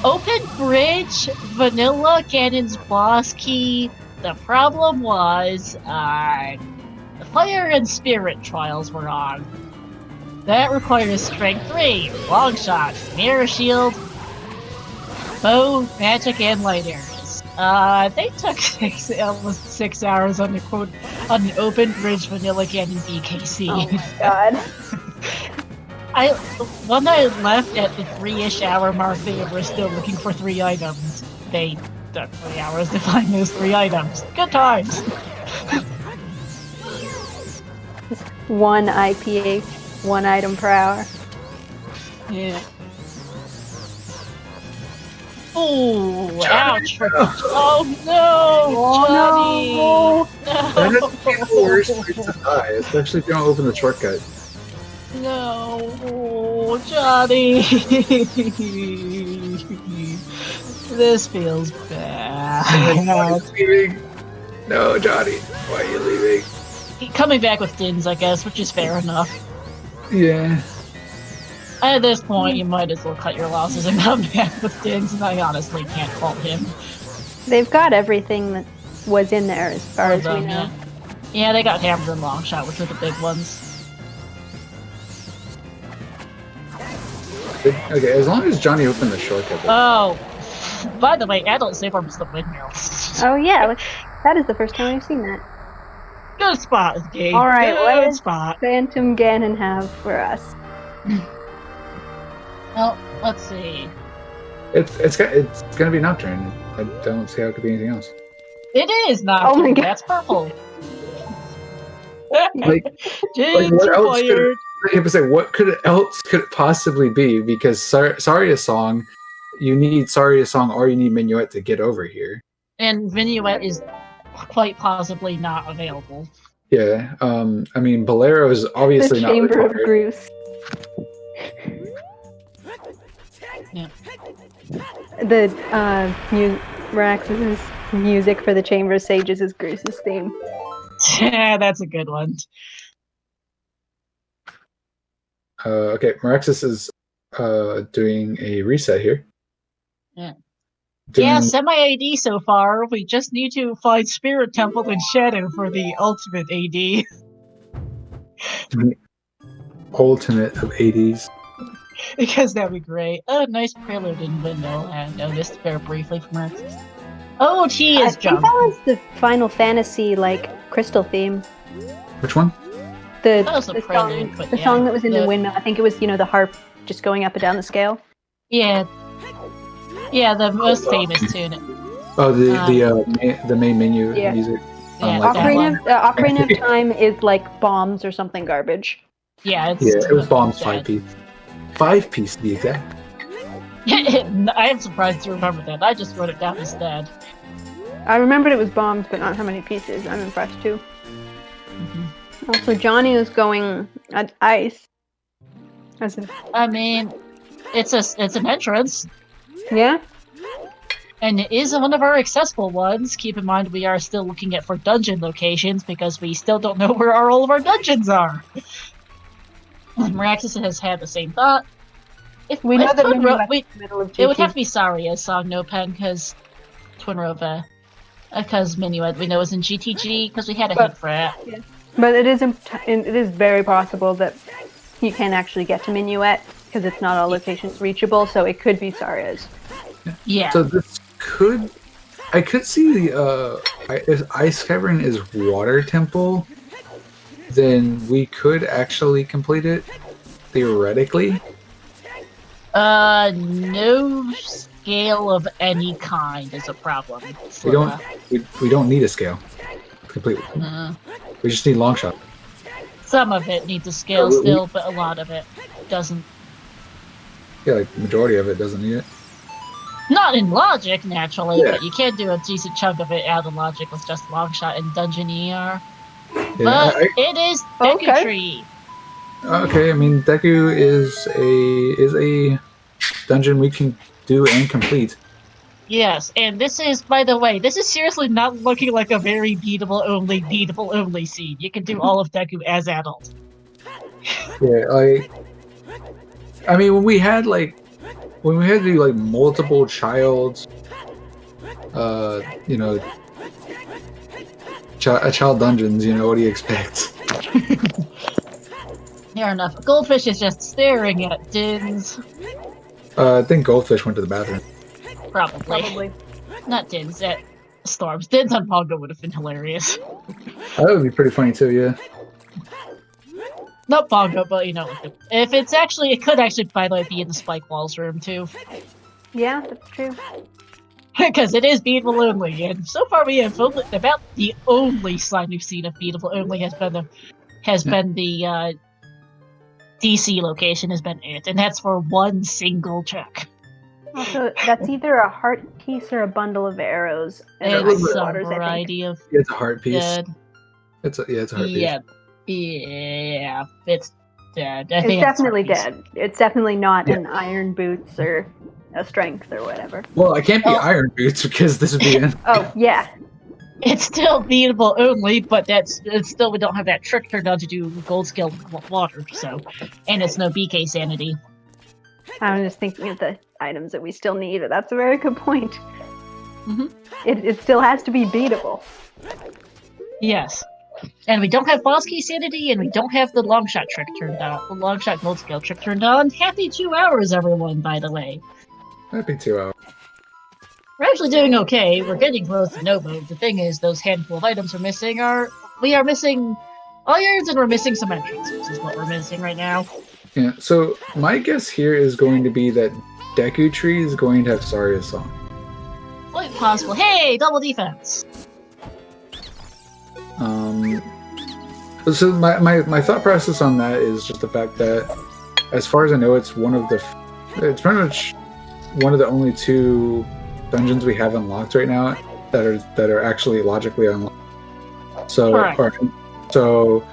Open Bridge, Vanilla Ganon's boss key. The problem was, Fire and Spirit trials were on. That requires Strength 3, Long Shot, Mirror Shield, Bow, Magic, and Light Arrows. They took almost 6 hours on an Open Bridge Vanilla Ganon BKC. Oh my god. When I left at the 3-ish hour mark, they were still looking for 3 items. They took 3 hours to find those 3 items. Good times! One IPH, 1 item per hour. Yeah. Ooh, ouch! Oh no! Johnny! That is the worst way to die, especially if you don't open the shortcut. No, Johnny! This feels bad. Why are you leaving? No, Johnny, why are you leaving? Coming back with Dins, I guess, which is fair enough. Yeah. At this point, you might as well cut your losses and come back with Dins, and I honestly can't fault him. They've got everything that was in there as far as we know. Yeah, they got Hammer and Longshot, which are the big ones. Okay, as long as Johnny opened the shortcut. Oh, by the way, Adult Saber is the windmill. Oh yeah, that is the first time I've seen that. Good spot, Gabe. Alright, what does spot. Phantom Ganon have for us? Well, let's see. It's gonna be Nocturne. I don't see how it could be anything else. It is not. Oh my god. That's purple. Like what else what else could it possibly be? Because Saria's song, you need Saria's song or you need Minuet to get over here. And Minuet is quite possibly not available. Yeah, I mean, Bolero is obviously the not Chamber required. of Bruce. Yeah. The Marax's music for the Chamber of Sages is Bruce's theme. Yeah, that's a good one. Okay, Maraxis is doing a reset here. Yeah. Yeah, semi-AD so far. We just need to find Spirit Temple and Shadow for the ultimate AD. The ultimate of 80s. Because that'd be great. Oh, nice prelude in Window, and noticed very briefly from her. OoT is jump. I think that was the Final Fantasy, crystal theme. Which one? That was the prelude, song, song that was in the windmill. I think it was, the harp just going up and down the scale. Yeah. Yeah, the most famous tune. Oh, the main menu music. Yeah, Ocarina of Time is like Bombs or something garbage. Yeah, it was Bombs 5-piece. 5-piece, to be exact. I am surprised to remember that. I just wrote it down instead. I remembered it was Bombs, but not how many pieces. I'm impressed too. Mm-hmm. Also, Johnny is going at ice. I mean, it's an entrance. Yeah. And it is one of our accessible ones. Keep in mind we are still looking for dungeon locations because we still don't know where all of our dungeons are. Maraxis has had the same thought. We know that the middle of GT. It would have to be Saria's song, no pen, because Twinrova, because Minuet we know is in GTG because we had a hint for it. Yeah. But it is very possible that you can actually get to Minuet because it's not all locations reachable, so it could be Saria's. Yeah. So this could I could see if Ice Cavern is Water Temple, then we could actually complete it theoretically. No scale of any kind is a problem. We don't need a scale completely. We just need long shot. Some of it needs a scale still, but a lot of it doesn't. Yeah, like the majority of it doesn't need it. Not in logic, naturally, Yeah. but you can do a decent chunk of it out of logic with just long shot and dungeon ER. Yeah, But it is Deku Okay. Tree. Okay, I mean Deku is a dungeon we can do and complete. Yes, and this is, by the way, this is seriously not looking like a very beatable only scene. You can do all of Deku as adult. Yeah, like I mean when we had to do like multiple child child dungeons, what do you expect? Fair enough. Goldfish is just staring at Dins. I think Goldfish went to the bathroom. Probably. Not Dins, at Storms. Dins on Pongo would have been hilarious. That would be pretty funny too, yeah. Not Pongo, but if it's actually, it could actually, by the way, be in the Spike Walls room too. Yeah, that's true. Because it is Beatable only, and so far we have only, about the only sign we've seen of Beatable only has been the DC location has been it, and that's for one single check. Also, that's either a heart piece or a bundle of arrows. And It's ice a waters, I think. variety of It's a heart piece. dead. It's a heart piece. Yeah, it's dead. I It's think definitely heart piece. dead. It's definitely not Yeah. an iron boots or a strength or whatever. Well, it can't be Oh. Iron Boots because this would be in. Oh, yeah. It's still beatable only, but it's still we don't have that trick turned on to do gold scale water, so, and it's no BK sanity. I was just thinking of the items that we still need. That's a very good point. Mhm. It still has to be beatable. Yes. And we don't have boss key sanity, and we don't have the long shot trick turned on. The long shot gold scale trick turned on. Happy 2 hours, everyone, by the way. That'd be 2 hours. We're actually doing okay. We're getting close to no mode. The thing is, those handful of items we are missing irons, and we're missing some entrances, is what we're missing right now. Yeah, so my guess here is going to be that Deku Tree is going to have Saria's song. Quite possible. Hey, double defense! So my thought process on that is just the fact that, as far as I know, it's it's pretty much one of the only 2 dungeons we have unlocked right now that are actually logically unlocked. So, so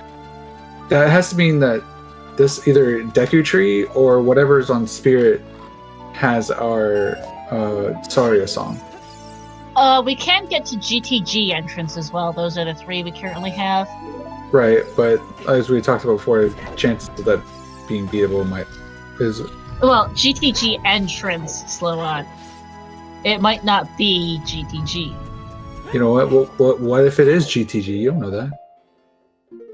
that has to mean that this either Deku Tree or whatever's on Spirit has our Saria song. We can get to GTG entrance as well. Those are the 3 we currently have. Right, but as we talked about before, chances of that being beatable is Well, GTG entrance, slow on. It might not be GTG. You know what if it is GTG? You don't know that.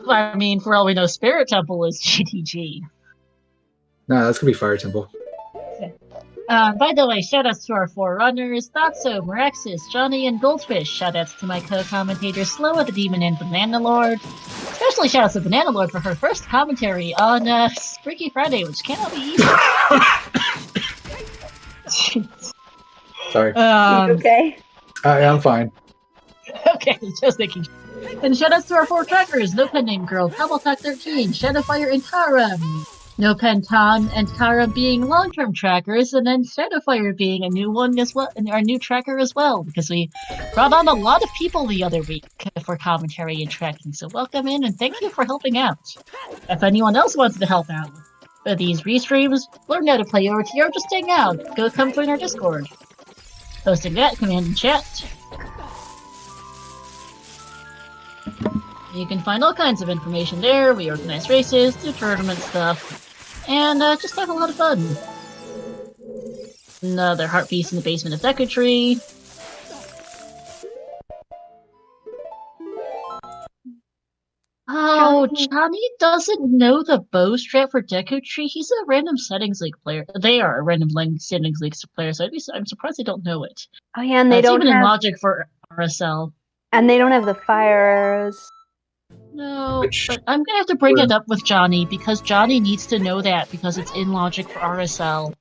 I mean, for all we know, Spirit Temple is GTG. Nah, that's gonna be Fire Temple. By the way, shoutouts to our 4 runners, Thotso, Meraxis, Johnny, and Goldfish. Shoutouts to my co-commentators, Sloa the Demon and Banana Lord. Especially shoutouts to Banana Lord for her first commentary on Freaky Friday, which cannot be easy. Sorry. Okay. I'm fine. Okay, just thinking. And shoutouts to our 4 trackers, No Pen Name Girl, Cobbletalk 13, Shadowfire, and Kara. No Pen Tom and Kara being long-term trackers, and then Shadowfire being a new one as well, and our new tracker as well, because we brought on a lot of people the other week for commentary and tracking. So welcome in, and thank you for helping out. If anyone else wants to help out with these restreams, learn how to play OoT, or just hang out, come join our Discord. Posting that, command and chat. You can find all kinds of information there. We organize races, do tournament stuff, and just have a lot of fun. Another heart piece in the basement of Deku Tree. Oh, Oh, Johnny doesn't know the bow strat for Deku Tree. He's a random settings league player. They are a random settings league player, so I'm surprised they don't know it. Oh yeah, and they it's don't even have in logic for RSL. And they don't have the fire arrows. No, but I'm gonna have to bring it up with Johnny because Johnny needs to know that because it's in logic for RSL.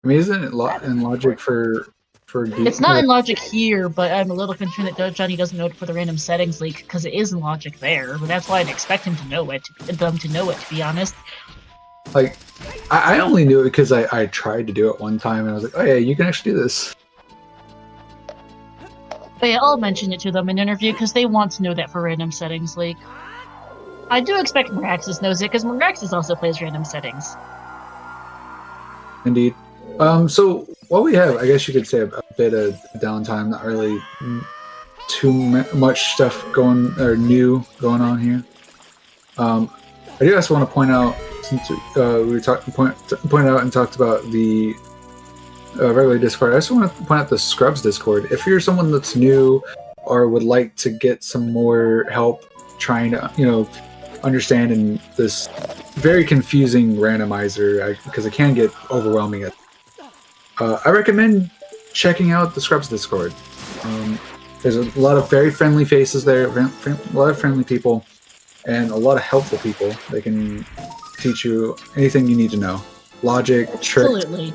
I mean, isn't it in logic for It's not in logic here, but I'm a little concerned that Johnny doesn't know it for the random settings league because it is in logic there. But that's why I'd expect him to know it, to be honest. Like, I only knew it because I tried to do it one time and I was like, oh yeah, you can actually do this. But yeah, I'll mention it to them in an interview because they want to know that for random settings league. I do expect Meraxis knows it because Meraxis also plays random settings. Indeed. So what we have, I guess you could say, a bit of downtime, not really too much stuff new going on here. I do also want to point out, since we pointed out and talked about the regular Discord, I also want to point out the Scrubs Discord. If you're someone that's new or would like to get some more help trying to, understand in this very confusing randomizer, because it can get overwhelming I recommend checking out the Scrubs Discord. There's a lot of very friendly faces there, a lot of friendly people, and a lot of helpful people. They can teach you anything you need to know. Logic, tricks, Absolutely.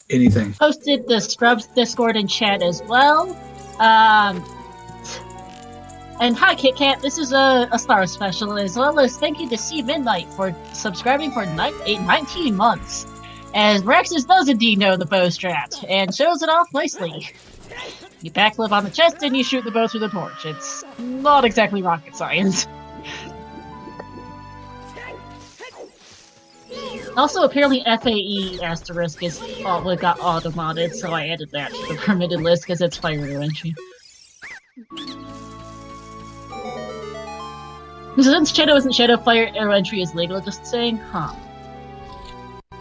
Anything. Posted the Scrubs Discord in chat as well. And hi, Kit Kat. This is a Star Special, as well as thank you to C Midnight for subscribing for 19 months. As Meraxis does indeed know the bow strat, and shows it off nicely. You backflip on the chest and you shoot the bow through the torch. It's not exactly rocket science. Also, apparently FAE asterisk is got auto-modded, so I added that to the permitted list because it's fire entry. Since Shadow isn't Shadow, fire arrow entry is legal, just saying, huh.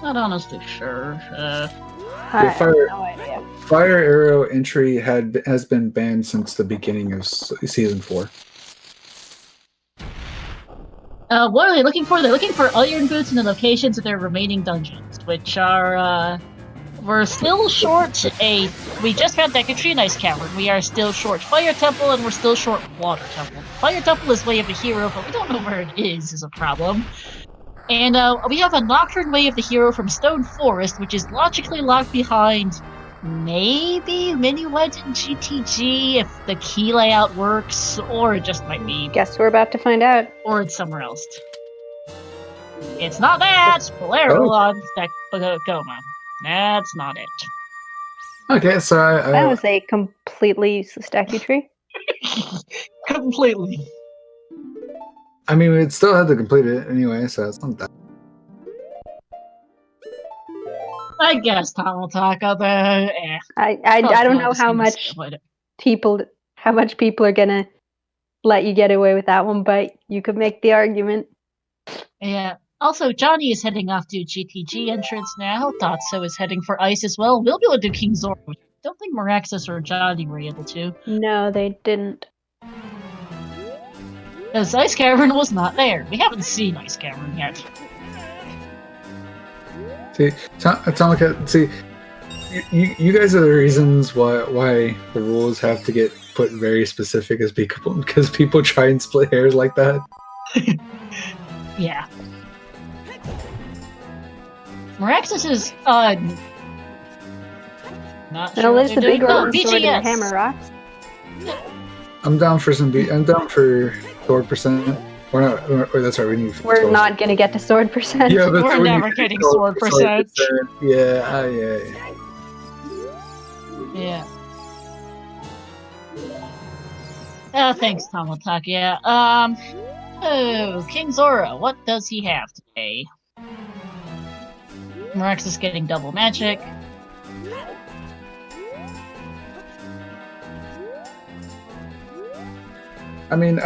Not honestly sure. I have no idea. Fire arrow entry has been banned since the beginning of Season 4. What are they looking for? They're looking for iron boots in the locations of their remaining dungeons, which are, we're still short we just found Deku Tree and Ice Cavern. We are still short Fire Temple, and we're still short Water Temple. Fire Temple is Way of the Hero, but we don't know where it is a problem. And, we have a Nocturne Way of the Hero from Stone Forest, which is logically locked behind maybe Minuet and GTG if the key layout works, or it just might be. Guess we're about to find out. Or it's somewhere else. It's not that! Polarolon, Goma. That's not it. Okay, so that was a completely useless Deku Tree. Completely. I mean, we'd still have to complete it anyway, so it's not that. I guess Tom will talk about it. I don't know how much people are gonna let you get away with that one, but you could make the argument. Yeah. Also, Johnny is heading off to GTG entrance now. Dotso is heading for Ice as well. We'll be able to do King Zora, which I don't think Meraxis or Johnny were able to. No, they didn't. Because Ice Cavern was not there. We haven't seen Ice Cavern yet. See, you guys are the reasons why the rules have to get put very specific as because people try and split hairs like that. Yeah. Meraxis is not No, sure there's the big one. sword and the hammer rocks. I'm down for I'm down for sword percent. We're not. Or that's right. We're not gonna get to sword percent. Yeah, but we're never getting sword percent. Yeah, yeah. Thanks, Tomotak. Yeah. Oh, King Zora. What does he have today? Meraxis getting double magic. I mean,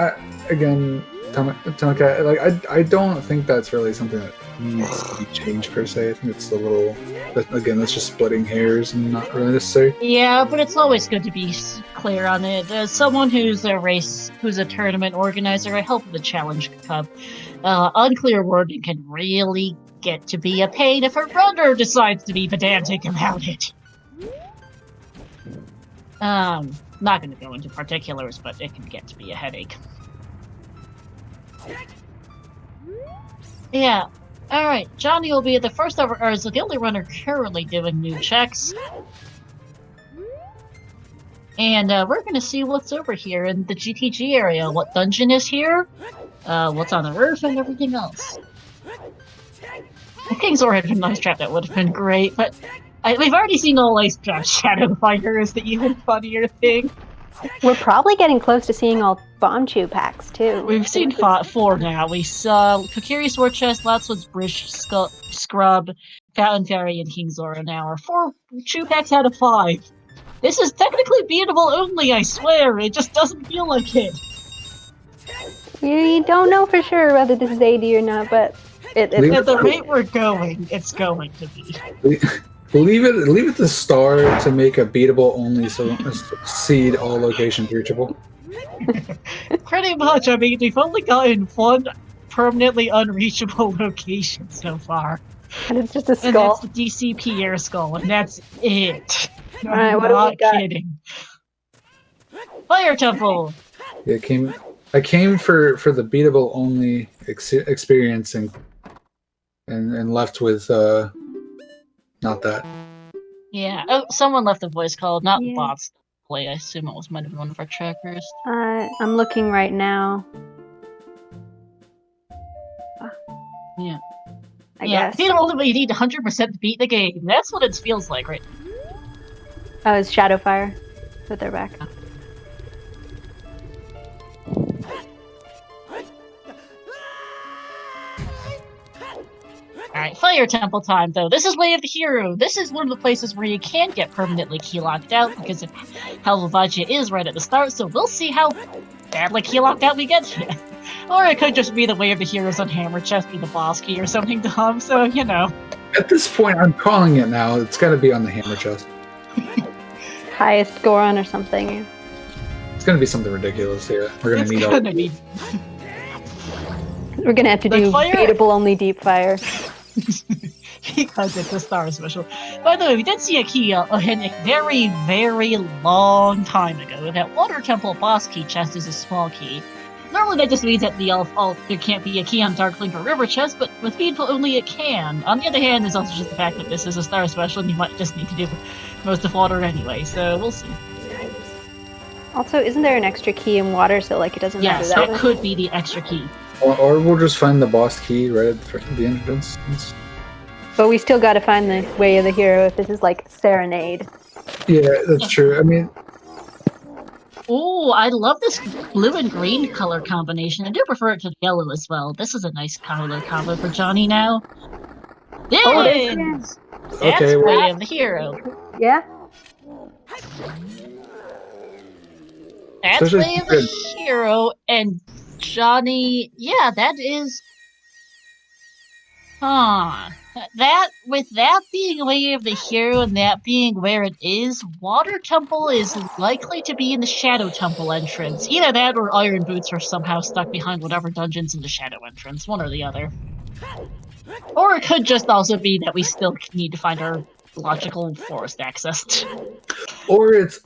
again, Tomika, like I don't think that's really something that needs to be changed per se. I think it's a little. But again, that's just splitting hairs and not really necessary. Yeah, but it's always good to be clear on it. As someone who's a tournament organizer, I help with the Challenge Cup. Unclear wording can really get to be a pain if a runner decides to be pedantic about it. Not going to go into particulars, but it can get to be a headache. Yeah. Alright, Johnny will be the first ever, or is the only runner currently doing new checks. And we're gonna see what's over here in the GTG area, what dungeon is here, what's on the roof, and everything else. If King Zor had been nice trap, that would have been great, but we've already seen all Ice Trap Shadowfire is the even funnier thing. We're probably getting close to seeing all Bomb Chew packs, too. We've seen 4 now. We saw Kokiri Sword Chest, Latswood's Bridge Scrub, Fountain Fairy, and King Zora now are 4 chew packs out of 5. This is technically beatable only, I swear. It just doesn't feel like it. You don't know for sure whether this is AD or not, but at the rate we're going, it's going to be. Leave it to Star to make a beatable only so seed all locations reachable. Pretty much. I mean, we've only gotten 1 permanently unreachable location so far. And it's just a skull. And that's the DC Pierre skull, and that's it. Alright, I'm what do we not got? kidding. Fire Temple! Yeah, I came for the beatable only experience and left with not that. Yeah. Oh, someone left a voice call, not Yeah. bots play. I assume it might have been one of our trackers. I'm looking right now. Yeah. I Yeah, guess. you don't ultimately need 100% to beat the game. That's what it feels like, right? Oh, it's Shadowfire. But they're back. Alright, Fire Temple time, though. This is Way of the Hero. This is one of the places where you can get permanently key locked out, because if Helvavagia is right at the start, so we'll see how badly key locked out we get here. Or it could just be the Way of the Heroes on Hammer Chest be the boss key or something dumb, so, you know. At this point, I'm calling it now. It's got to be on the hammer chest. Highest Goron or something. It's going to be something ridiculous here. We're going to need all. We're gonna have to Like do fire? beatable only deep fire. Because it's a star special. By the way, we did see a key a very, very long time ago. That Water Temple boss key chest is a small key. Normally that just means that there can't be a key on Darklink or River chest, but with Beatful only it can. On the other hand, there's also just the fact that this is a star special and you might just need to do most of water anyway, so we'll see. Also, isn't there an extra key in water, so like it doesn't matter Yes, that that much? could be the extra key. Or we'll just find the boss key right at the entrance. But we still gotta find the Way of the Hero if this is like Serenade. Yeah, that's true. I mean, Oh, I love this blue and green color combination. I do prefer it to yellow as well. This is a nice color combo for Johnny now. Oh, there Yes! it is. That's Okay, well- Way of the Hero. Yeah? That's Especially Way of the Hero, and Johnny... Yeah, that is... Huh. With that being Way of the Hero and that being where it is, Water Temple is likely to be in the Shadow Temple entrance. Either that or Iron Boots are somehow stuck behind whatever dungeon's in the Shadow entrance, one or the other. Or it could just also be that we still need to find our logical forest access. or it's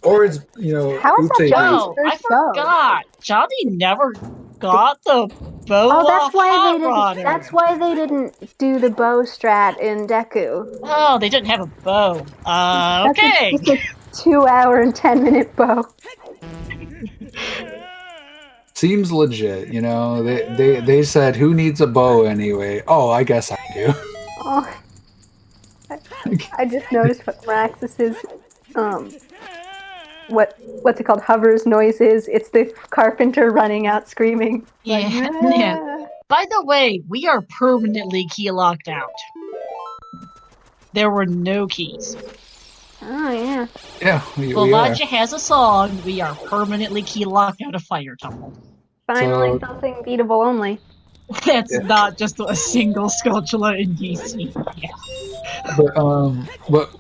you know. How is that Ute- Johnny's Oh, I first bow? forgot! Johnny never got the bow Oh, that's off why Hot they didn't. Rodder. That's why they didn't do the bow strat in Deku. Oh, they didn't have a bow. That's Okay. just a 2-hour and 10-minute bow. Seems legit, you know. They said, "Who needs a bow anyway?" Oh, I guess I do. Oh, I just noticed what Maraxis's what's it called? Hovers noise is. It's the carpenter running out screaming. Yeah, Like, yeah. By the way, we are permanently key locked out. There were no keys. Oh yeah. Yeah, we are. Elijah has a song. We are permanently key locked out of Fire Temple. Finally, So- something beatable only. That's Yeah. not just a single Skulltula in DC. Yeah. But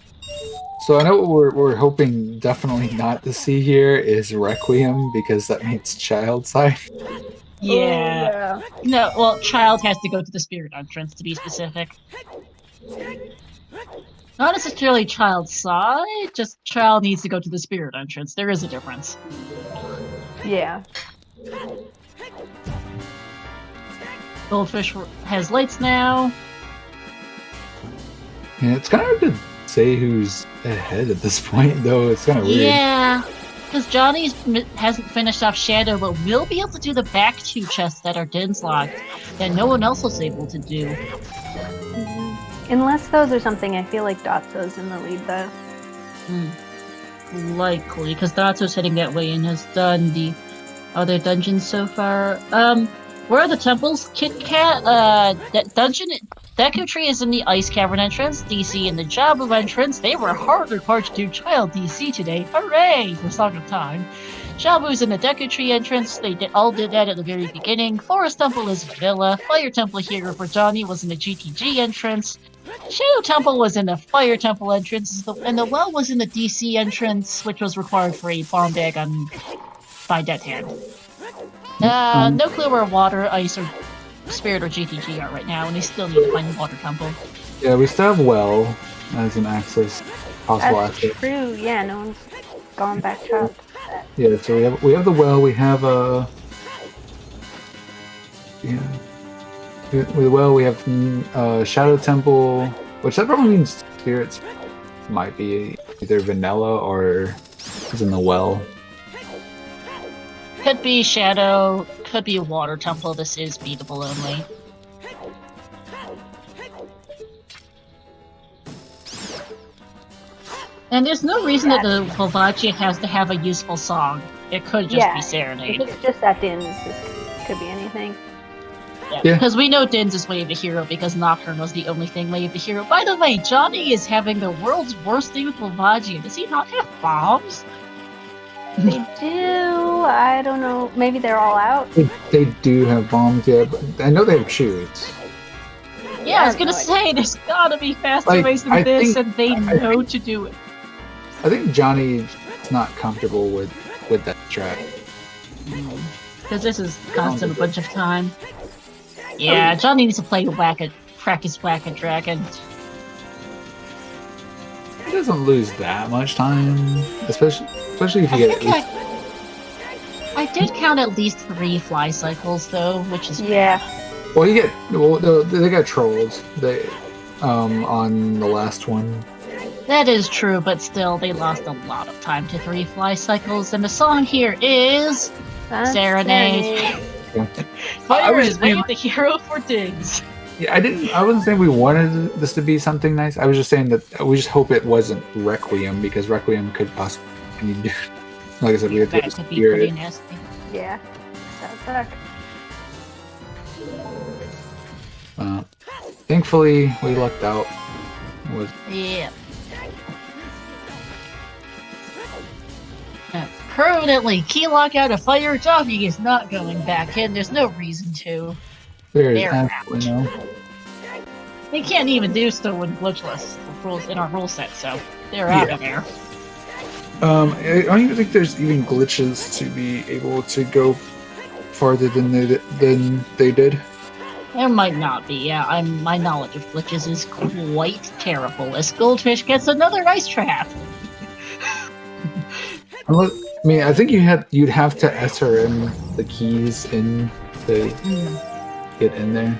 so I know what we're hoping definitely not to see here is Requiem because that means child side. Yeah. Oh, No, well, child has to go to the spirit entrance to be specific. Not necessarily child side, just child needs to go to the spirit entrance. There is a difference. yeah. Goldfish has lights now. Yeah, it's kind of hard to say who's ahead at this point, though. It's kind of weird. Yeah, because Johnny hasn't finished off Shadow, but will be able to do the back two chests that are Din's locked that no one else was able to do. Unless those are something, I feel like Dotso's in the lead though. Likely, because Datsu's heading that way and has done the other dungeons so far. Where are the temples? Kit Kat, that dungeon, Deku Tree is in the Ice Cavern entrance, DC in the Jabu entrance. They were harder part to do Child DC today. Hooray! For Song of Time. Jabu's in the Deku Tree entrance. They all did that at the very beginning. Forest Temple is Vanilla. Fire Temple here for Johnny was in the GTG entrance. Shadow Temple was in the Fire Temple entrance, and the Well was in the DC entrance, which was required for a bomb bag by Death Hand. No clue where Water, Ice, or Spirit or GTG are right now, and they still need to find the Water Temple. Yeah, we still have Well as an possible That's access. true. Yeah, no one's gone back chopped. Yeah, so we have the Well. We have with the Well we have Shadow Temple, which that probably means spirits might be either Vanilla or is in the Well. Could be Shadow, could be Water Temple. This is beatable only. And there's no reason that the Volvagia has to have a useful song. It could just be Serenade. If it's just that Din's, this could be anything. Yeah. Because we know Din's is Wave the Hero because Nocturne was the only thing Wave the Hero. By the way, Johnny is having the world's worst thing with Volvagia. Does he not have bombs? They do. I don't know. Maybe they're all out. They do have bombs, yeah, but I know they have shoots. Yeah, I was gonna say, there's gotta be faster ways than this, and they know to do it. I think Johnny's not comfortable with that track. Because this is costing a bunch of time. Yeah, Johnny needs to practice Whack a Dragon. He doesn't lose that much time, especially if you get. I did count at least 3 fly cycles though, which is Well, they got trolled. They on the last one. That is true, but still, they lost a lot of time to 3 fly cycles, and the song here is Serenade. Fire is Wave the Hero for Diggs. Yeah, I wasn't saying we wanted this to be something nice. I was just saying that we just hope it wasn't Requiem, because Requiem could possibly be, like I said, we had to could be pretty nasty. Yeah, that suck. Thankfully, we lucked out. Yeah. Permanently key lock out a fire. Johnny is not going back in. There's no reason to. They're absolutely no. They can't even do so with glitchless rules in our rule set, so they're out of there. I don't even think there's even glitches to be able to go farther than they did. There might not be. Yeah, my knowledge of glitches is quite terrible. As Goldfish gets another ice trap. I think you'd have to SRM the keys in to get in there.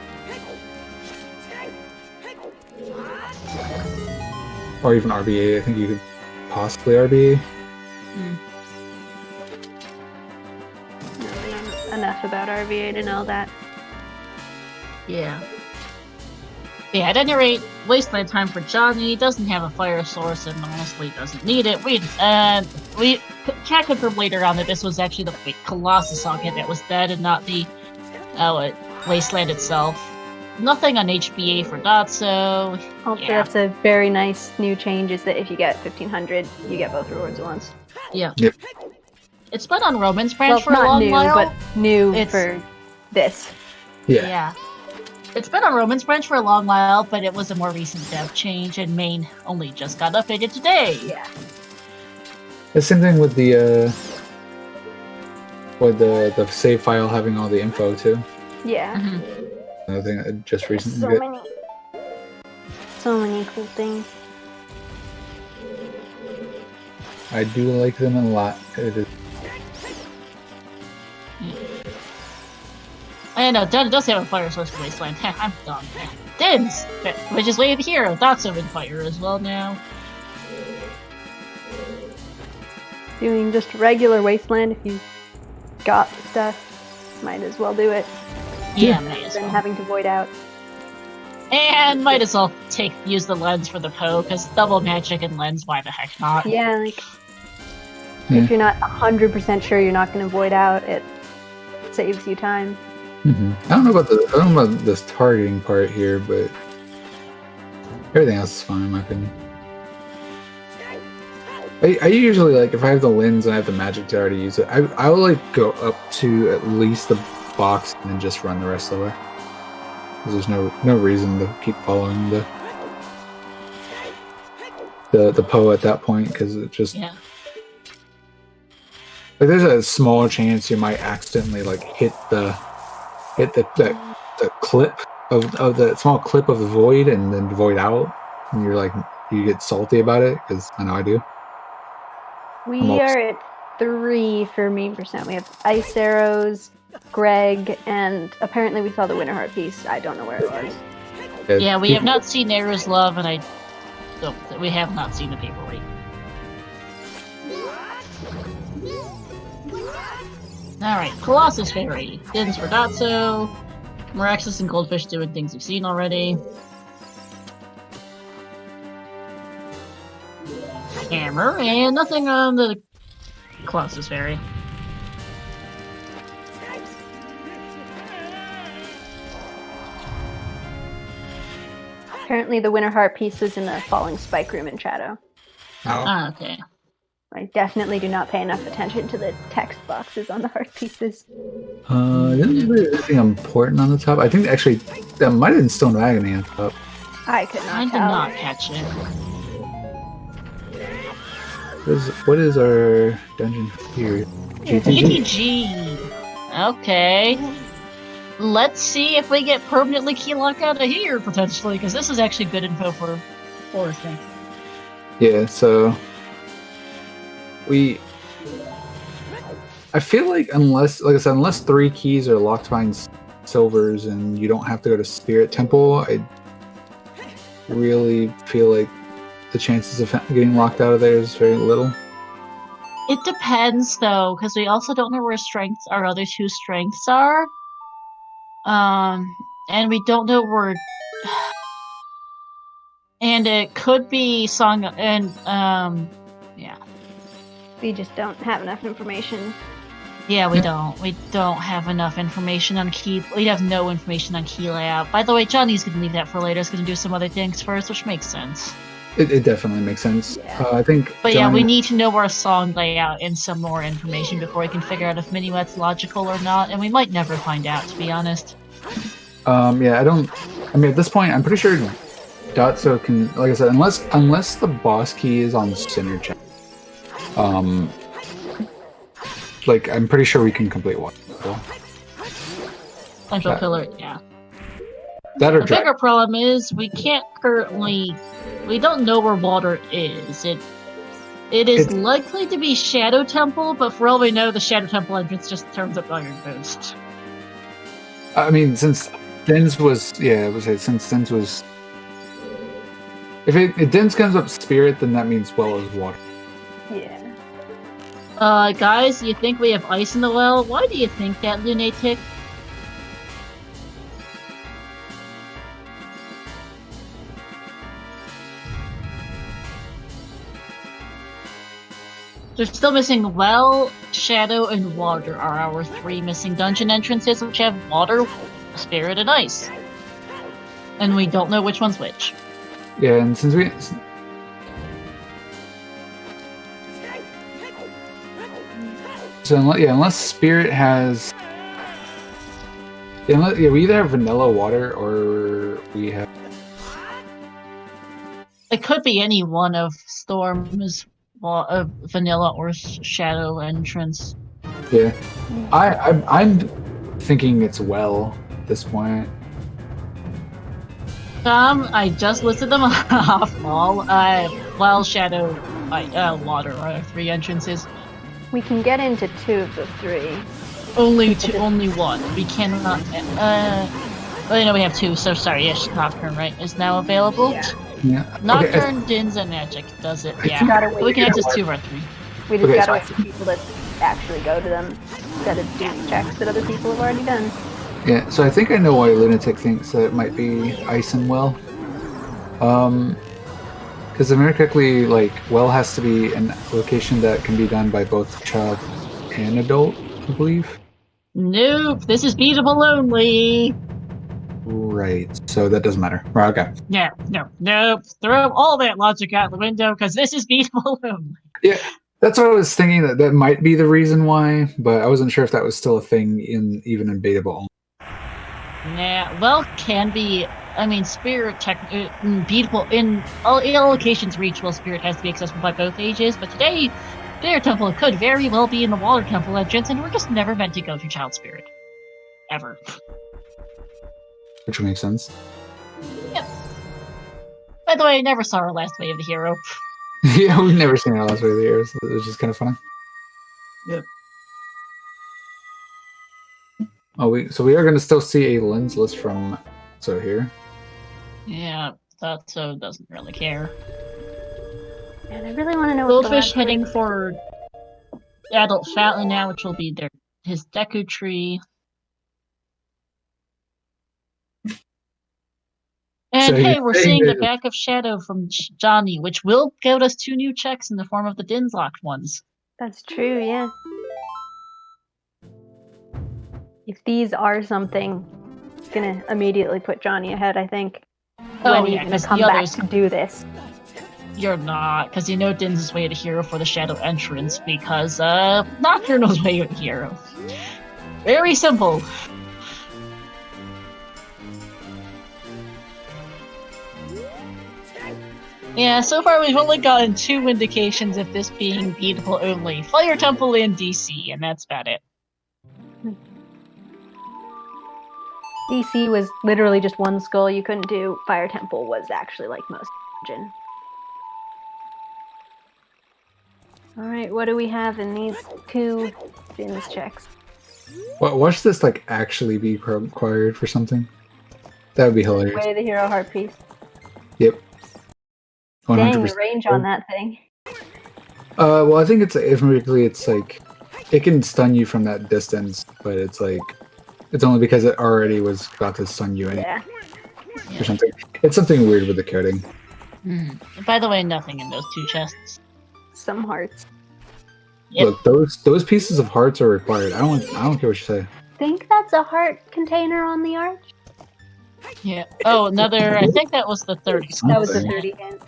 Or even RBA. I think you could possibly RBA. Enough about RVA to know that. Yeah. Yeah, at any rate, wasteland time for Johnny. Doesn't have a fire source and honestly doesn't need it. We can't confirm later on that this was actually the Colossus socket that was dead and not the wasteland itself. Nothing on HBA for Dotso. Also, that's a very nice new change, is that if you get 1500, you get both rewards at once. Yeah. Yep. It's been on Roman's branch for a long new, while. But new for this. Yeah. It's been on Roman's Branch for a long while, but it was a more recent dev change, and main only just got updated today. Yeah. The same thing with the save file having all the info too. Yeah. Another thing I just recently So did. many cool things. I do like them a lot. It is. I know, Dun does have a fire source for Wasteland. I'm done. Dins! Which is way here. That's in fire as well now. Doing just regular Wasteland if you got stuff, might as well do it. Yeah, may as Than well. having to void out. And might as well use the lens for the Poe, because double magic and lens, why the heck not? Yeah, like if you're not 100% sure you're not going to void out, it saves you time. I don't know about this targeting part here, but everything else is fine in my opinion. I usually, like, if I have the lens and I have the magic to already use it, I will like go up to at least the box and then just run the rest of the way. 'Cause there's no reason to keep following the Poe at that point, because it just Yeah. like there's a small chance you might accidentally like hit the clip of the small clip of the void and then void out, and you get salty about it, because I know I do. We are at 3 for mean percent. We have ice arrows, Greg, and apparently we saw the Winterheart piece. I don't know where it was. Yeah, we have not seen Era's Love, and we have not seen the paperweight. Alright, Colossus Fairy. Dins for Dotso. Miraxus and Goldfish doing things we've seen already. Hammer, and nothing on the Colossus Fairy. Apparently the Winterheart piece was in the Falling Spike room in Shadow. Ah, okay. I definitely do not pay enough attention to the text boxes on the heart pieces. Didn't really anything important on the top. I think actually that might have been Stone Agony on top. I could not I did tell. not catch it. What is our dungeon here? GTG. GTG. Okay. Let's see if we get permanently keylock out of here, potentially, because this is actually good info for things. Yeah, so I feel like unless 3 keys are locked behind silvers and you don't have to go to Spirit Temple, I really feel like the chances of getting locked out of there is very little. It depends, though, because we also don't know where our other 2 strengths are. And we don't know where... And it could be Song... And, yeah. We just don't have enough information. Yeah, we don't. We don't have enough information on key... We have no information on key layout. By the way, Johnny's gonna leave that for later. He's gonna do some other things first, which makes sense. It definitely makes sense. Yeah. I think. But yeah, we need to know our song layout and some more information before we can figure out if Minuet's logical or not, and we might never find out, to be honest. Yeah, I mean, at this point, I'm pretty sure Dotso can, like I said, unless the boss key is on Sinner Check, like, I'm pretty sure we can complete one. Central Pillar, yeah. That or The bigger problem is we can't currently... We don't know where water is. It is likely to be Shadow Temple, but for all we know, the Shadow Temple entrance just turns up Iron Ghost. I mean, since Dens was... Yeah, I would say since Dens was... If Dens comes up Spirit, then that means well as water. Yeah. Guys, you think we have ice in the well? Why do you think that, Lunatic? They're still missing well, shadow, and water are our 3 missing dungeon entrances, which have water, spirit, and ice. And we don't know which one's which. Yeah, and since we... So, unless Spirit has... Yeah, we either have vanilla water or we have. It could be any one of Storm's vanilla or shadow entrance. Yeah, I'm thinking it's well at this point. I just listed them off all. Well, shadow, water are 3 entrances. We can get into 2 of the 3. Only one. We cannot. Well, no, we have 2. So sorry. Yes, Nocturne, right, is now available. Yeah. Nocturne, Dins, and Magic does it. Yeah. Gotta We can access 2 of our 3. We just gotta wait for people to actually go to them instead of doing checks that other people have already done. Yeah, so I think I know why Lunatic thinks that it might be Ice and Well. Because if I remember correctly, like, Well has to be a location that can be done by both child and adult, I believe. Nope, this is beatable only. Right, so that doesn't matter. Right, okay. Yeah, nope. Throw all that logic out the window because this is beatable only. Yeah, that's what I was thinking, that might be the reason why, but I wasn't sure if that was still a thing even in beatable only. Nah, well, can be. I mean, Spirit beatable in all locations reach. Well, Spirit has to be accessible by both ages. But today, Spirit Temple could very well be in the Water Temple entrance, and we're just never meant to go to Child Spirit, ever. Which makes sense. Yep. By the way, I never saw our last Way of the Hero. Yeah, we've never seen our last Way of the Hero, so it was just kind of funny. Yep. Oh, so we are going to still see a lens list from So here. Yeah, that So doesn't really care. And I really want to know. Goldfish heading for Adult Fountain now, which will be his Deku Tree. And So hey, we're seeing the back of Shadow from Johnny, which will give us 2 new checks in the form of the Dins locked ones. That's true, yeah. If these are something, it's gonna immediately put Johnny ahead, I think. Oh, when yeah, he's gonna come back to do this. You're not, because you know Dins is Way of the Hero for the Shadow entrance, because Nocturne's Way of the Hero. Very simple. Yeah, so far we've only gotten 2 indications of this being beatable only. Fire Temple and DC, and that's about it. DC was literally just 1 skull you couldn't do. Fire Temple was actually like most dungeon. Alright, what do we have in these 2 Dins checks? Watch this like actually be required for something. That would be hilarious. Way of the Hero heart piece. Yep. 100%. Dang, the range on that thing. Well, I think it's like it can stun you from that distance, but it's only because it already was about to stun you anyway. Yeah. Or something. It's something weird with the coding. By the way, nothing in those 2 chests. Some hearts. Yep. Look, those pieces of hearts are required. I don't care what you say. I think that's a heart container on the arch. Yeah. Oh, another. I think that was the 30. That was the 30 again.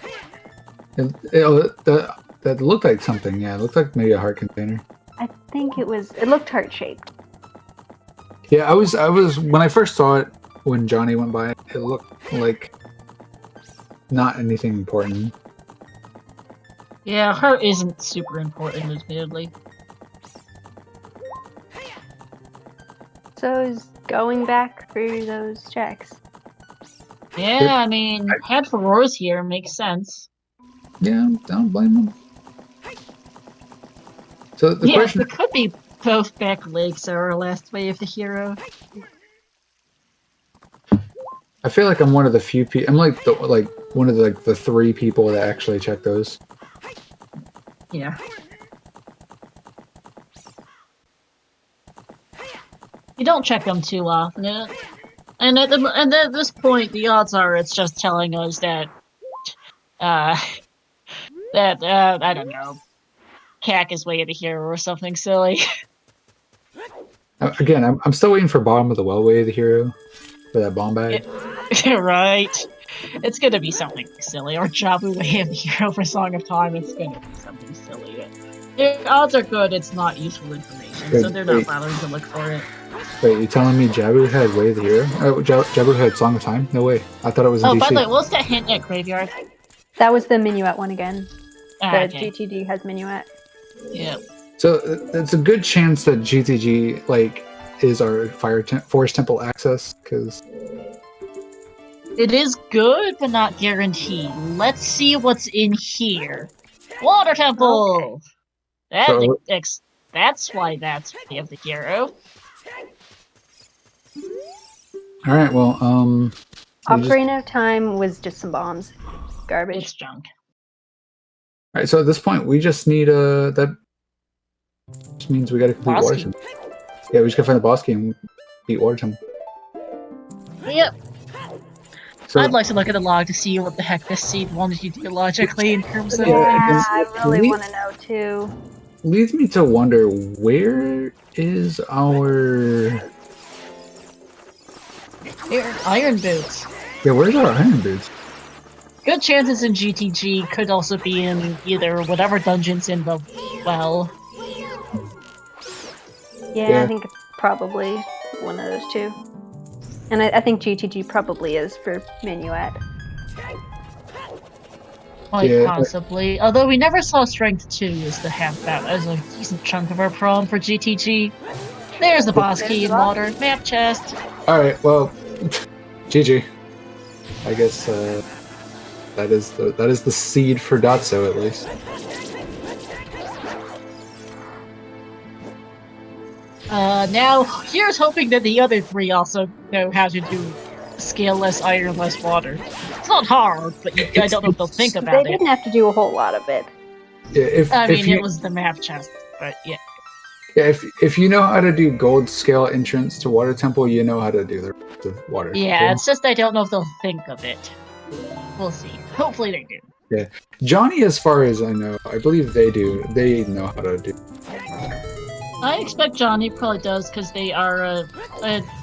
That looked like something. Yeah, it looked like maybe a heart container. I think it looked heart shaped. Yeah, I was when I first saw it when Johnny went by. It looked like not anything important. Yeah, heart isn't super important, admittedly. So is going back for those checks. Yeah, I mean, had for Roars here makes sense. Yeah, don't blame them. So the question it could be both back legs are our last Way of the Hero. I feel like I'm one of the few people. I'm one of the 3 people that actually check those. Yeah. You don't check them too often, and at this point, the odds are it's just telling us that, I don't know, Cack is Way of the Hero or something silly. Again, I'm still waiting for Bottom of the Well Way of the Hero for that bomb bag. Right. It's gonna be something silly, or Jabu Way of the Hero for Song of Time. It's gonna be something silly. The odds are good. It's not useful information, so they're not bothering to look for it. Wait, you telling me Jabu had Way of the Hero? Oh, Jabu had Song of Time? No way. I thought it was in DC. By the way, what was that hint at Graveyard? That was the Minuet one again. The Okay. GTG has Minuet. Yeah. So it's a good chance that GTG is our Forest Temple access, because It is good, but not guaranteed. Let's see what's in here. Water Temple! That's why that's Way of the Hero. Alright, well, Ocarina of Time was just some bombs. Garbage. It's junk. Alright, so at this point, we just need that just means we gotta complete Boss Water key. Temple. Yeah, we just gotta find the boss key and beat Water Temple. Yep. So, I'd like to look at the log to see what the heck this seed wanted you to do logically in terms of... Yeah, I really we- want to know too. leads me to wonder, where is our... Iron Boots. Yeah, where's our Iron Boots? Good chances in GTG, could also be in either whatever dungeons in the well. Yeah, I think it's probably one of those two. And I think GTG probably is for Minuet. Quite Yeah. possibly. Although we never saw Strength 2 as the as a decent chunk of our prom for GTG. There's the boss key in water. Map chest. Alright, well, GG. I guess that is the seed for Datso, at least. Now, here's hoping that the other three also know how to do scale-less iron, less water. It's not hard, but I don't know if they'll think They about it. didn't have to do a whole lot of it. Yeah, if It was the map chest, but yeah. Yeah, if you know how to do gold scale entrance to Water Temple, you know how to do the rest of Water Yeah, Temple. it's just I don't know if they'll think of it. We'll see. Hopefully they do. Johnny, as far as I know, I believe they do. They know how to do. I expect Johnny probably does, because they are,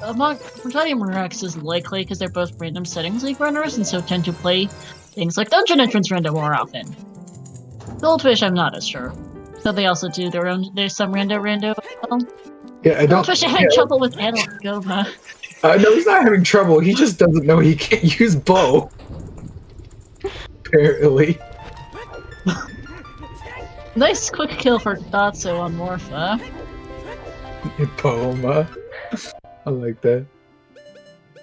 among Titanium and Rex is likely, because they're both random settings league runners, and so tend to play things like Dungeon Entrance random more often. Goldfish, I'm not as sure. So they also do their own, there's some rando. Yeah, I don't. Goldfish having trouble with Adult Goma. No, he's not having trouble. He just doesn't know he can't use bow. Apparently. Nice quick kill for Datso on Morpha. Poma. I like that.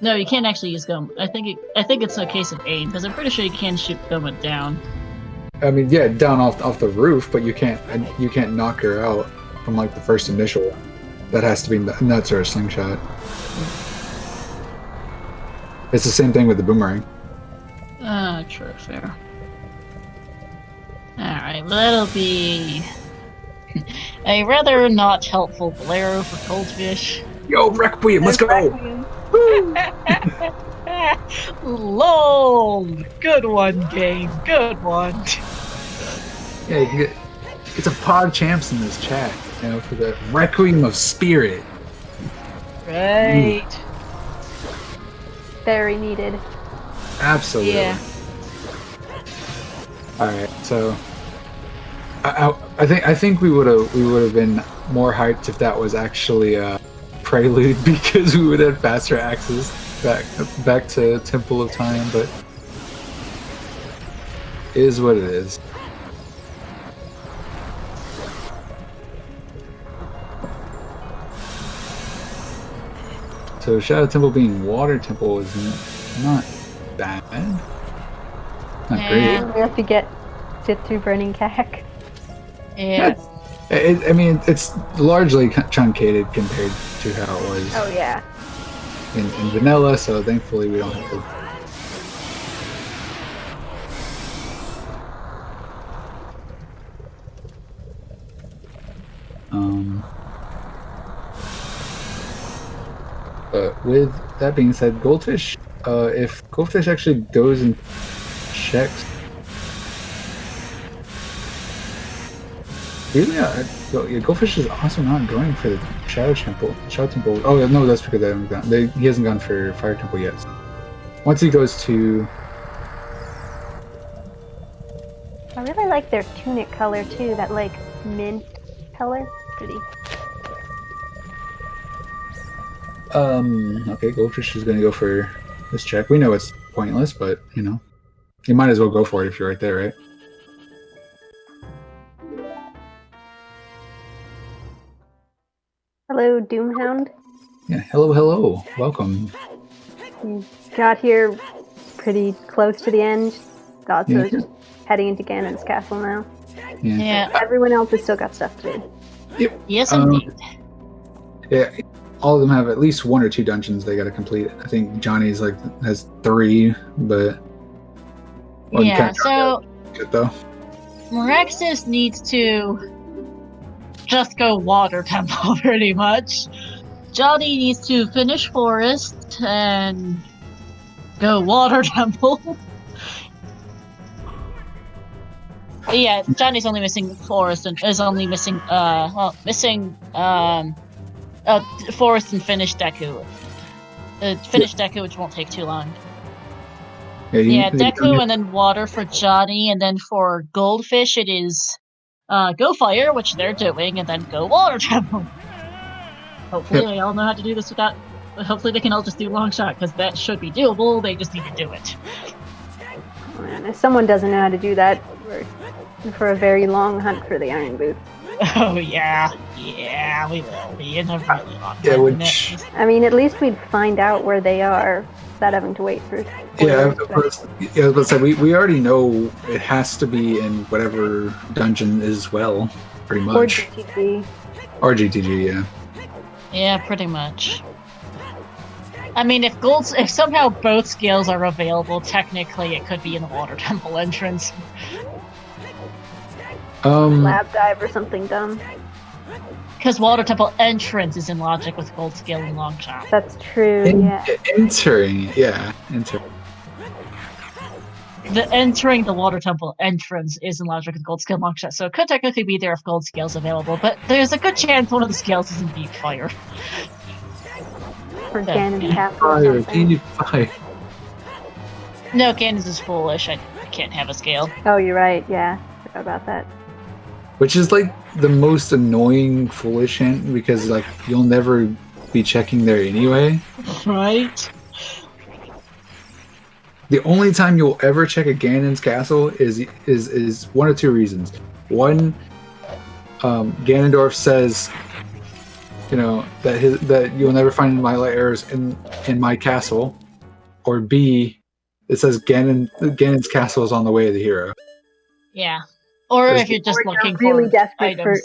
No, you can't actually use Goma. I think it's a case of aim, because I'm pretty sure you can shoot Goma down. I mean, yeah, down off the roof, but you can't knock her out from like the first initial one. That has to be nuts or a slingshot. It's the same thing with the boomerang. True, fair. Alright, well that'll be a rather not helpful Bolero for Goldfish. Yo, Requiem, let's go! LOL! Good one, game. Good one. Yeah, it's a pod champs in this chat, you know, for the Requiem of Spirit. Right. Very needed. Absolutely. Yeah. All right, so I think we would have been more hyped if that was actually a prelude, because we would have faster access back to Temple of Time, but it is what it is. So Shadow Temple being Water Temple is not bad. Not Yeah. great. We have to get through Burning Cack. Yeah. I mean, it's largely truncated compared to how it was Oh yeah. in vanilla, so thankfully we don't have to. But with that being said, Goldfish, if Goldfish actually goes and checks. Really, yeah, Goldfish is also not going for the Shadow Temple. Oh no, that's because he hasn't gone for Fire Temple yet. Once he goes to like their tunic color too, that like mint color. Pretty. Okay, Goldfish is gonna go for this check. We know it's pointless, but you might as well go for it if you're right there, right? Hello, Doomhound. Yeah, hello, welcome. You got here pretty close to the end. Thought so. Yeah. Just heading into Ganon's castle now. Yeah. Everyone else has still got stuff to do. Yep. Yes, indeed. Yeah, all of them have at least 1 or 2 dungeons they got to complete. I think Johnny's has 3, but Yeah. So it though. Meraxis needs to just go water temple pretty much. Johnny needs to finish forest and go water temple. Yeah, Johnny's only missing forest and is only missing forest and finish Deku. Finish Deku, which won't take too long. Yeah, Deku and then water for Johnny, and then for Goldfish it is go fire, which they're doing, and then go water temple. Hopefully they all know how to do this without. Hopefully they can all just do long shot, because that should be doable. They just need to do it. Oh, man, if someone doesn't know how to do that, we're in for a very long hunt for the Iron Boots. Oh yeah, we will be in a really long time. Which I mean, at least we'd find out where they are without having to wait for. Yeah, of course. Yeah, I was about to say we already know it has to be in whatever dungeon as well, pretty much. Or GTG. Or GTG, yeah. Yeah, pretty much. I mean, if somehow both scales are available, technically it could be in the water temple entrance. Lab dive or something dumb. Because water temple entrance is in logic with gold scale and long shot. That's true. Yeah. Entering. Entering the water temple entrance is in logic with gold scale long shot, so it could technically be there if gold scale's available. But there's a good chance one of the scales is indeed fire. For Ganon's castle. Fire. No, Ganon's is foolish. I can't have a scale. Oh, you're right. Yeah, forgot about that. Which is like the most annoying foolish hint because you'll never be checking there anyway. Right. The only time you'll ever check a Ganon's castle is 1 or 2 reasons. One, Ganondorf says, that you'll never find my light arrows in my castle, or B, it says Ganon's castle is on the way of the hero. Yeah. Or if you're just looking really for desperate items.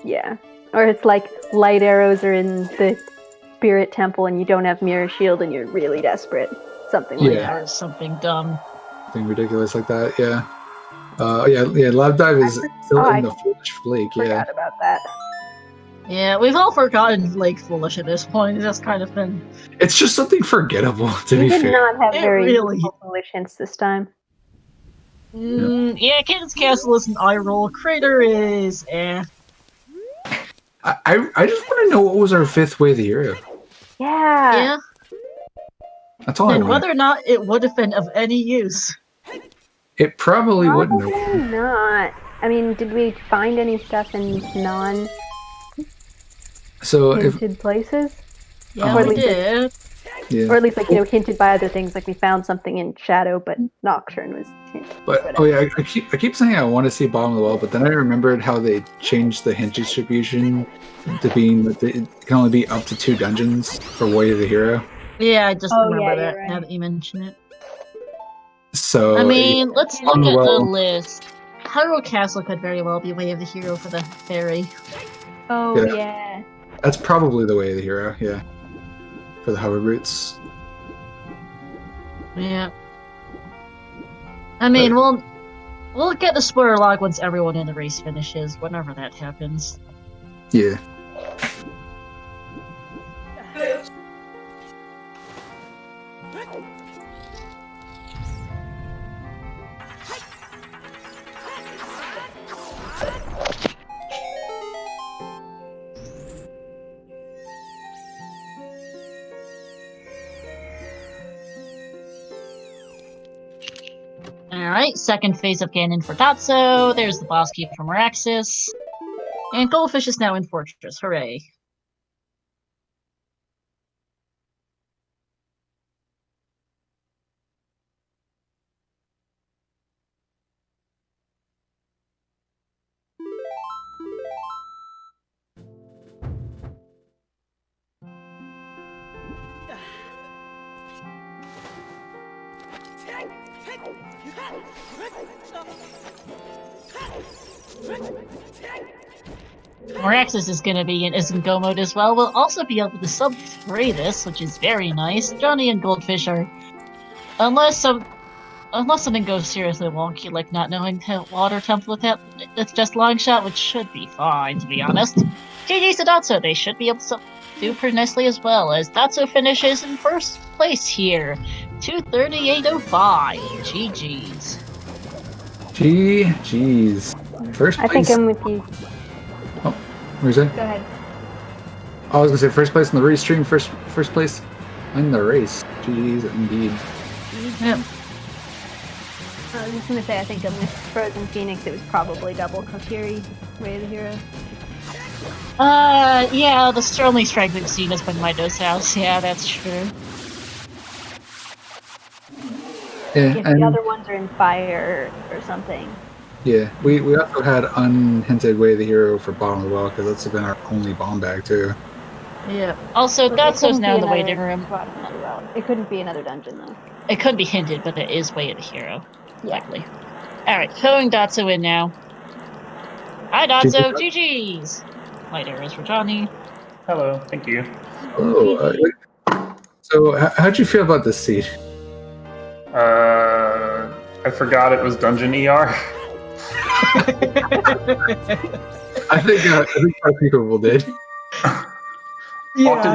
Yeah. Or it's like light arrows are in the spirit temple and you don't have mirror shield and you're really desperate. Something like that. Or something dumb. Something ridiculous like that, yeah. Lab dive is still in the foolish flake, Forgot about that. Yeah, we've all forgotten Lake Foolish at this point. It's just kind of been... It's just something forgettable, to be fair. We did not have very really... foolish hints this time. Yeah, Ganon's castle is an eye roll. Crater is I just want to know what was our 5th way of the hero. Yeah. That's all I want. And whether or not it would have been of any use. It probably wouldn't have. Probably not. I mean, did we find any stuff in non-hinted places? Yeah, or we did. Yeah. Or at least, hinted by other things. Like we found something in Shadow, but Nocturne was hinted. But I keep saying I want to see bottom of the well, but then I remembered how they changed the hint distribution to being that it can only be up to 2 dungeons for Way of the Hero. Yeah, I just remember that right. now that you mention it. So I mean, let's look at the list. Hyrule Castle could very well be Way of the Hero for the fairy. Oh yeah. That's probably the Way of the Hero, yeah. For the hover roots. Yeah. I mean, we'll get the spoiler log once everyone in the race finishes, whenever that happens. Yeah. Alright, Alright, second phase of Ganon for Tatsu. There's the boss key from Meraxis. And Goldfish is now in Fortress. Hooray. Meraxis is going to be in Go mode as well. We'll also be able to sub-spray this, which is very nice. Johnny and Goldfish are... Unless something goes seriously wonky, like not knowing Water Temple with that, it's just long shot, which should be fine, to be honest. GG's to Datsu, they should be able to do pretty nicely as well, as Datsu finishes in first place here. 238.05. GG's. GG's. First place. I think I'm with you. Oh, where's that? Go ahead. I was gonna say first place in the race stream, first place in the race. GG's indeed. Yep. I was just gonna say I think I'm with Frozen Phoenix. It was probably double Kokiri, Way of the Hero. Yeah, the only strike we've seen has been Mido's house. Yeah, that's true. Yeah, If and the other ones are in fire or something. yeah, we also had unhinted Way of the Hero for bottom of the well because that's been our only bomb bag too. Yeah. Also, But it Datsu's couldn't now be in the another waiting room. bottom of the well. It couldn't be another dungeon though. It could be hinted, but it is Way of the Hero. Yeah. Likely. Alright, throwing Datsu in now. Hi, Datsu! GG's! Light arrows for Johnny. Hello, thank you. Oh, so how'd you feel about this seed? I forgot it was Dungeon ER. I think most people did. I walked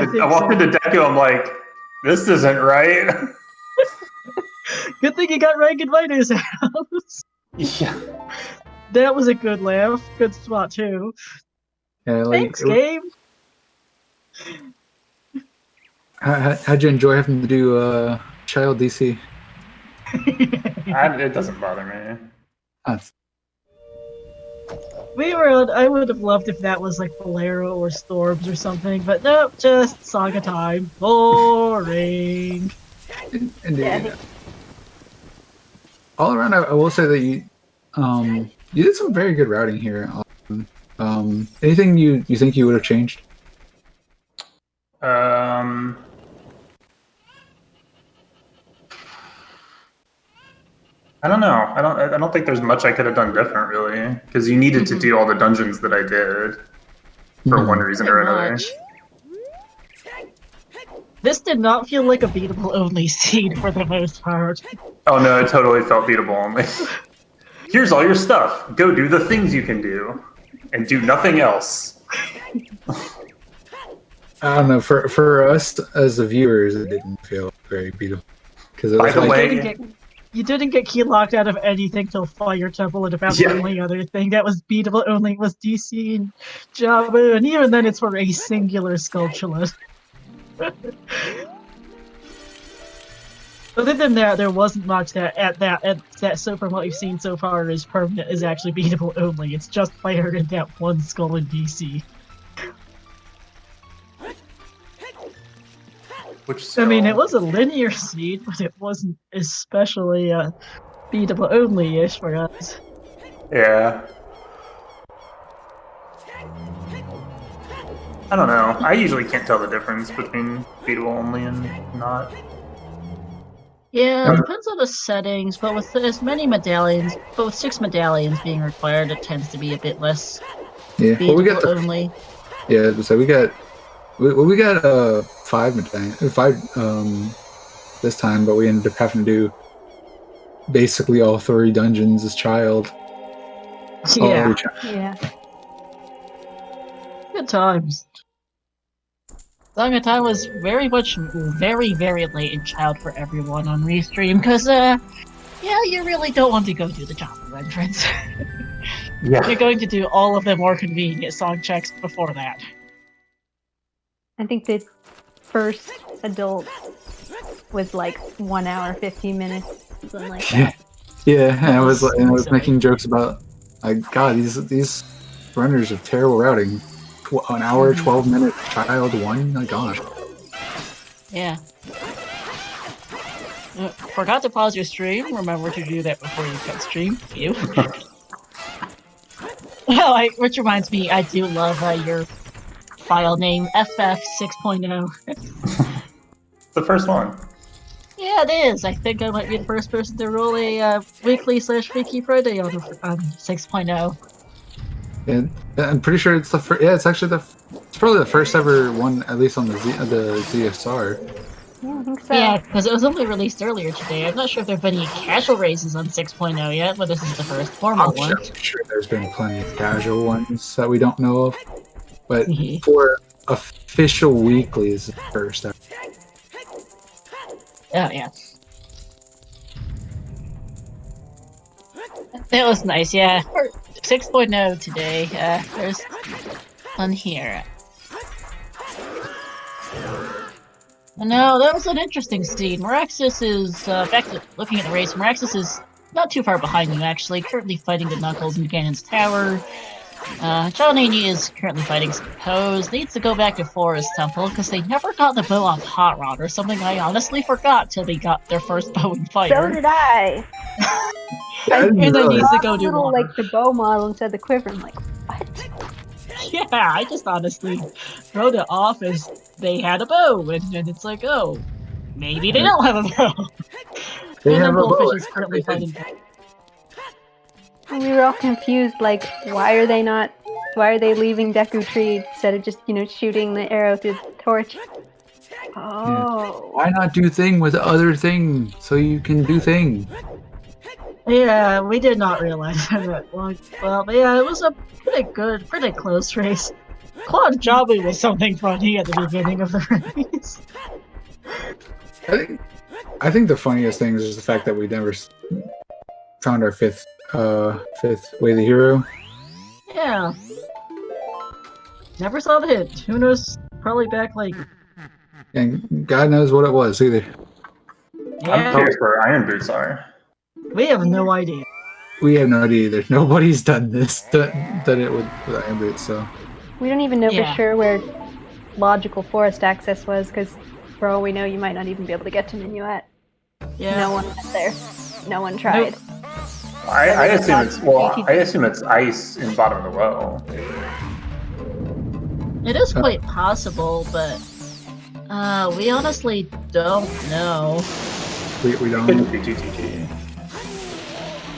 into Deku, I'm like, this isn't right. Good thing you got rank in Mido's house. Yeah. That was a good laugh. Good spot, too. Yeah, like, Thanks, game! How'd you enjoy having to do child DC? It doesn't bother me. That's I would have loved if that was like Bolero or Storms or something, but nope, just Saga time. Boring. indeed. Yeah. All around, I will say that you did some very good routing here. Anything you think you would have changed? I don't know. I don't think there's much I could have done different, really, because you needed to do all the dungeons that I did for one reason or another. Much. This did not feel like a beatable only seed for the most part. Oh no, it totally felt beatable only. Here's all your stuff. Go do the things you can do, and do nothing else. I don't know. For us as the viewers, it didn't feel very beatable. Because By the way, You didn't get key locked out of anything till Fire Temple, and about the only other thing that was beatable only was DC and Jabu, and even then it's for a singular Skulltula. Other than that, there wasn't much that so from what we've seen so far is permanent is actually beatable only. It's just Fire and that one skull in DC. I mean, it was a linear seed, but it wasn't especially beatable only-ish for us. Yeah. I don't know. I usually can't tell the difference between beatable only and not. Yeah, it depends on the settings, but with as many medallions, but with 6 medallions being required, it tends to be a bit less beatable well, we got only. Yeah, so we got 5 medallions, 5 this time, but we ended up having to do basically all 3 dungeons as child. Yeah. Yeah. Good times. Saga Time was very very late in child for everyone on Restream, because, yeah, you really don't want to go do the Java entrance. Yeah. You're going to do all of the more convenient song checks before that. I think the first adult was like 1 hour, 15 minutes, something like that. Yeah, and I was Silly. making jokes about, like, God, these runners have terrible routing. An hour, 12-minute child one. My gosh. Yeah. Forgot to pause your stream. Remember to do that before you cut stream. Phew. Oh, which reminds me, I do love your file name, FF 6.0. The first one. Yeah, it is. I think I might be the first person to roll a weekly/Freaky Friday on 6.0. And I'm pretty sure it's the first. Yeah, it's actually it's probably the first ever one, at least on the ZSR. Yeah, I think so. Yeah, because it was only released earlier today. I'm not sure if there have been any casual races on 6.0 yet, but this is the first formal one. I'm sure there's been plenty of casual ones that we don't know of, but for official weekly is the first ever. Oh, yeah. That was nice, yeah. 6.0 today. There's one here. No, that was an interesting scene. Meraxis is, back to looking at the race, Meraxis is not too far behind you, actually, currently fighting the Knuckles in Ganon's Tower. Johnny is currently fighting Pose, needs to go back to Forest Temple, because they never got the bow off Hot Rod, or something I honestly forgot till they got their first bow and fire. So did I. And they need to go do little, water. like, the bow model instead of the quiver. I'm like, what? Yeah, I just honestly wrote it off as they had a bow, and it's like, oh, maybe they don't have a bow. They and have then a bow. Bullfish is currently fighting. And we were all confused, like, why are they leaving Deku Tree instead of just, shooting the arrow through the torch? Oh. Why not do thing with other thing so you can do thing? Yeah, we did not realize that. Well, yeah, it was a pretty close race. Claude Jabu was something funny at the beginning of the race. I think the funniest thing is just the fact that we never found our fifth Way the Hero. Yeah. Never saw the hit. Who knows? Probably back like. And God knows what it was either. Yeah. I'm curious where Iron Boots are. We have no idea. We have no idea either. Nobody's done this, done it with Iron Boots, so. We don't even know for sure where logical forest access was, because for all we know, you might not even be able to get to Minuet. Yeah. No one went there. No one tried. Nope. I assume it's ice in bottom of the well. It is quite possible, but we honestly don't know. We don't. Couldn't be GTG.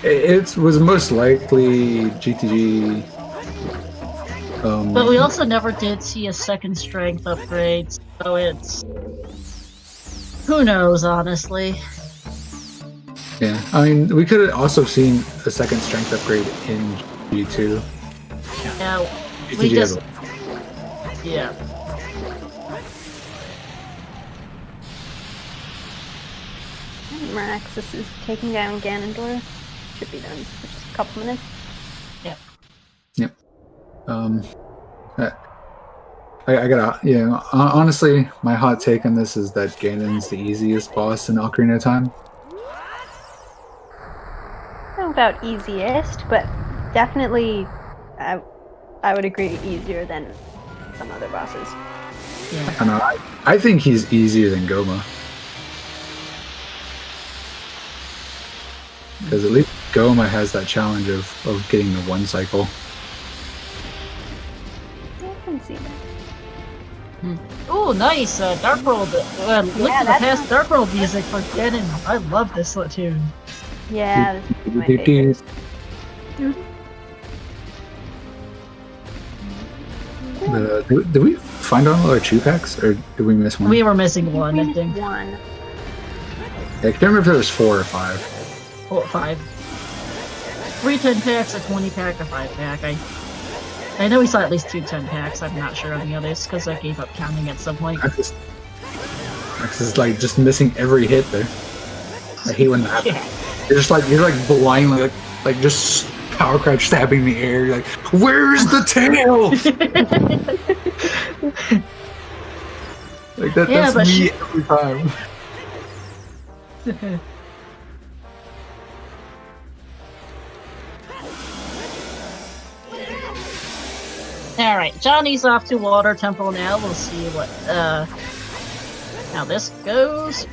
It was most likely GTG. But we also never did see a second strength upgrade, so it's. Who knows, honestly. Yeah, I mean, we could have also seen a second strength upgrade in G2. Yeah, GTG we just. has Yeah. Meraxis is taking down Ganondorf. Should be done in just a couple minutes. Yep. I gotta, honestly, my hot take on this is that Ganon's the easiest boss in Ocarina of Time. I don't know about easiest, but definitely, I would agree, easier than some other bosses. Yeah. I know. I think he's easier than Goma. Because at least Goma has that challenge of getting the one cycle. I can see that. Oh, nice! Dark World. Look at the past Dark World music for Ganon. I love this tune. Yeah, this is my favorite. Did we find all our chew packs, or did we miss one? We were missing one, I We think. missed one. I can't remember if there was 4 or 5. 4 or 5. 3 10 packs, a 20 pack, a 5 pack. I know we saw at least 2 10 packs. I'm not sure on the others because I gave up counting at some point. Max is like just missing every hit there. I hate when that happens. Yeah. You're like blindly like just power crouch stabbing the air. You're like, where's the tail? Like that's me every time. Alright, Johnny's off to Water Temple now. We'll see what, how this goes.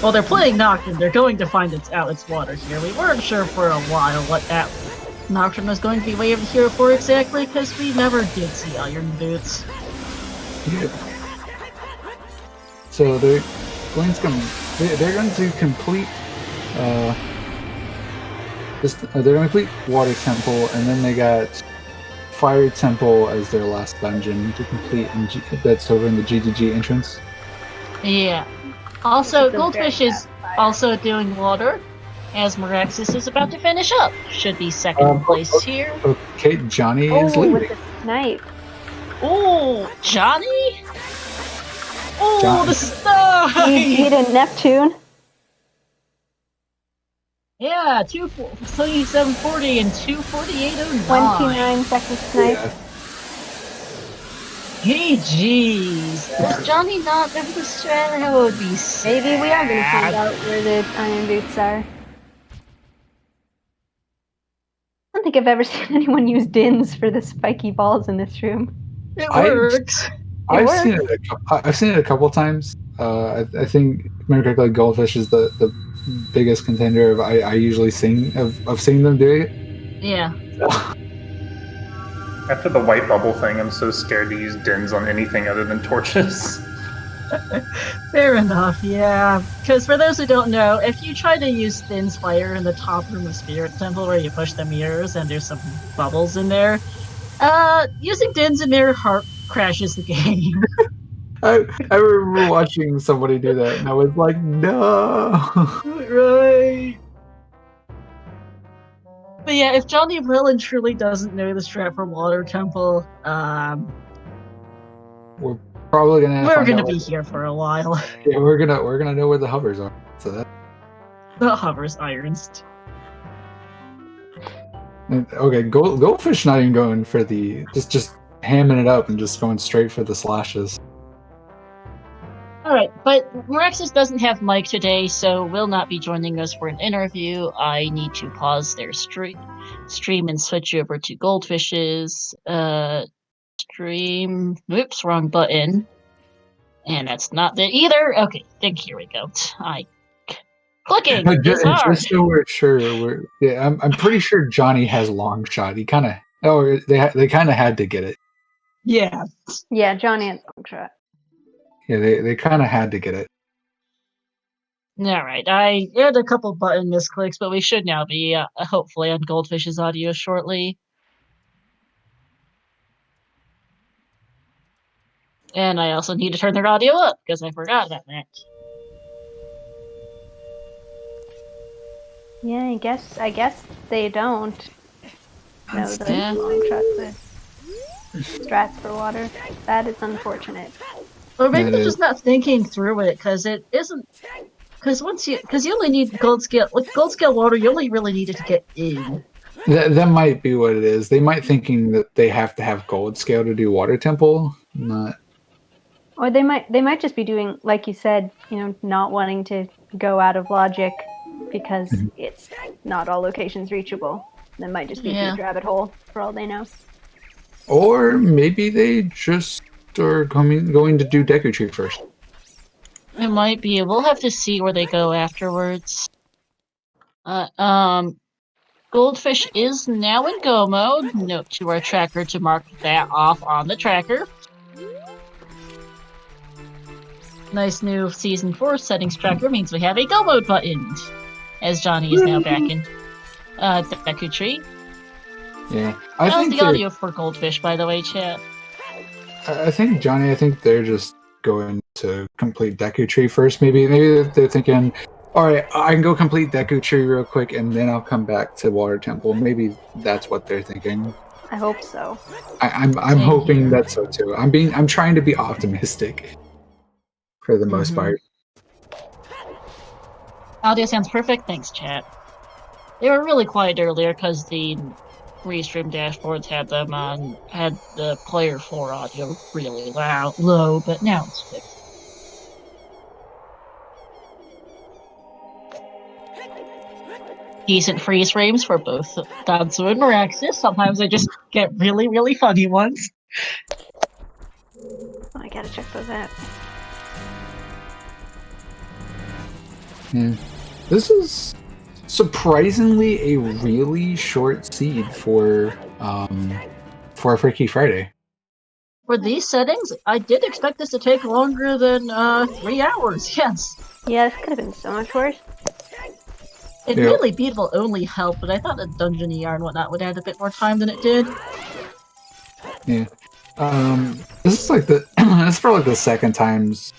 Well, they're playing Nocturne. They're going to find its water here. We weren't sure for a while what that Nocturne was going to be waiting here for exactly, because we never did see Iron Boots. Yeah. So they're going to complete they're going to complete Water Temple, and then they got Fire Temple as their last dungeon to complete, and that's over in the GGG entrance. Yeah. Also, Goldfish is also doing water, as Meraxis is about to finish up. Should be second place here. Okay, Johnny is leading. With the snipe. Oh, Johnny? Oh, Johnny. the snipe! He hit a Neptune. Yeah, 2740 and 24809. 29 second snipe. Yeah. Hey, jeez. Does Johnny not know the strat? That would be sad. Maybe we are going to find out where the Iron Boots are. I don't think I've ever seen anyone use DINs for the spiky balls in this room. It works. I've seen it a couple times. I think, if I remember correctly, Goldfish is the biggest contender of I usually seeing them doing it. Yeah. After the white bubble thing, I'm so scared to use DINs on anything other than torches. Fair enough, yeah. Because for those who don't know, if you try to use Thin's Fire in the top room of Spirit Temple where you push the mirrors and there's some bubbles in there, using DINs in there crashes the game. I remember watching somebody do that, and I was like, no. Right. But yeah, if Johnny well and truly doesn't know the strat for Water Temple, We're probably gonna be here for a while. Yeah, we're gonna know where the hovers are. So that. The hovers irons. Okay, Goldfish not even going for the just hamming it up and just going straight for the slashes. Alright, but Meraxis doesn't have Mike today, so will not be joining us for an interview. I need to pause their stream and switch over to Goldfish's stream. Oops, wrong button. And that's not it either. Okay, here we go. Clicking is hard. Just so we're sure, I'm pretty sure Johnny has long shot. He kind of, they kind of had to get it. Yeah. Yeah, Johnny has long shot. Yeah, they kind of had to get it. Alright, I had a couple button misclicks, but we should now be hopefully on Goldfish's audio shortly. And I also need to turn their audio up, because I forgot about that. Yeah, I guess they don't know the Yeah. long shots, the strats for water. That is unfortunate. Or maybe they're just not thinking through it, because it isn't. Because you only need gold scale. With gold scale water, you only really need it to get in. That might be what it is. They might thinking that they have to have gold scale to do Water Temple. Not. Or they might just be doing, like you said, not wanting to go out of logic because it's not all locations reachable. That might just be a huge rabbit hole for all they know. Or maybe they just are going to do Deku Tree first. It might be. We'll have to see where they go afterwards. Goldfish is now in go mode. Note to our tracker to mark that off on the tracker. Nice new Season 4 settings tracker means we have a go mode button. As Johnny is now back in Deku Tree. Yeah. How's the audio for Goldfish, by the way, chat? I think, Johnny, they're just going to complete Deku Tree first. Maybe they're thinking, alright, I can go complete Deku Tree real quick and then I'll come back to Water Temple. Maybe that's what they're thinking. I hope so. I'm hoping that's so too. I'm trying to be optimistic for the most part. Audio sounds perfect. Thanks, chat. They were really quiet earlier because the restream dashboards had the player 4 audio really low, but now it's fixed. decent freeze frames for both Danzo and Miraxis. Sometimes I just get really, really funny ones. Oh, I gotta check those out. Yeah. This is surprisingly a really short seed for a Freaky Friday. For these settings, I did expect this to take longer than 3 hours, yes. Yeah, this could have been so much worse. Admittedly, Beatable only helped, but I thought the Dungeon ER and whatnot would add a bit more time than it did. Yeah. This is like the this is probably like the second times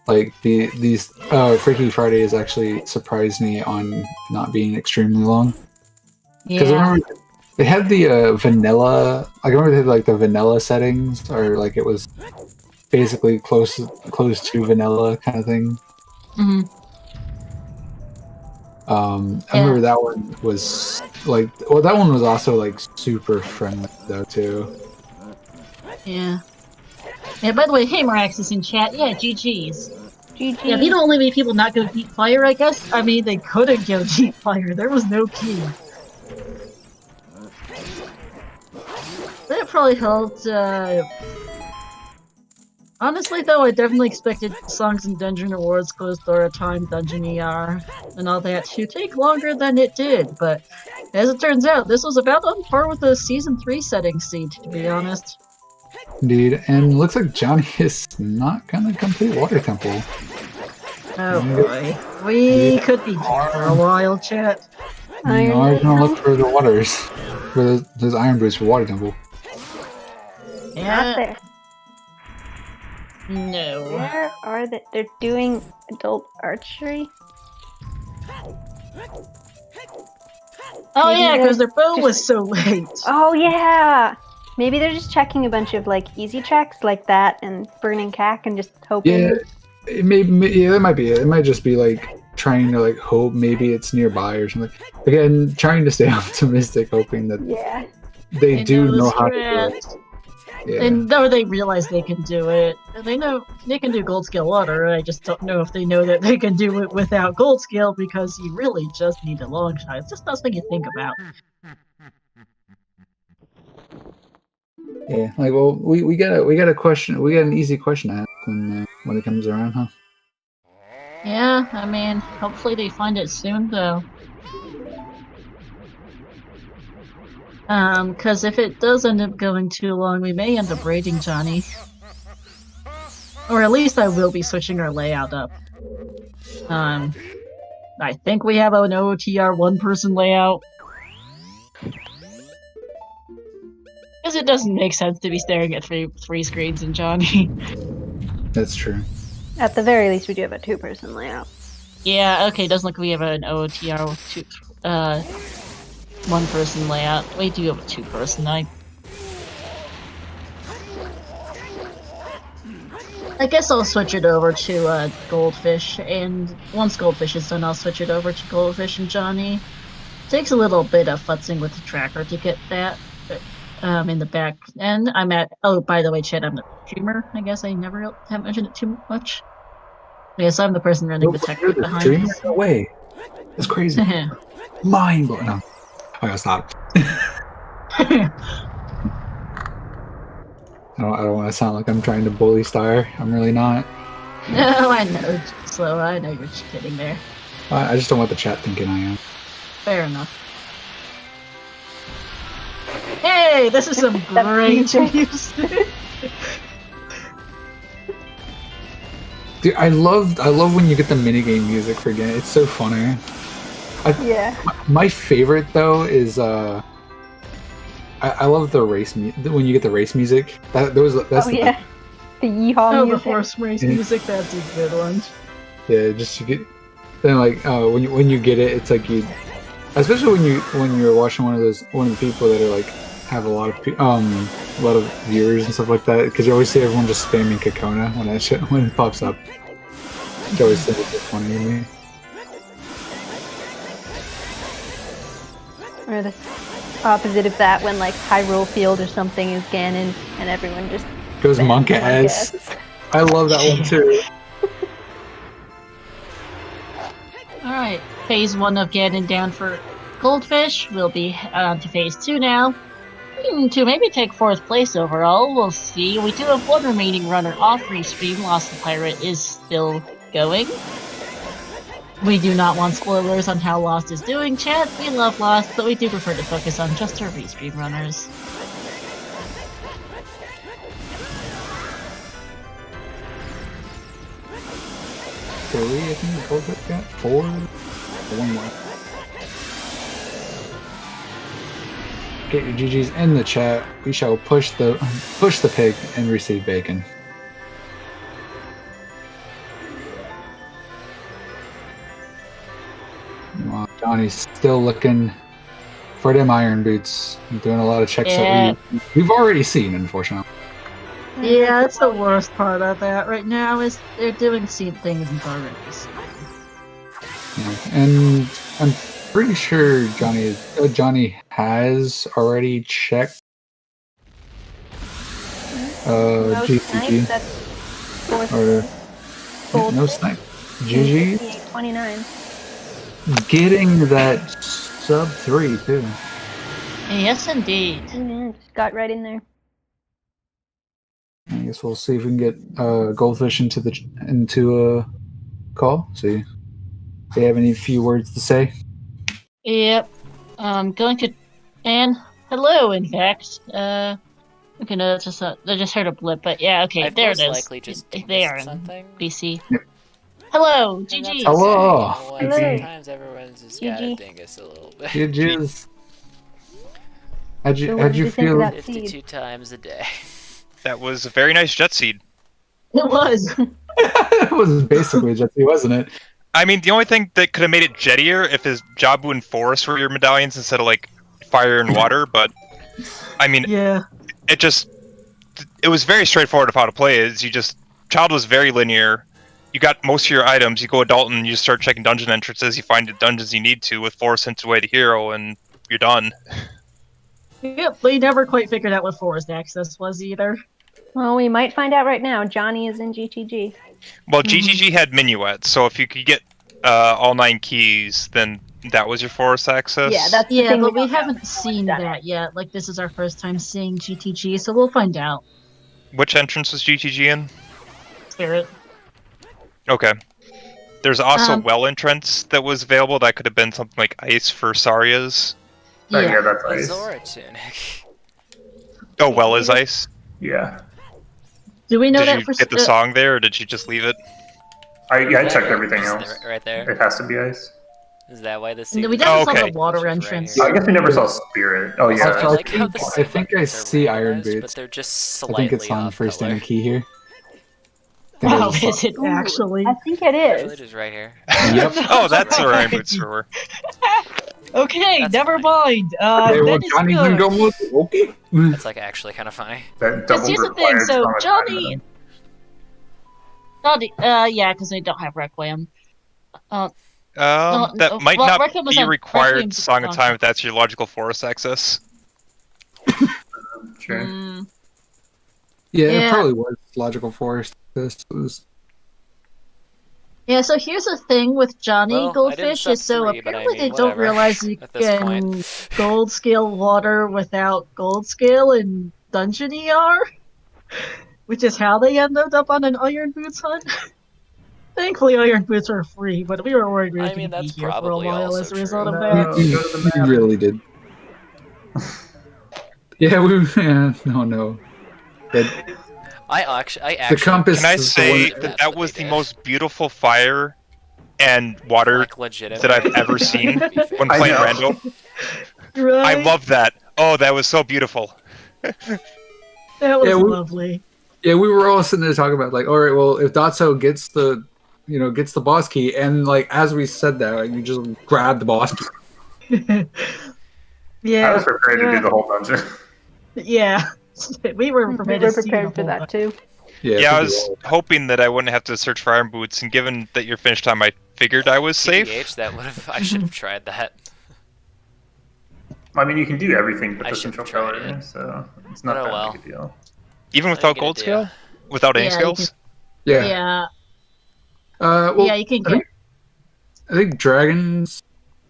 like these Freaky Fridays actually surprised me on not being extremely long. Because I remember they had the vanilla. I remember they had like the vanilla settings, or like it was basically close to vanilla kind of thing. Mm-hmm. I remember that one was like, well, that one was also like super friendly though too. Yeah. Yeah, by the way, hey Miraxis in chat, yeah, GG's. GG. Yeah, they'd only made people not go deep fire, I guess. I mean, they couldn't go deep fire, there was no key. That probably helped, Honestly, though, I definitely expected Songs and Dungeon Awards, Closed Door Time, Dungeon ER, and all that to take longer than it did, but as it turns out, this was about on par with the Season 3 setting seed, to be honest. Indeed, and looks like Johnny is not gonna complete Water Temple. Oh boy. We could be here for a while, chat. I'm gonna look for the waters. For those iron boots for Water Temple. Yeah. Not there. No. Where are they? They're doing adult archery? Oh Maybe yeah, because their bow just- was so late. Oh yeah! Maybe they're just checking a bunch of like easy checks like that and burning cack and just hoping. Yeah, that might be it. It might just be like trying to like hope maybe it's nearby or something. Again, trying to stay optimistic, hoping that they do know how to do it. Yeah. And though they realize they can do it, they know they can do gold scale water. I just don't know if they know that they can do it without gold scale, because you really just need a long shot. It's just not something you think about. Yeah, like, well, we got a question. We got an easy question to ask when it comes around, huh? Yeah, I mean, hopefully they find it soon, though. Because if it does end up going too long, we may end up raiding Johnny. Or at least I will be switching our layout up. I think we have an OOTR one-person layout. Because it doesn't make sense to be staring at three screens in Johnny. That's true. At the very least, we do have a two-person layout. Yeah, okay, it doesn't look like we have an OOTR one-person layout. We do have a two-person. I guess I'll switch it over to Goldfish, and once Goldfish is done, I'll switch it over to Goldfish and Johnny. Takes a little bit of futzing with the tracker to get that in the back. And I'm at, oh, by the way, Chad, I'm the streamer. I guess I never have mentioned it too much. Yes, I'm the person running the tech behind streamer? this. No way. That's crazy. Mind blowing. No. I gotta stop. I don't want to sound like I'm trying to bully Star. I'm really not. No, I know. So I know you're just kidding there. I just don't want the chat thinking I am. Fair enough. Hey, this is some great music. Dude, I love when you get the minigame music for Ganon. It's so funny. My favorite though is I love the race when you get the race music. That's the yeehaw music. The horse race music. That's a good one. Yeah, just you get then like when you get it, it's like you, especially when you're watching one of the people that are like have a lot of viewers and stuff like that, because you always see everyone just spamming Kakona when it pops up. It always seems funny to me. Or the opposite of that, when like Hyrule Field or something is Ganon and everyone just goes monk ass. I love that one too. Alright, phase 1 of Ganon down for Goldfish. We'll be on to phase 2 now. To maybe take 4th place overall, we'll see. We do have one remaining runner off Restream. Lost the Pirate is still going. We do not want spoilers on how Lost is doing, chat. We love Lost, but we do prefer to focus on just our Restream runners. Three, I think Goldfish got 4. One more. Get your GGs in the chat. We shall push the pig and receive bacon. Well, Johnny's still looking for them iron boots. Doing a lot of checks that we've already seen, unfortunately. Yeah, that's the worst part of that right now is they're doing things we've already seen. Yeah, and I'm pretty sure Johnny has already checked GCG. That's fourth Or no snipe. GG 29. getting that sub 3 too. Yes, indeed. Yeah, just got right in there. I guess we'll see if we can get Goldfish into a call. See if they have any few words to say. Yep. Going to... And hello, in fact. Okay, no, that's just I just heard a blip, but yeah, okay, I've there it most is. likely just They are in something. BC. Yep. Hello, And that's GG. Hello. okay. You know what? Hello. Sometimes everyone's just gotta GG. dingus a little bit. GG's. How'd So what you did you think of feel? that? 52 times a day. That was a very nice jet seed. It was. It was basically Jetsy, wasn't it? I mean, the only thing that could have made it jettier if his Jabu and Forest were your medallions instead of like fire and water, but I mean, Yeah. it was very straightforward of how to play it. Child was very linear. You got most of your items, you go adult and you just start checking dungeon entrances, you find the dungeons you need to with Forest hints away the hero, and you're done. Yep, we never quite figured out what forest access was either. Well, we might find out right now. Johnny is in GTG. Well, GGG had minuets, so if you could get all 9 keys, then that was your Forest access. Yeah, that's the Yeah, thing but we don't know. haven't seen that yet. Like, this is our first time seeing GTG, so we'll find out. Which entrance was GTG in? Spirit. Okay. There's also well entrance that was available. That could have been something like ice for Saria's. Yeah, that's A ice. Zora tunic. Oh, well is ice. Yeah. Do we know Did that you for get the song there, or did you just leave it? I checked everything Is else. there- right there. It has to be ice. Is that why the No, secret? we definitely saw okay. the water Right entrance. here. I guess we never saw spirit. Oh yeah. Also, like how the I think I are see iron randomized, boots. but they're just I slightly think it's on off freestanding color. key here. I think I Wow, just saw- is it actually? I think it Actually, is. just right here. Yep. Oh, that's where Right. iron boots were. Okay, That's never fine. mind. Okay, well, That is Johnny good. can go with it. Okay. That's like actually kind of funny. That Because double here's the thing, required so trauma Johnny... time. yeah, because they don't have Requiem. That well, might not Requiem was be on required Requiem's Song of song. Time if that's your logical Forest access. Sure. Yeah, it Yeah. probably was logical forest. This was Yeah, so here's the thing with Johnny Well, I didn't Goldfish sub is so 3, but I apparently mean, they don't whatever, realize you at this can point. gold scale water without gold scale in Dungeon ER, which is how they ended up on an Iron Boots hunt. Thankfully, Iron Boots are free, but we were worried we were I going mean, to be that's here for a probably while also as a result of true. that. No, go to the he map. really did. No. I actually compass- Can I This is the say one- that was the most beautiful fire and water like legit that I've ever seen when I playing know. Rando? Right? I love that. Oh, that was so beautiful. that. Was Yeah, we- lovely. Yeah, we were all sitting there talking about like, all right, well, if Dotso gets the boss key, and like as we said that, like, you just grab the boss key. Yeah. I was prepared to do the whole dungeon. Yeah. We were We prepared, were to see prepared the for whole that too. Yeah, I think was we all- hoping that I wouldn't have to search for iron boots, and given that your finish time, I figured I was safe. TBH, that would have. I should have tried that. I mean, you can do everything but I the should've central tried pillar, it. so it's not But oh that well. big a deal. Even I without get gold it, scale? yeah. Without any Yeah, you skills? Yeah. Yeah. Well, Yeah, you can I get. think- I think Dragon's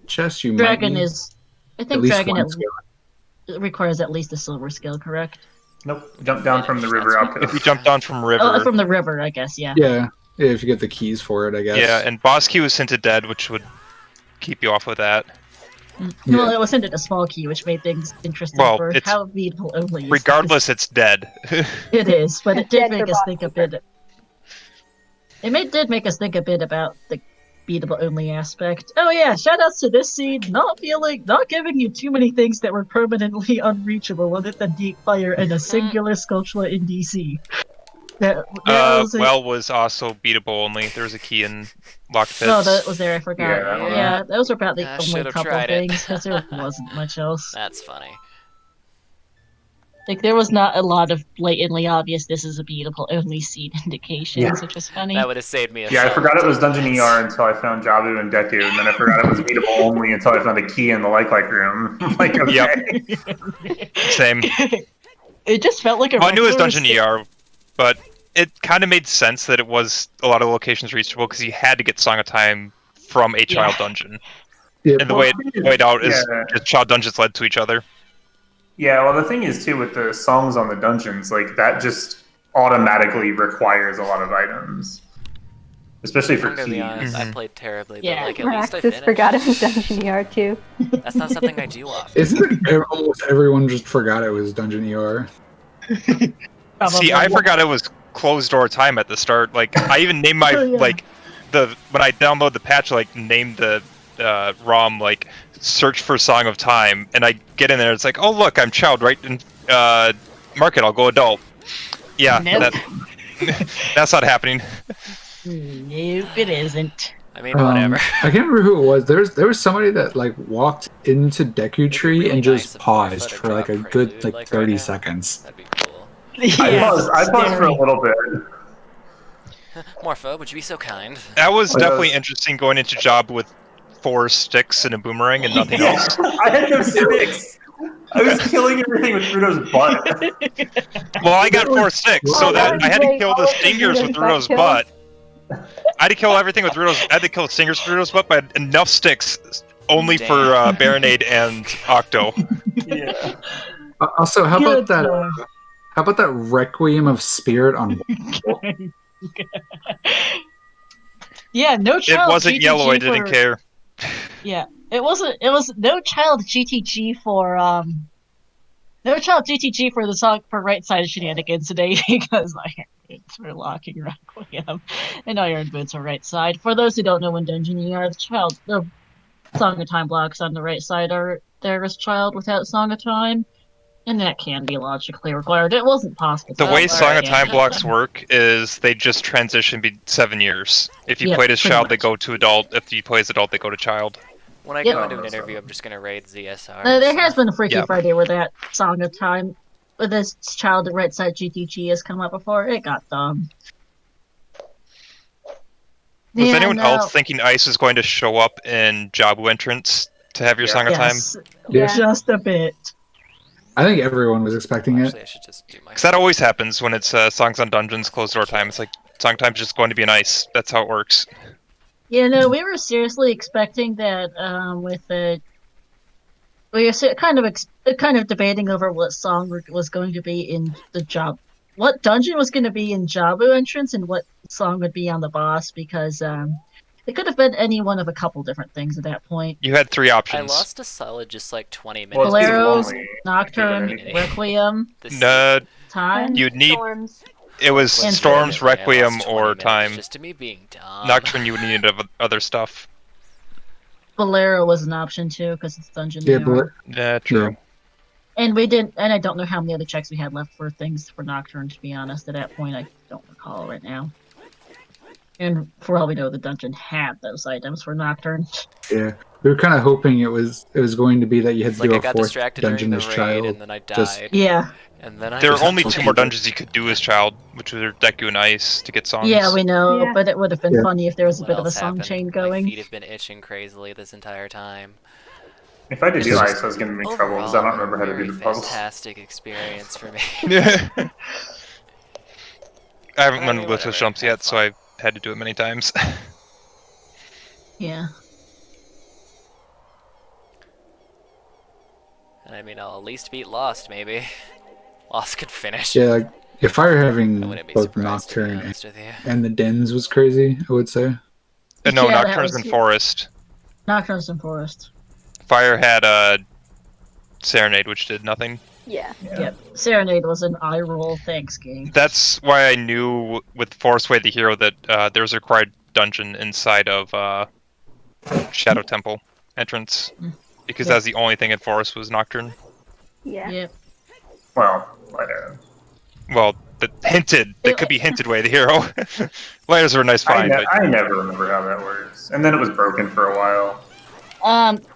chest you Dragon might need is. I at think least Dragon one skill. requires at least a silver skill, correct? Nope. Jump down from the river. That's If you jump down from river. Oh, from the river, I guess. Yeah. Yeah, if you get the keys for it, I guess. Yeah, and boss key was hinted dead, which would keep you off with that. Well, it was hinted a small key, which made things interesting Well, for it's- how beatable only is. Regardless, it's dead. It is, but it did Dead make for us boss think a secret. bit. Did make us think a bit about the beatable only aspect. Oh yeah, shoutouts to this seed, not giving you too many things that were permanently unreachable other than deep fire and a singular sculpture in DC. Well was also beatable only. There was a key in locked pits. No, that was there. I forgot. Yeah. Yeah, those were about the I only should've couple tried it. things because there wasn't much else. That's funny. Like there was not a lot of blatantly obvious this is a beatable only seed indications, which is funny. That would have saved me. Yeah, I forgot it was Dungeon ER until I found Jabu and Deku, and then I forgot it was beatable only until I found a key in the like room. Like, okay. Same. It just felt like a. Well, I knew it was regular Dungeon sti- ER, but it kind of made sense that it was a lot of locations reachable because you had to get Song of Time from a child dungeon. Yeah, And the way it played out is Yeah. just child dungeons led to each other. Yeah, well, the thing is, too, with the songs on the dungeons, like, that just automatically requires a lot of items. Especially for I'm gonna be honest, keys. I played terribly, Yeah. but like at least I Praxis finished. forgot it was Dungeon ER too. That's not something I do often. Isn't it almost everyone just forgot it was Dungeon ER? See, I forgot it was closed door time at the start. Like, I even named my Oh, yeah. like when I download the patch, like named the ROM like search for Song of Time, and I get in there, it's like, oh look, I'm child, right? And mark it, I'll go adult. Yeah, Nope. that's not happening. Nope, it isn't. I mean, whatever. I can't remember who it was. There was somebody that like walked into Deku Tree really and nice just if paused Morph for like a had a good prelude, like like, 30 right now. seconds. That'd be cool. I paused for a little bit. Morpho, would you be so kind? That was Oh, definitely yes. interesting going into job with 4 sticks and a boomerang and nothing else. I had no sticks. I was killing everything with Rudo's butt. Well, I got 4 sticks, so Oh, that that was I had to great. kill All the of the stingers with Rudo's Rudo's butt butt. I had to kill everything with Rudo's. I had to kill the stingers with Rudo's butt, but I had enough sticks only for Baronade and Octo. Yeah. Also, how about Good that? lord. How about that Requiem of Spirit on? Yeah, no It child. wasn't GTG yellow. I didn't for- care. Yeah, it wasn't. It was no child GTG for no child GTG for the song for right side shenanigans today because Iron Boots were locking Requiem and Iron Boots are right side. For those who don't know, when Dungeon ER, the Song of Time blocks on the right side are there is child without Song of Time, and that can be logically required. It wasn't possible. The to way do Song that, of Time yeah. blocks work is they just transition 7 years. If you Yeah, played as pretty child, they much. go to adult. If you play as adult, they go to child. When I Yep. go into an Oh, interview, so- I'm just gonna raid ZSR. There so- has been a Freaky Yeah. Friday where that Song of Time, with this child at right side GTG has come up before. It got dumb. Was Yeah, anyone no. else thinking Ice is going to show up in Jabu entrance to have your Yeah. Song of Time? Yes, Yeah. just a bit. I think everyone was expecting it. Actually, I should just do my. Because that always happens when it's Songs on Dungeons closed door time. It's like Song of Time's just going to be an Ice. That's how it works. Yeah, no, we were seriously expecting that with the. We were kind of debating over what song was going to be in the job, what dungeon was going to be in Jabu entrance, and what song would be on the boss because it could have been any one of a couple different things at that point. You had 3 I options. lost a solid just like 20 minutes. Well, it's Bolero, beatable only. Nocturne, anything. Requiem, This No, Time. you'd need. Storms. It was And Storms, I lost Requiem, 20 or minutes Time. Just to me being dumb. Nocturne, you would need other stuff. Bolero was an option too because it's dungeon. Yeah, now. but Yeah, true. And we didn't, and I don't know how many other checks we had left for things for Nocturne. To be honest, at that point, I don't recall right now. And for all we know, the dungeon had those items for Nocturne. yeah, we were kind of hoping it was going to be that you had It's to like do I a got 4th distracted during dungeon the as raid, child. and then I died. Just- Yeah, And then I There are just only okay. 2 more dungeons you could do as child, which were Deku and Ice to get songs. yeah, we know, Yeah. but it would have been Yeah. funny if there was a What bit of a else song happened? chain My going. feet have been itching crazily this entire time. If I did do It's Ice, just- I was going to make trouble because I don't remember how to do the puzzles. Fantastic experience for me. I haven't I run mean, Glyphos whatever, jumps have yet, so fun. I had to do it many times. Yeah, And I mean, I'll at least beat Lost, maybe. Lost could finish. Yeah, like if Fire I having wouldn't be both surprised, to be Nocturne honest with you. and the Dens was crazy, I would say. No, Yeah, that Nocturne's was- in Forest. Nocturne's in Forest. Fire had Serenade, which did nothing. Yeah. Yep. Serenade was an eye roll. Thanks, game. That's why I knew with Forest Way the Hero that there was a required dungeon inside of Shadow Temple entrance. Because that's the only thing in Forest was Nocturne. Yeah. Yep. Well, later. Well, that could be hinted Way the Hero. Lighters were a nice find, but I never remember how that works. And then it was broken for a while.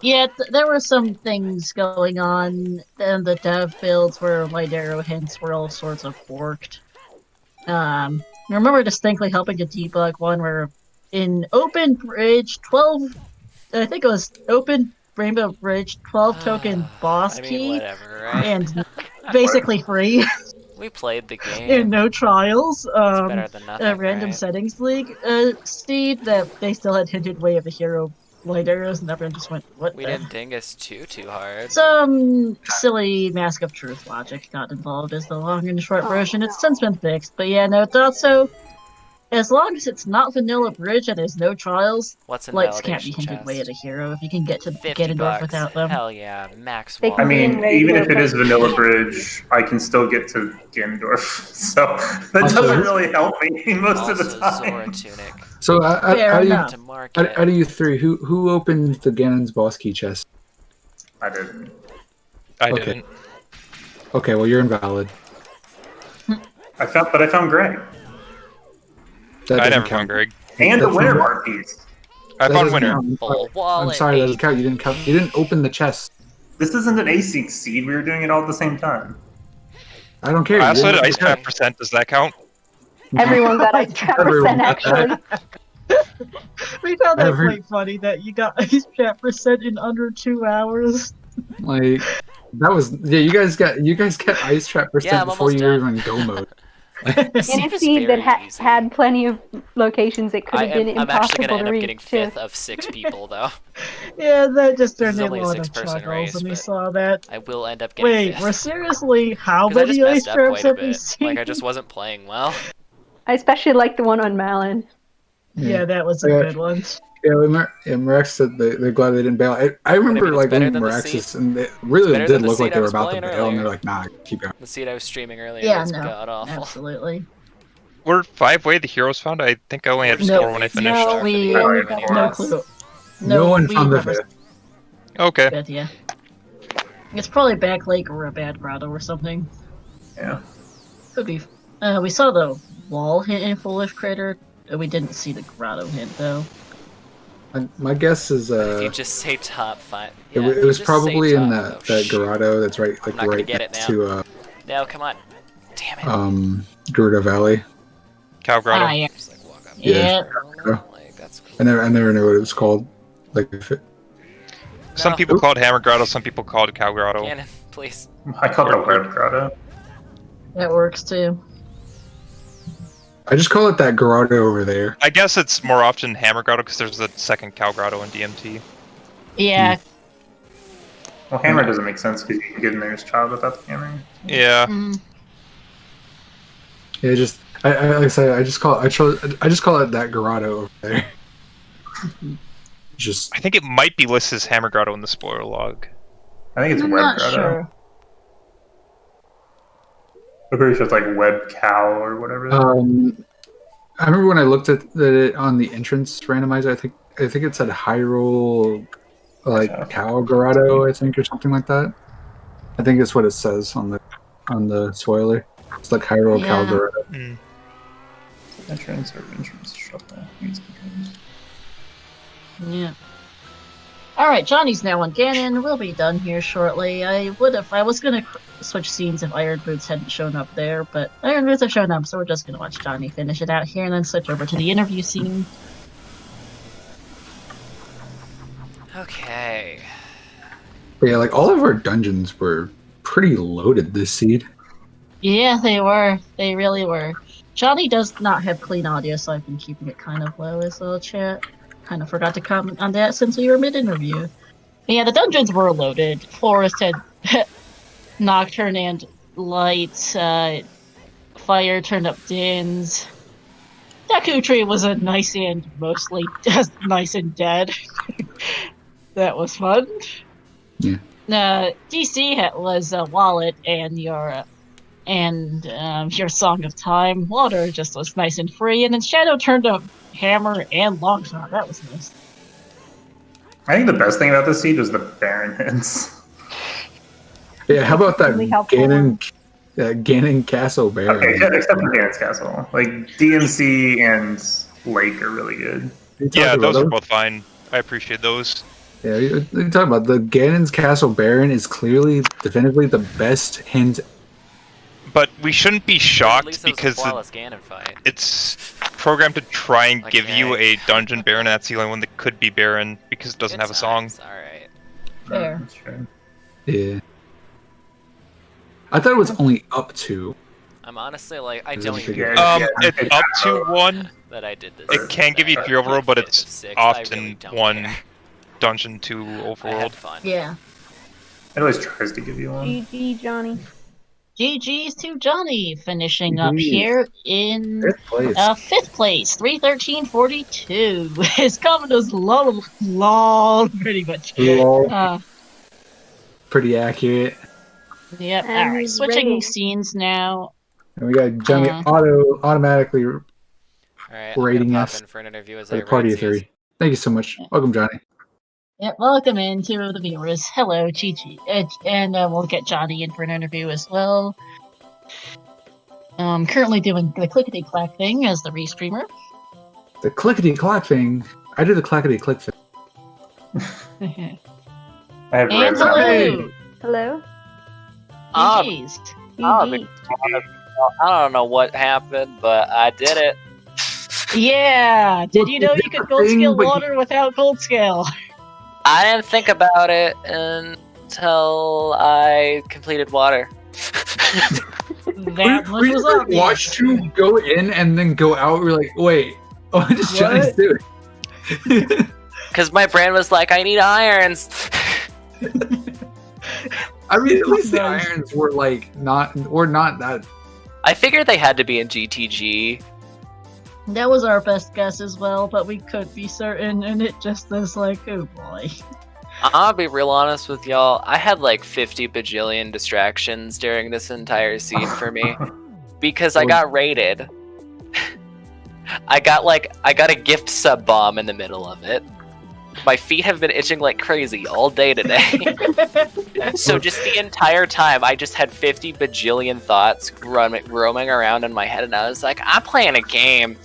Yeah, there were some things going on in the dev builds where light arrow hints were all sorts of forked. I remember distinctly helping to debug one where in Open Bridge 12, I think it was Open Rainbow Bridge 12 token boss I mean, key, whatever, right? and basically free We played the game. and no trials. It's better than nothing, A random right? settings league seed that they still had hinted Way of the Hero light arrows, and everyone just went, what We the? didn't dingus too hard. Some silly Mask of Truth logic got involved as the long and short version. It's since been fixed, but yeah, no, it's also, as long as it's not vanilla bridge and there's no trials, What's in lights can't be validation hinted chest? Way of the Hero if you can get to 50 Ganondorf bucks. without them. Hell yeah, max They wall. can I be in mean, radio, even if it is but- vanilla bridge, I can still get to Ganondorf. So that Also- doesn't really help me most of the Also time. Zora tunic So Fair how do you enough. to market. out of you three, who opened the Ganon's boss key chest? I didn't. I Okay. didn't. Okay, well you're invalid. I found Greg. That I doesn't never count. found Greg. And the That's winner not- art piece. I That found doesn't Winner. count. Full wallet. I'm sorry, that doesn't eight. count. You didn't count. You didn't open the chest. This isn't an A6 seed. We were doing it all at the same time. I don't care. I You also didn't had open Ice the chest. Trap percent. Does that count? Everyone got a trap Everyone percent got that. actually. We found that Every- quite funny that you got Ice Chat percent in under 2 hours. Like that was You guys got ice trap percent Yeah, I'm before almost you were done. even go mode. In a Seed was seed that very easy. had plenty of locations it could have been I'm actually impossible gonna end to up reach. getting too. 5th of 6 people, though. Yeah, that just This turned is in only a a lot of 6-person chuckles race, when we but- saw that. I will end up getting Wait, 5th. we're seriously how 'Cause I many just ice messed up traps quite a have we bit. seen? Like, I just wasn't playing well. I especially like the one on Malin. Yeah, that was a Yeah. good one. Yeah, Mirax said they're glad they didn't bail. I remember it's like better when than the Miraxis, seed. and it really better did than the look like seed they I were was about to playing bail, and they're earlier. like, nah, keep going. The seed I was streaming earlier Yeah, was no, god awful. absolutely. Were 5 Way the Heroes found? I think I only had No, 4 when I finished. No, we Oh, no yeah. clue. No one we found the never fifth. Okay. said, yeah. It's probably Back Lake or a bad grotto or something. Yeah. Could be. We saw the wall hint in Foolish Crater. We didn't see the grotto hint though. My guess is If you just say top 5. it, Yeah, wa- if it you was just probably say in top, that shoot. Grotto that's right I'm not gonna right get it next now. to No, come on. Damn it. Gerudo Valley. Cow Grotto. Ah, yeah. Just like walk up. Yeah. Like, that's cool. I never knew what it was called. Like if it, Some No. people call it Hammer Grotto, some people call it Cow Grotto. Ganon, please. I called it a web grotto. That works too. I just call it that Grotto over there. I guess it's more often Hammer Grotto because there's a second Cow Grotto in DMT. Yeah. Well, hammer doesn't make sense because you can get in there as a child without the hammer. Yeah. Mm. Yeah, just like I said, I just call it that Grotto over there. Just I think it might be listed as Hammer Grotto in the spoiler log. I think it's I'm web not grotto. sure. I'm pretty sure it's like web cow or whatever. I remember when I looked at it on the entrance randomizer. I think it said Hyrule, like Cow Grotto, I think, or something like that. I think that's what it says on the spoiler. It's like Hyrule Cow Yeah. Grotto. Mm. Entrance or entrance shuffle. Needs controls. Yeah. Alright, Johnny's now on Ganon. We'll be done here shortly. I was gonna switch scenes if Iron Boots hadn't shown up there, but Iron Boots have shown up, so we're just gonna watch Johnny finish it out here and then switch over to the interview scene. Okay. But yeah, like all of our dungeons were pretty loaded this seed. Yeah, they were. They really were. Johnny does not have clean audio, so I've been keeping it kind of low as well, chat. Kind of forgot to comment on that since we were mid-interview. But yeah, the dungeons were loaded. Forest had Nocturne and lights, fire turned up dins. Deku Tree was a nice and mostly just nice and dead. That was fun. Yeah. DC was Wallet and your Song of Time. Water just was nice and free, and then Shadow turned up Hammer and Longshot. That was nice. I think the best thing about this seed was the Baron hints. Yeah, how about that Really helpful. Ganon Castle Baron? Okay, yeah, except for Ganon's Castle. Like, DMC and Lake are really good. Yeah, those are both fine. I appreciate those. Yeah, you're talking about the Ganon's Castle Baron is clearly, definitively the best hint. But we shouldn't be At shocked least it was a because flawless Ganon fight. it's programmed to try and Like give you Egg. a dungeon Baron, and that's the only one that could be Baron because it doesn't have a song. Alright. Fair. That's true. Yeah. I thought it was only up to. I'm honestly like, I Is don't it even bigger? know It's up to one. that I did this. It can give you 3 overworld, but it's 6, I often really don't 1 care. dungeon, 2 I had overworld. fun. Yeah. It always tries to give you one. GG, Johnny. GG's to Johnny, finishing up GGs. here in 5th place. 5th place, 313.42. His comment was lol, pretty much. Lol. Pretty accurate. Yep. And All right, he's switching ready. scenes now. And we got Johnny automatically Alright, Rating I'm gonna us pop in for an interview as for I the party rate of these. 3. Thank you so much. Welcome, Johnny. Yep, welcome in to the viewers. Hello, Chi-Chi. And we'll get Johnny in for an interview as well. Currently doing the clickety-clack thing as the restreamer. The clickety-clack thing. I do the clackety-click thing. And I have red hello, Hello? GG's. GG. I don't know what happened, but I did it. Yeah, did you know you could gold scale But- water without gold scale? I didn't think about it until I completed water. That much we was like, obvious. watched you go in and then go out. We're like, wait, what is Johnny's doing? Because my brain was like, I need irons. I mean, at least the Nice. irons were like not that. I figured they had to be in GTG. That was our best guess as well, but we could be certain, and it just is like, oh boy. I'll be real honest with y'all. I had like 50 bajillion distractions during this entire scene for me. Because I got raided. I got a gift sub bomb in the middle of it. My feet have been itching like crazy all day today. So just the entire time, I just had 50 bajillion thoughts roaming around in my head, and I was like, I'm playing a game.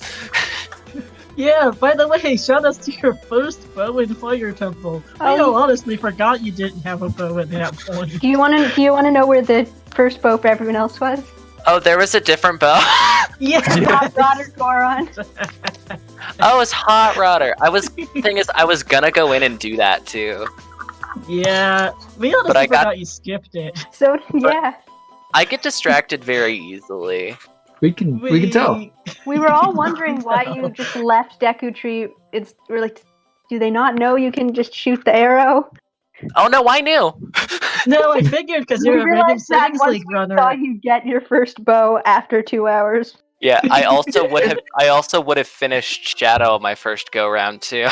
Yeah, by the way, shout out to your first bow in Fire Temple. I honestly forgot you didn't have a bow at that point. Do you want to know where the first bow for everyone else was? Oh, there was a different bow. Yeah. Hot Rodder Goron. Oh, it's Hot Rodder. I was gonna go in and do that too. Yeah, we honestly But I got- forgot you skipped it. So yeah, I get distracted very easily. We can tell. we were all wondering why you just left Deku Tree. We're like, do they not know you can just shoot the arrow? Oh no, I knew. No, I figured because We you're a random realized that settings once league we runner. saw you get your first bow after 2 hours. Yeah, I also would have finished Shadow my first go round too.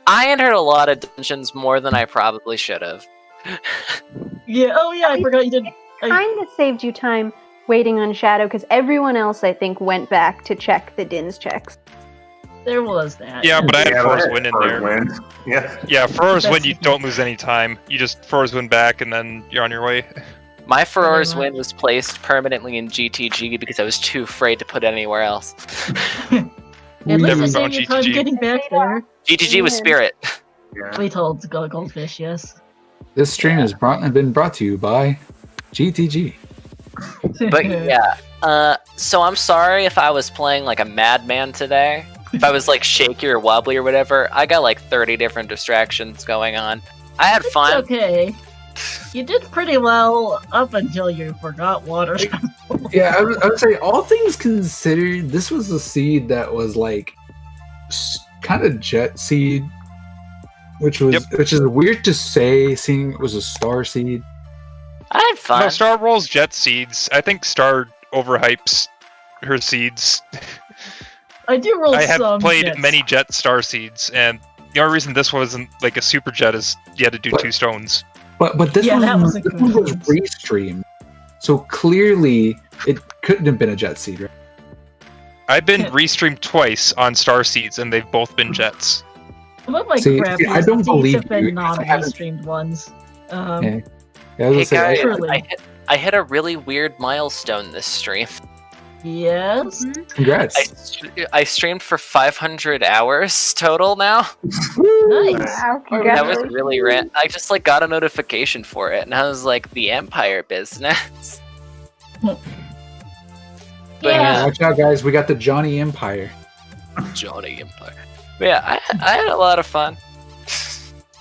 I entered a lot of dungeons more than I probably should have. Yeah, oh yeah, I forgot you didn't. Kind of saved you time waiting on Shadow because everyone else, I think, went back to check the Din's checks. There was that. Yeah, but I had Yeah, Force but Wind in Force there. Wind. Yeah. Yeah, Force That's- Wind, you don't lose any time. You just Force Wind back, and then you're on your way. My Ferora's Pretty much. Wind was placed permanently in GTG because I was too afraid to put it anywhere else. At least Never you saved found your time GTG. getting back there. GTG was Yeah. Spirit. Yeah. We told Goldfish, yes. This stream has been brought to you by GTG. But yeah, so I'm sorry if I was playing like a madman today. If I was like shaky or wobbly or whatever, I got like 30 different distractions going on. I had It's fun. okay. You did pretty well up until you forgot water. Yeah, I would say all things considered, this was a seed that was like kind of jet seed. which is weird to say, seeing it was a star seed. I had fun. No, Star rolls Jet seeds. I think Star overhypes her seeds. I do roll I have some played Jets. many Jet Star seeds, and the only reason this wasn't like a super Jet is you had to do 2 stones. But this Yeah, that was a this good one was one. restreamed, so clearly it couldn't have been a Jet seed, right? I've been restreamed twice on Star seeds, and they've both been Jets. What my See, crap I is don't these believe have been you, 'cause I haven't- non-restreamed ones. Yeah. Yeah, I was Hey gonna say, guys, Truly. I hit a really weird milestone this stream. Yes. congrats. I streamed for 500 hours total now. Nice. Wow, That was congratulations. really I just like got a notification for it, and I was like, the Empire business. But Yeah. Watch out, guys! We got the Johnny Empire. Johnny Empire. But yeah, I had a lot of fun.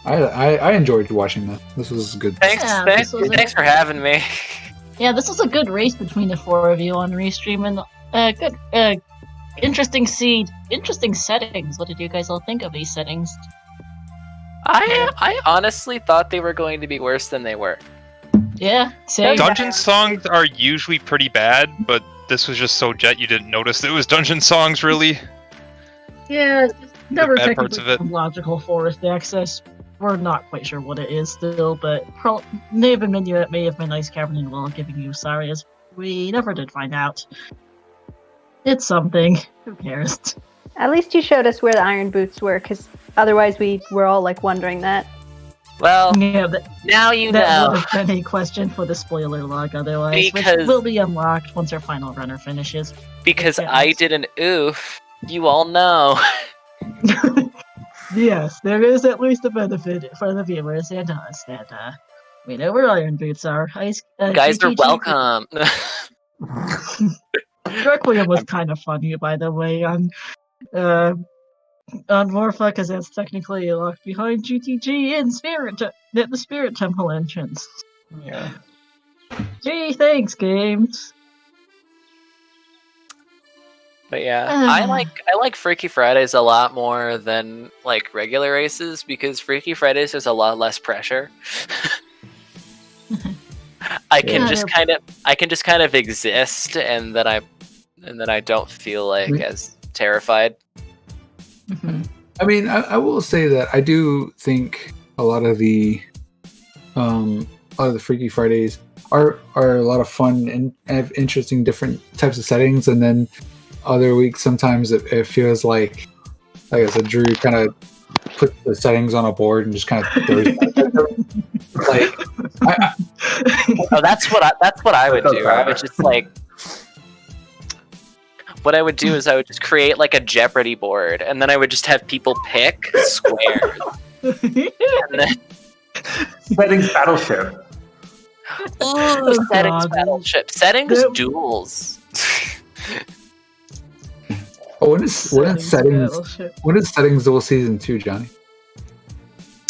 I enjoyed watching that. This was good. Thanks, Yeah, thanks, this was thanks for having me. Yeah, this was a good race between the 4 of you on Restream, and good, interesting seed, interesting settings. What did you guys all think of these settings? I honestly thought they were going to be worse than they were. Yeah, same. Dungeon songs are usually pretty bad, but this was just so Jet you didn't notice it was dungeon songs, really. Yeah, it's never bad parts technically of it. logical forest access. We're not quite sure what it is still, but name a menu that may have been Ice Cavern and while giving you Sarias. We never did find out. It's something. Who cares? At least you showed us where the iron boots were, because otherwise we were all like wondering that. Well, Yeah, but now you that know. would have been a question for the spoiler log otherwise, Because- which will be unlocked once our final runner finishes. Because Yeah. I did an oof. You all know. Yes, there is at least a benefit for the viewers and us that we know where iron boots are. Guys are GGG. welcome. Requiem was kind of funny, by the way, on Morpha, because that's technically locked behind GTG in at the Spirit Temple entrance. Yeah. Gee, thanks, games. But yeah, I like Freaky Fridays a lot more than like regular races because Freaky Fridays there's a lot less pressure. I can Yeah. just kind of exist and then I don't feel like as terrified. I mean, I will say that I do think a lot of the Freaky Fridays are a lot of fun and have interesting different types of settings, and then other weeks sometimes it feels like I said, Drew kind of put the settings on a board and just kind of throws like Oh, that's what I would do. I would just like what I would do is I would just create like a Jeopardy board, and then I would just have people pick squares. And then, Settings Battleship. ooh, settings God. battleship, settings Nope. duels. when is settings Battleship. when is settings dual season 2, Johnny?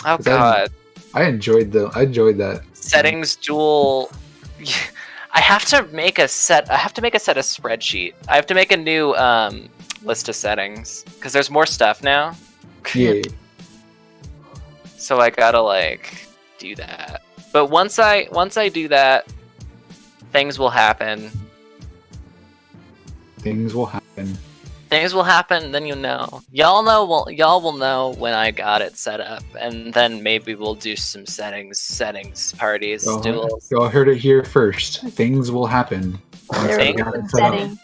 Oh That- god, I enjoyed that. settings duel. I have to make a set. I have to make a set of spreadsheet. I have to make a new list of settings because there's more stuff now. Yeah. So I gotta like do that. But once I do that, things will happen. Things will happen. Things will happen. Then you'll know. Y'all will know when I got it set up, and then maybe we'll do some settings parties, duels. Y'all heard it here first. Things will happen. There Things is got a it set up. setting.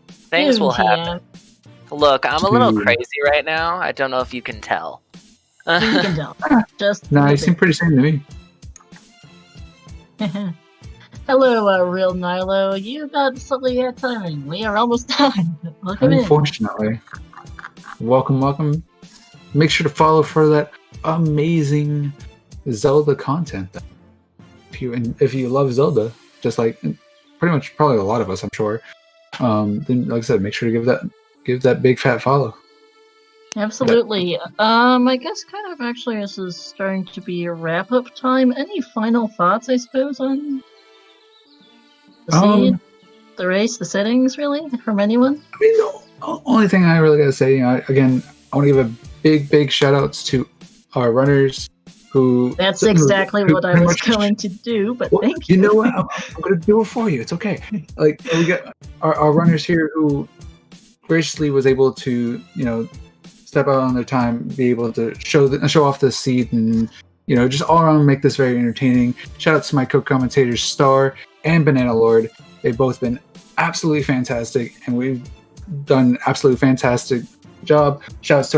Things will happen. Look, I'm a little Dude. crazy right now. I don't know if you can tell. You can tell. Just Nah, a you bit. seem pretty sane to me. Hello, real Nilo. You got something at timing. We are almost done. Welcome in. Unfortunately. Welcome. Make sure to follow for that amazing Zelda content. If you love Zelda, just like pretty much probably a lot of us, I'm sure. Then, like I said, make sure to give that big fat follow. Absolutely. I guess kind of actually this is starting to be a wrap up time. Any final thoughts, I suppose, on the seed, the race, the settings, really, from anyone? I mean, the only thing I really gotta say, again, I want to give a big shout outs to our runners who. That's exactly who what I pretty was much- going to do, but Well, thank you. You know what? I'm going to do it for you. It's okay. Like we got our runners here who graciously was able to, step out on their time, be able to show off the seed, and just all around make this very entertaining. Shout out to my co-commentators Star and Banana Lord. They've both been absolutely fantastic, and we've done absolutely fantastic job. Shout outs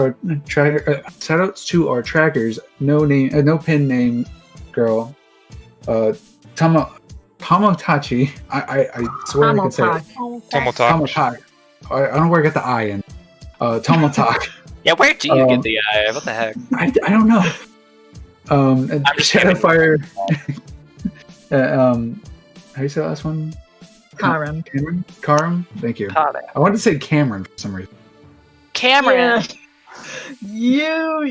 to our trackers. No pin name girl. Tomotachi. I swear I can say it. Tomotachi. I don't know where I got the I in. Tomotachi. Yeah, where do you get the eye? What the heck? I don't know. And I'm just kidding. Shadowfire. How do you say the last one? Karam. Karam? Thank you. Karam. I wanted to say Cameron for some reason. Cameron. Yeah.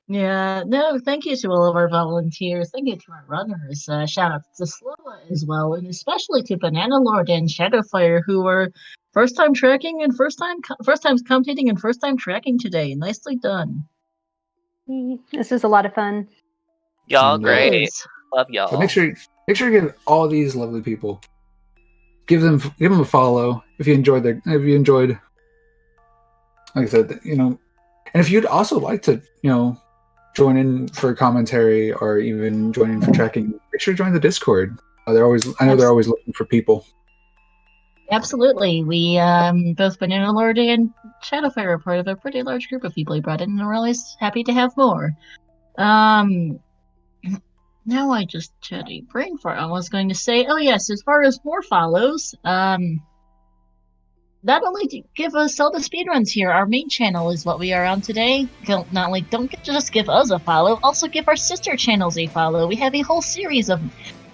Yeah, no, thank you to all of our volunteers. Thank you to our runners. Shout out to Sloa as well, and especially to Banana Lord and Shadowfire, who were first time tracking and first time commentating and first time tracking today. Nicely done. This was a lot of fun. Y'all And, great. Yes. Love y'all. So make sure you give all these lovely people, give them a follow if you enjoyed, like I said, and if you'd also like to, join in for commentary or even join in for tracking, make sure to join the Discord. I know they're always looking for people. Absolutely. We both Banana Lord and Shadowfire are part of a pretty large group of people he brought in, and we're always happy to have more. Now I just had a brain fart. I was going to say, oh yes, as far as more follows, not only to give us ZeldaSpeedRuns here, our main channel is what we are on today. Don't just give us a follow, also give our sister channels a follow. We have a whole series of,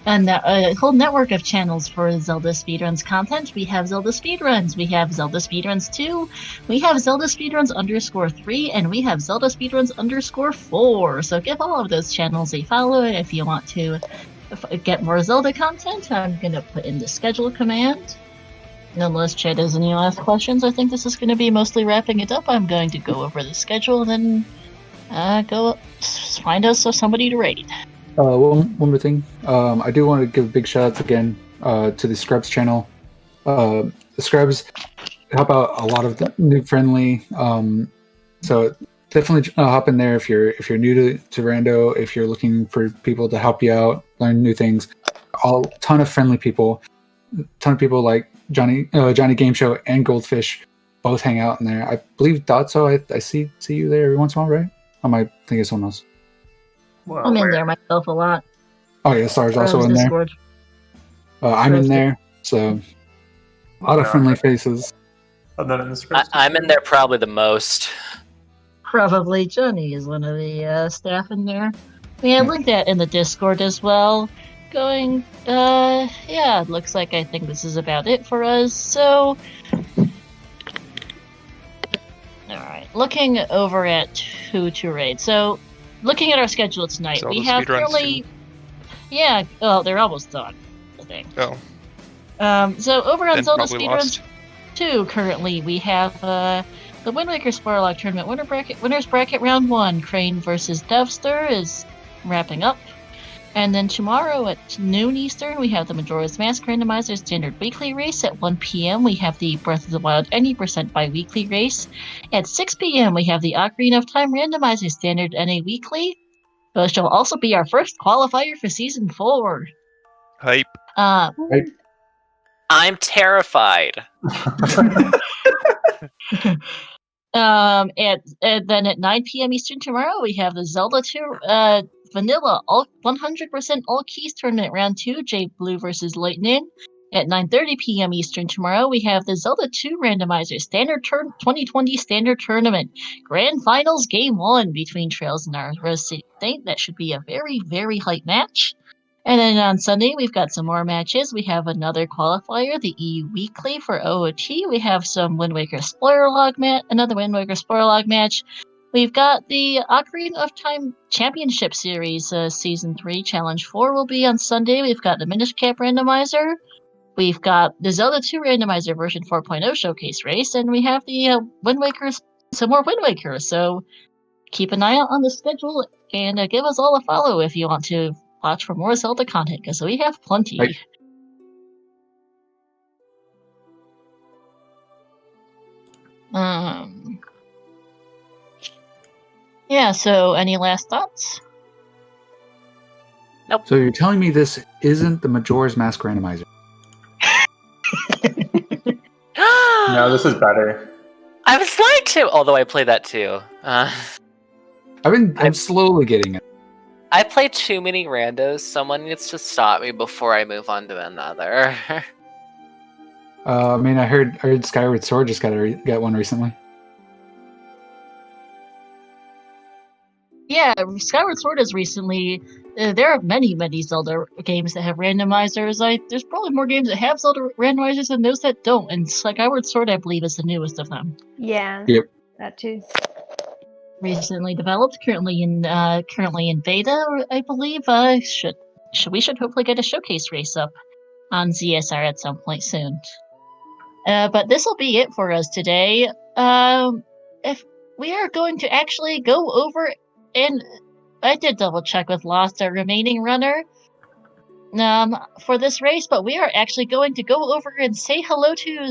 a whole network of channels for Zelda Speedruns content. We have Zelda Speedruns, we have Zelda Speedruns 2, we have Zelda Speedruns _3, and we have Zelda Speedruns _4. So give all of those channels a follow if you want to get more Zelda content. I'm going to put in the schedule command. And unless Chad has any last questions, I think this is going to be mostly wrapping it up. I'm going to go over the schedule and then go find us somebody to raid. One more thing. I do want to give big shout outs again to the Scrubs channel. The Scrubs help out a lot of the new friendly. So definitely hop in there if you're new to Rando, if you're looking for people to help you out, learn new things. Ton of friendly people. Ton of people like Johnny Game Show and Goldfish both hang out in there. I believe Dotso, I see you there every once in a while, right? I might think of someone else. Well, I'm in there myself a lot. Oh yeah, Star's also in there. I'm in there, so a lot of friendly faces. I'm not in the script. I'm in there probably the most. Probably Johnny is one of the staff in there. We have linked that in the Discord as well. It looks like I think this is about it for us. So, alright, looking over at who to raid. So, looking at our schedule tonight, Zelda we have Speedruns fairly... Yeah, they're almost done, I think. Oh. So, over on Then Zelda probably Speedruns lost. 2, currently, we have the Wind Waker Spoiler Lock Tournament Winners Bracket Round 1. Crane versus Devster is wrapping up. And then tomorrow at noon Eastern, we have the Majora's Mask Randomizer Standard Weekly Race. At 1 p.m., we have the Breath of the Wild Any % Bi-Weekly Race. At 6 p.m., we have the Ocarina of Time Randomizer Standard NA Weekly. Which will also be our first qualifier for Season 4. Hype. I'm terrified. And then at 9 p.m. Eastern tomorrow, we have the Zelda 2 Vanilla 100% All Keys Tournament Round 2, Jade Blue versus Lightning. At 9:30 p.m. Eastern tomorrow, we have the Zelda 2 Randomizer 2020 Standard Tournament Grand Finals Game 1 between Trails and our Rose City State. That should be a very, very hype match. And then on Sunday, we've got some more matches. We have another qualifier, the EU Weekly for OoT. We have some Wind Waker Spoiler Log another Wind Waker Spoiler Log match. We've got the Ocarina of Time Championship Series Season 3 Challenge 4 will be on Sunday. We've got the Minish Cap Randomizer. We've got the Zelda 2 Randomizer version 4.0 Showcase Race. And we have the Wind Waker some more Wind Waker. So keep an eye out on the schedule and give us all a follow if you want to watch for more Zelda content, because we have plenty. Right. Yeah, so any last thoughts? So you're telling me this isn't the Majora's Mask randomizer? No, this is better. I was lied to, although I played that too. I'm slowly getting it. I play too many randos. Someone needs to stop me before I move on to another. I mean, I heard Skyward Sword just got one recently. Yeah, Skyward Sword is recently. There are many Zelda games that have randomizers. There's probably more games that have Zelda randomizers than those that don't. And Skyward Sword, I believe, is the newest of them. Yeah. Yep. That too. Recently developed, currently in beta, I believe. We should hopefully get a showcase race up on ZSR at some point soon. But this will be it for us today. If we are going to actually go over, and I did double check with Lost, our remaining runner, for this race, but we are actually going to go over and say hello to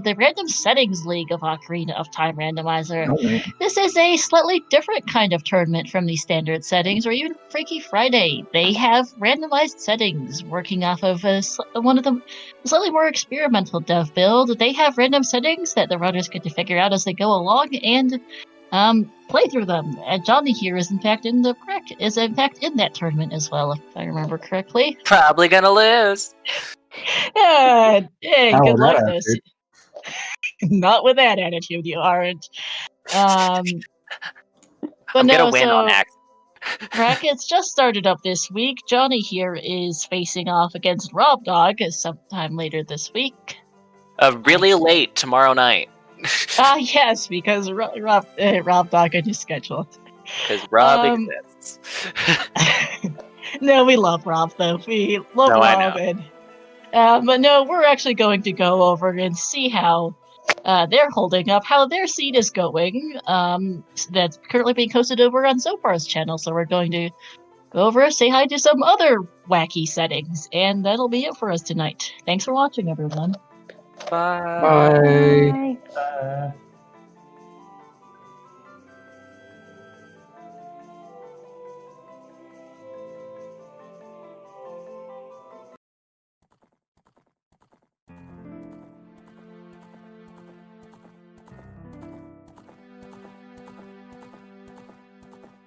the Random Settings League of Ocarina of Time Randomizer. Oh, man. This is a slightly different kind of tournament from the standard settings, or even Freaky Friday. They have randomized settings working off of one of the slightly more experimental dev build. They have random settings that the runners get to figure out as they go along and play through them. And Johnny here is in fact in that tournament as well, if I remember correctly. Probably gonna lose. Hey, How good with luck that this. Not with that attitude, you aren't. But I'm no, gonna win so on accident. brackets just started up this week. Johnny here is facing off against Rob Dog sometime later this week. Really late tomorrow night. Yes, because Rob Dog had his schedule. Because Rob exists. No, we love Rob though. We love No, I Rob, know. and but no, we're actually going to go over and see how they're holding up, how their seed is going. That's currently being hosted over on Zopar's channel. So we're going to go over, say hi to some other wacky settings, and that'll be it for us tonight. Thanks for watching, everyone. Bye. Bye. Bye.